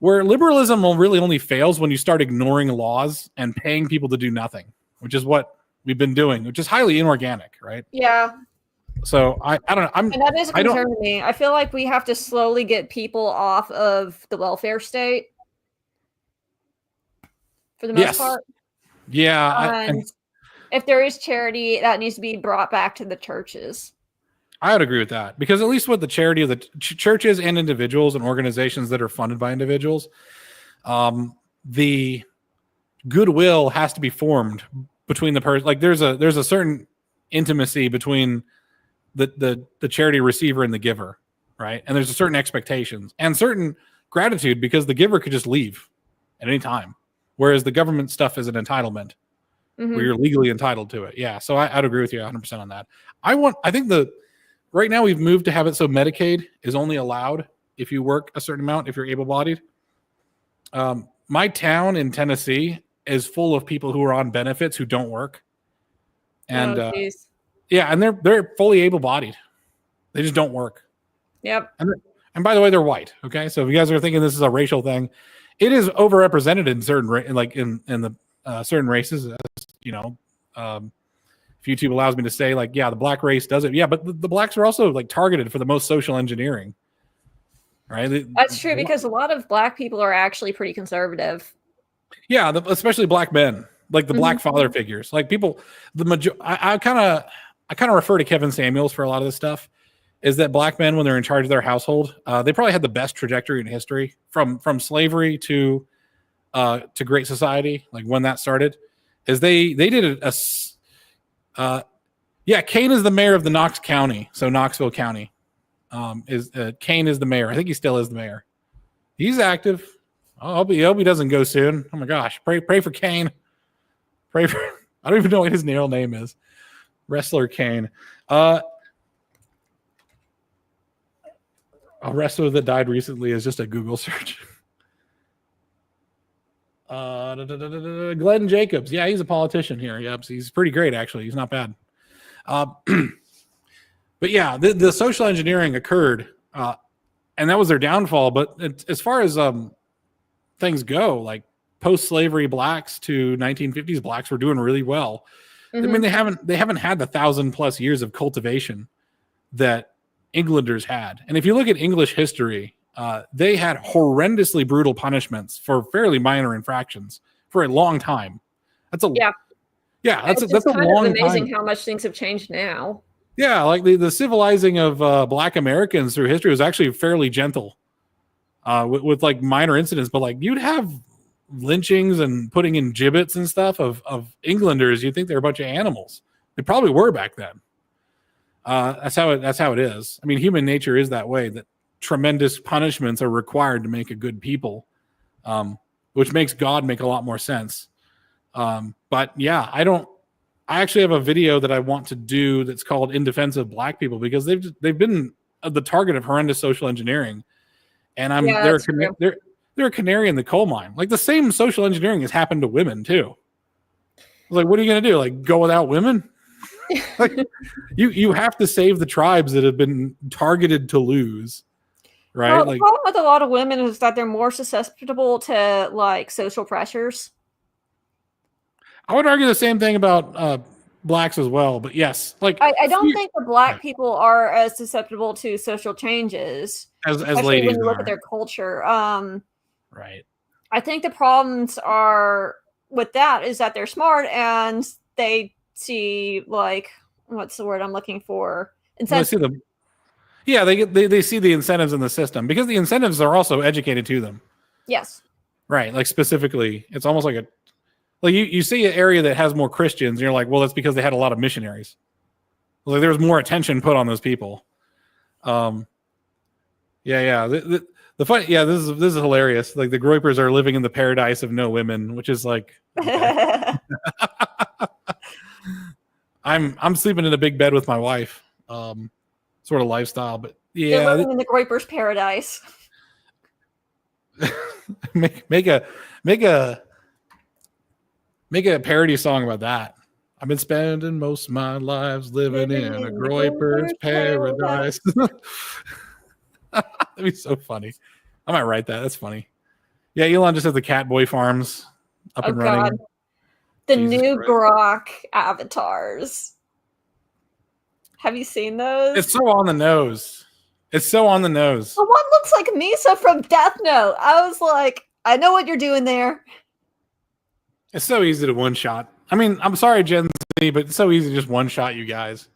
Speaker 1: where liberalism really only fails when you start ignoring laws and paying people to do nothing, which is what we've been doing, which is highly inorganic, right?
Speaker 3: Yeah.
Speaker 1: So I don't know.
Speaker 3: And that is a concern to me. I feel like we have to slowly get people off of the welfare state for the most part.
Speaker 1: Yeah.
Speaker 3: And if there is charity, that needs to be brought back to the churches.
Speaker 1: I would agree with that, because at least with the charity of the churches and individuals and organizations that are funded by individuals, the goodwill has to be formed between the person. Like, there's a certain intimacy between the charity receiver and the giver, right? And there's a certain expectations and certain gratitude, because the giver could just leave at any time, whereas the government stuff is an entitlement where you're legally entitled to it. Yeah, so I'd agree with you 100% on that. I think right now we've moved to have it so Medicaid is only allowed if you work a certain amount, if you're able-bodied. My town in Tennessee is full of people who are on benefits who don't work. And and they're fully able-bodied. They just don't work.
Speaker 3: Yep.
Speaker 1: And by the way, they're white. Okay, so if you guys are thinking this is a racial thing, it is overrepresented in certain in the certain races. If YouTube allows me to say, like, yeah, the black race does it. Yeah, but the blacks are also like targeted for the most social engineering. Right?
Speaker 3: That's true, because a lot of black people are actually pretty conservative.
Speaker 1: Yeah, especially black men, like the black father figures. Like, people, I kind of refer to Kevin Samuels for a lot of this stuff. Is that black men, when they're in charge of their household, they probably had the best trajectory in history from slavery to Great Society, like when that started. Is they did Kane is the mayor of the Knox County, so Knoxville County. Kane is the mayor. I think he still is the mayor. He's active. I hope he doesn't go soon. Oh my gosh, pray for Kane. Pray for. I don't even know what his real name is. Wrestler Kane. A wrestler that died recently is just a Google search. Glenn Jacobs. Yeah, he's a politician here. Yep, he's pretty great, actually. He's not bad. But yeah, the social engineering occurred, and that was their downfall. But as far as things go, like post-slavery blacks to 1950s blacks were doing really well. I mean, they haven't had the 1,000+ years of cultivation that Englanders had. And if you look at English history, they had horrendously brutal punishments for fairly minor infractions for a long time. That's Yeah,
Speaker 2: It's
Speaker 1: that's a
Speaker 2: kind of
Speaker 1: long
Speaker 2: amazing
Speaker 1: time.
Speaker 2: how much things have changed now.
Speaker 1: Yeah, like the civilizing of Black Americans through history was actually fairly gentle, with like minor incidents. But like you'd have lynchings and putting in gibbets and stuff of Englanders. You'd think they're a bunch of animals. They probably were back then. That's how it is. I mean, human nature is that way. That tremendous punishments are required to make a good people, which makes God make a lot more sense. But yeah, I actually have a video that I want to do that's called "In Defense of Black People" because they've been the target of horrendous social engineering, and they're a canary in the coal mine. Like the same social engineering has happened to women too. Like, what are you going to do? Like, go without women? Like, you have to save the tribes that have been targeted to lose, right?
Speaker 3: Well,
Speaker 1: Like,
Speaker 3: the problem with a lot of women is that they're more susceptible to like social pressures.
Speaker 1: I would argue the same thing about blacks as well. But yes, like
Speaker 3: I don't think the black people are as susceptible to social changes,
Speaker 1: as
Speaker 3: especially
Speaker 1: ladies
Speaker 3: when you look
Speaker 1: are.
Speaker 3: at their culture.
Speaker 1: Right.
Speaker 3: I think the problems are with that is that they're smart and they see like what's the word I'm looking for?
Speaker 1: Well, they see the they see the incentives in the system because the incentives are also educated to them.
Speaker 3: Yes.
Speaker 1: Right. Like specifically, it's almost like you see an area that has more Christians, and you're like, well, that's because they had a lot of missionaries. Like there was more attention put on those people. Yeah. The fun, yeah, this is hilarious. Like the Groypers are living in the paradise of no women, which is like okay. I'm sleeping in a big bed with my wife, sort of lifestyle. But
Speaker 3: They're
Speaker 1: yeah,
Speaker 3: living in the Groyper's paradise.
Speaker 1: make a parody song about that. I've been spending most of my lives living in a Groyper's paradise. That'd be so funny. I might write that. That's funny. Yeah, Elon just has the Catboy farms up and running.
Speaker 3: God. The
Speaker 1: Jesus
Speaker 3: new
Speaker 1: Christ.
Speaker 3: Grok avatars. Have you seen those?
Speaker 1: It's so on the nose. It's so on the nose.
Speaker 3: The one looks like Misa from Death Note. I was like, I know what you're doing there.
Speaker 1: It's so easy to one shot. I mean, I'm sorry, Gen Z, but it's so easy to just one shot you guys.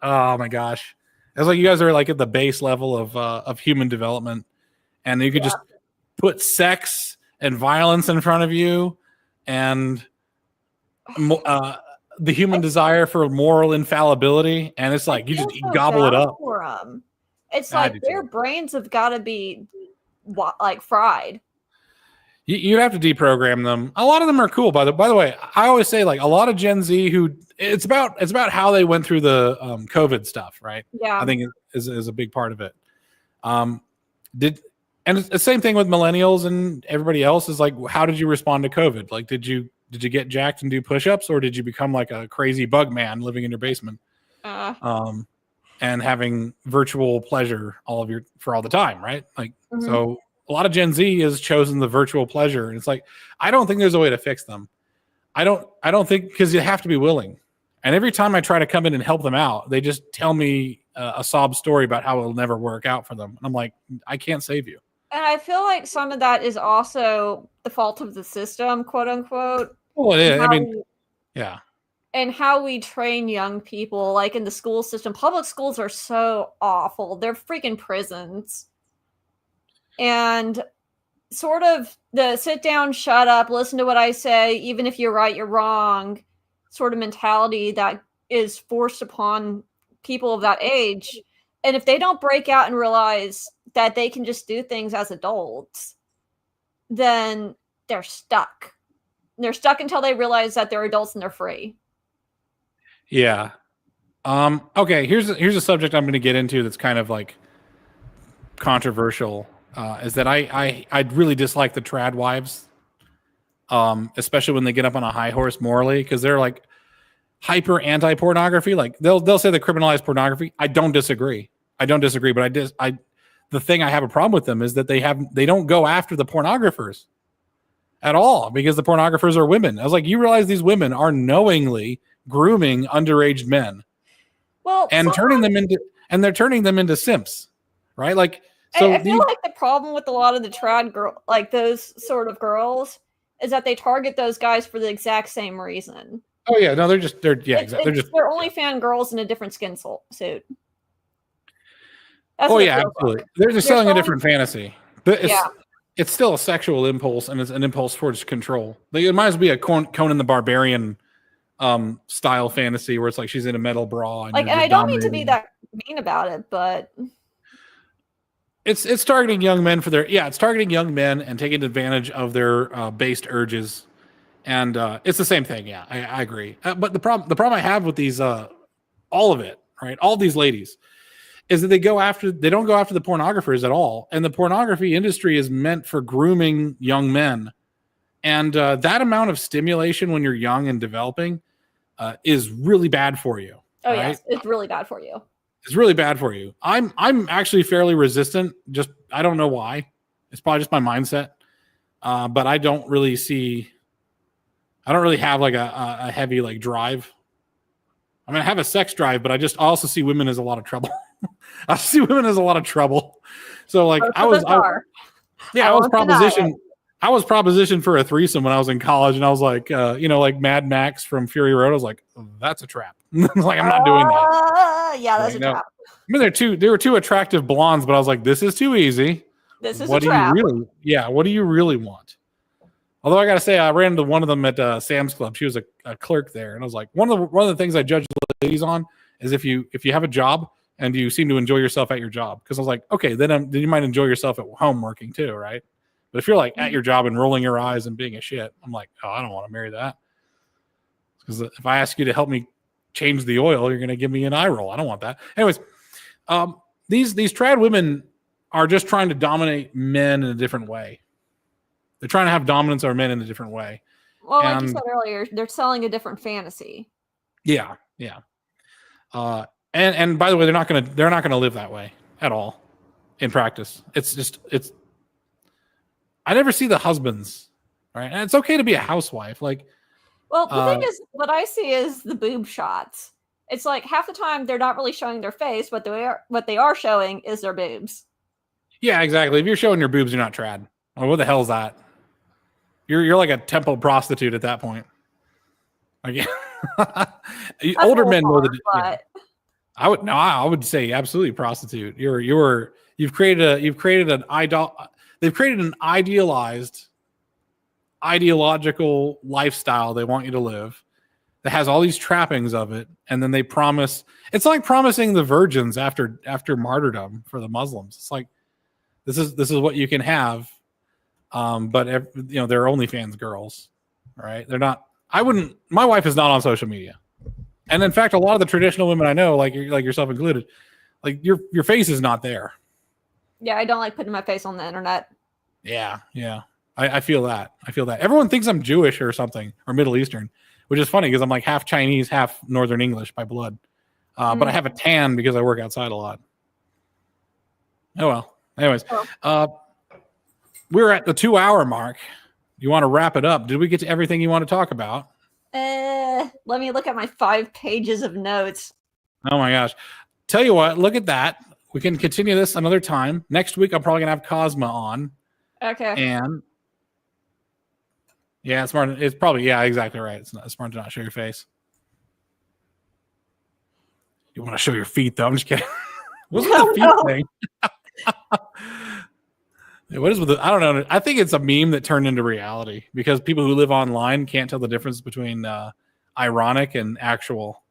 Speaker 1: Oh my gosh. It's like you guys are like at the base level of human development, and you could just put sex and violence in front of you, and the human desire for moral infallibility, and it's like you just gobble it up.
Speaker 3: For them. It's like their brains have got to be like fried.
Speaker 1: You have to deprogram them. A lot of them are cool. By the way, I always say like a lot of Gen Z who it's about how they went through the COVID stuff, right?
Speaker 3: Yeah,
Speaker 1: I think is a big part of it. And it's the same thing with millennials and everybody else is like, how did you respond to COVID? Like, did you get jacked and do push-ups, or did you become like a crazy bug man living in your basement, and having virtual pleasure for all the time, right? Like, so. A lot of Gen Z has chosen the virtual pleasure, and it's like I don't think there's a way to fix them. I don't think, because you have to be willing. And every time I try to come in and help them out, they just tell me a sob story about how it'll never work out for them. And I'm like, I can't save you.
Speaker 3: And I feel like some of that is also the fault of the system, quote unquote.
Speaker 1: Well, it is. I mean, yeah.
Speaker 3: And how we train young people, like in the school system. Public schools are so awful. They're freaking prisons. And sort of the sit down, shut up, listen to what I say, even if you're right, you're wrong sort of mentality that is forced upon people of that age. And if they don't break out and realize that they can just do things as adults, then they're stuck. They're stuck until they realize that they're adults and they're free.
Speaker 1: Yeah. Okay, here's a subject I'm going to get into that's kind of like controversial. Is that I really dislike the trad wives, especially when they get up on a high horse morally, because they're like hyper anti-pornography. Like they'll say they criminalize pornography. I don't disagree, but the thing I have a problem with them is that they don't go after the pornographers at all, because the pornographers are women. I was like, you realize these women are knowingly grooming underage men, and they're turning them into simps, right? Like. So
Speaker 3: I feel like the problem with a lot of the trad girl, like those sort of girls, is that they target those guys for the exact same reason.
Speaker 1: Oh yeah, no, exactly.
Speaker 3: They're only fan girls in a different skin suit. That's
Speaker 1: Oh
Speaker 3: what it
Speaker 1: yeah,
Speaker 3: feels
Speaker 1: absolutely.
Speaker 3: like.
Speaker 1: They're selling a different fantasy. But
Speaker 3: Yeah.
Speaker 1: it's still a sexual impulse, and it's an impulse towards control. Like, it might as well be a Conan the Barbarian style fantasy where it's like she's in a metal bra.
Speaker 3: And I don't mean to be that mean about it, but
Speaker 1: it's targeting young men it's targeting young men and taking advantage of their based urges. And it's the same thing. Yeah, I agree. But the problem I have with these, all of it, right? All these ladies, is that they don't go after the pornographers at all. And the pornography industry is meant for grooming young men. And that amount of stimulation when you're young and developing is really bad for you.
Speaker 3: Oh
Speaker 1: right?
Speaker 3: yes, it's really bad for you.
Speaker 1: It's really bad for you. I'm actually fairly resistant. Just I don't know why. It's probably just my mindset. But I don't really have like a heavy like drive. I mean, I have a sex drive, but I also see women as a lot of trouble. I see women as a lot of trouble. So like I was propositioned for a threesome when I was in college, and I was like, like Mad Max from Fury Road. I was like, oh, that's a trap. Like, I'm not doing that.
Speaker 3: Yeah, that's a trap.
Speaker 1: I mean, they were two attractive blondes, but I was like, this is too easy.
Speaker 3: This is a trap.
Speaker 1: What do you really want? Although I gotta say, I ran into one of them at Sam's Club. She was a clerk there, and I was like, one of the things I judge ladies on is if you have a job and you seem to enjoy yourself at your job. Because I was like, okay, then you might enjoy yourself at home working too, right? But if you're like at your job and rolling your eyes and being a shit, I'm like, oh, I don't want to marry that. Because if I ask you to help me change the oil, you're gonna give me an eye roll. I don't want that. Anyways, these trad women are just trying to dominate men in a different way. They're trying to have dominance over men in a different way.
Speaker 3: Well, like you said earlier, they're selling a different fantasy.
Speaker 1: Yeah. And by the way, they're not gonna live that way at all in practice. I never see the husbands, right? And it's okay to be a housewife. Like,
Speaker 3: well, the thing is, what I see is the boob shots. It's like half the time they're not really showing their face, but what they are showing is their boobs.
Speaker 1: Yeah, exactly. If you're showing your boobs, you're not trad. Well, what the hell is that? You're like a temple prostitute at that point. Like, older men know that. I would say absolutely prostitute. They've created an ideological lifestyle they want you to live that has all these trappings of it, and then they promise. It's like promising the virgins after martyrdom for the Muslims. It's like this is what you can have, but they're OnlyFans girls, right? They're not. My wife is not on social media, and in fact, a lot of the traditional women I know, like yourself included, like your face is not there.
Speaker 3: Yeah, I don't like putting my face on the internet.
Speaker 1: Yeah. I feel that. Everyone thinks I'm Jewish or something, or Middle Eastern, which is funny because I'm like half Chinese, half Northern English by blood. But I have a tan because I work outside a lot. Oh, well. Anyways, we're at the 2-hour mark. You want to wrap it up? Did we get to everything you want to talk about?
Speaker 3: Let me look at my 5 pages of notes.
Speaker 1: Oh, my gosh. Tell you what, look at that. We can continue this another time. Next week, I'm probably going to have Cosma on.
Speaker 3: Okay.
Speaker 1: And yeah, it's smart. It's probably, exactly right. It's not smart to not show your face. You want to show your feet, though. I'm just kidding. What's with the feet thing? What is with the? I don't know. I think it's a meme that turned into reality because people who live online can't tell the difference between ironic and actual.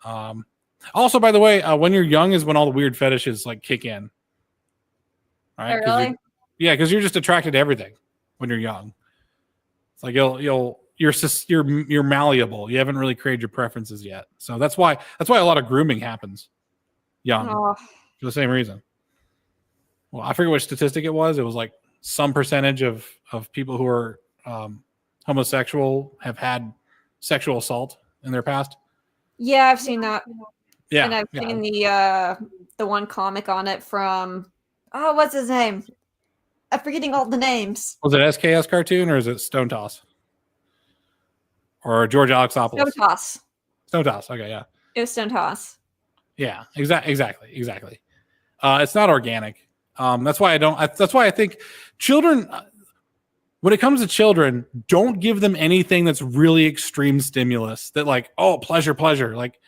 Speaker 1: Also, by the way, when you're young is when all the weird fetishes like kick in. Right?
Speaker 3: Oh, really?
Speaker 1: Yeah, because you're just attracted to everything when you're young. It's like you're malleable. You haven't really created your preferences yet, so that's why a lot of grooming happens young for the same reason. Well, I forget which statistic it was. It was like some percentage of people who are homosexual have had sexual assault in their past.
Speaker 3: Yeah, I've seen that.
Speaker 1: Yeah,
Speaker 3: and I've seen the one comic on it from what's his name? I'm forgetting all the names.
Speaker 1: Was it SKS cartoon or is it Stone Toss? Or George Alexopoulos?
Speaker 3: Stone Toss.
Speaker 1: Stone Toss. Okay, yeah.
Speaker 3: It was Stone Toss.
Speaker 1: Yeah, exactly. It's not organic. That's why I think children. when it comes to children, don't give them anything that's really extreme stimulus that like, oh, pleasure. Like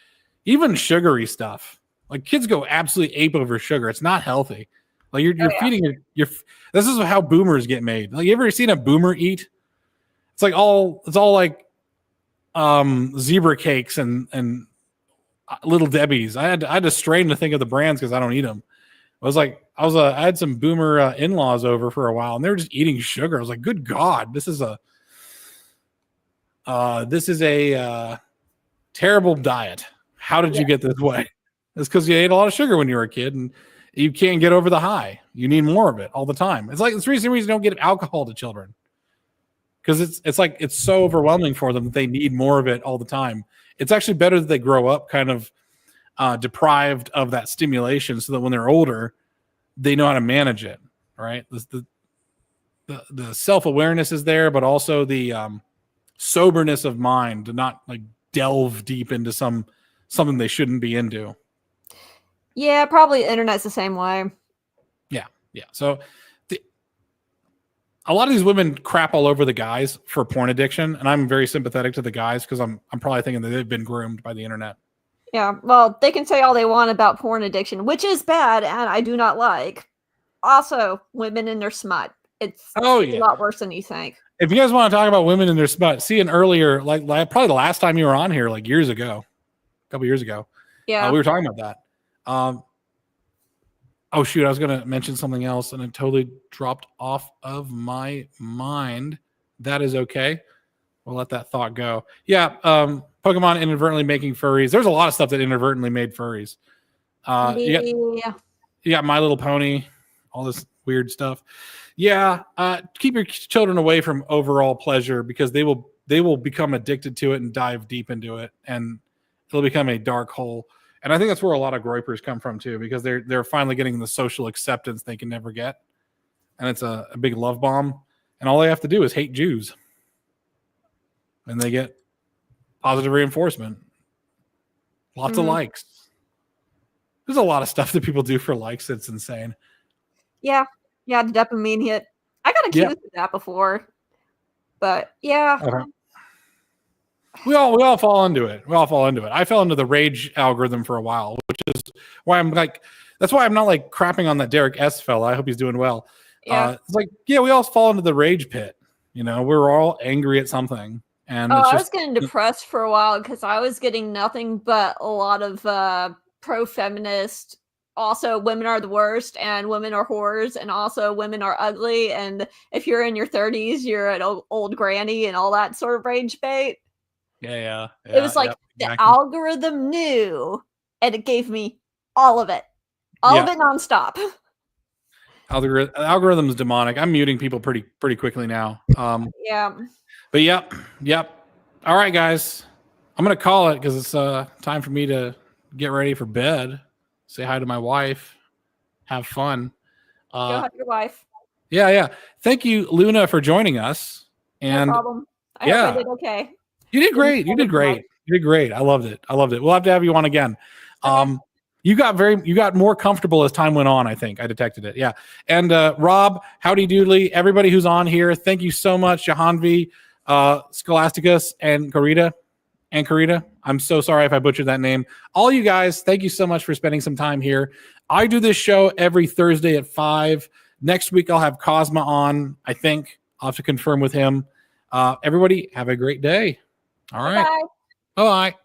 Speaker 1: even sugary stuff. Like kids go absolutely ape over sugar. It's not healthy. Like you're feeding your this is how boomers get made. Like you ever seen a boomer eat? It's all like zebra cakes and Little Debbie's. I had to strain to think of the brands because I don't eat them. I had some boomer in-laws over for a while, and they were just eating sugar. I was like, good God, this is a terrible diet. How did you get this way? It's because you ate a lot of sugar when you were a kid, and you can't get over the high. You need more of it all the time. It's like it's the reason you don't get alcohol to children, because it's so overwhelming for them that they need more of it all the time. It's actually better that they grow up kind of deprived of that stimulation, so that when they're older, they know how to manage it. Right? The self-awareness is there, but also the soberness of mind to not like delve deep into something they shouldn't be into.
Speaker 3: Yeah, probably internet's the same way.
Speaker 1: Yeah. So a lot of these women crap all over the guys for porn addiction, and I'm very sympathetic to the guys because I'm probably thinking that they've been groomed by the internet.
Speaker 3: Yeah, well, they can say all they want about porn addiction, which is bad, and I do not like. Also, women in their smut. It's a lot worse than you think.
Speaker 1: If you guys want to talk about women in their smut, see an earlier, like probably the last time you were on here, like years ago, a couple years ago.
Speaker 3: Yeah,
Speaker 1: we were talking about that. Oh shoot, I was gonna mention something else and it totally dropped off of my mind. That is okay. We'll let that thought go. Yeah, Pokemon inadvertently making furries. There's a lot of stuff that inadvertently made furries. You got My Little Pony, all this weird stuff. Yeah, keep your children away from overall pleasure because they will become addicted to it and dive deep into it, and it'll become a dark hole. And I think that's where a lot of groypers come from too, because they're finally getting the social acceptance they can never get, and it's a big love bomb. And all they have to do is hate Jews, and they get positive reinforcement. Lots of likes. There's a lot of stuff that people do for likes that's insane.
Speaker 3: Yeah, the dopamine hit. I got accused of that before, but yeah.
Speaker 1: Okay. We all fall into it. I fell into the rage algorithm for a while, which is why that's why I'm not like crapping on that Derek S fella. I hope he's doing well.
Speaker 3: Yeah.
Speaker 1: It's like, we all fall into the rage pit. You know, we're all angry at something. And
Speaker 3: I was getting depressed for a while because I was getting nothing but a lot of pro-feminist. Also, women are the worst, and women are whores, and also women are ugly. And if you're in your 30s, you're an old granny and all that sort of rage bait.
Speaker 1: Yeah.
Speaker 3: It was like the algorithm knew, and it gave me all of it. All of it nonstop.
Speaker 1: Algorithm's demonic. I'm muting people pretty quickly now.
Speaker 3: Yeah.
Speaker 1: But yep. All right, guys. I'm going to call it because it's time for me to get ready for bed. Say hi to my wife. Have fun.
Speaker 3: Go hug your wife.
Speaker 1: Yeah. Thank you, Luna, for joining us. And
Speaker 3: no problem. I hope I did okay.
Speaker 1: You did great. I loved it. We'll have to have you on again. You got more comfortable as time went on, I think. I detected it. Yeah. And Rob, howdy doodly, everybody who's on here, thank you so much. Jahanvi, Scholasticus, and Karita. I'm so sorry if I butchered that name. All you guys, thank you so much for spending some time here. I do this show every Thursday at 5. Next week, I'll have Cosma on, I think. I'll have to confirm with him. Everybody, have a great day. All right.
Speaker 3: Bye.
Speaker 1: Bye-bye.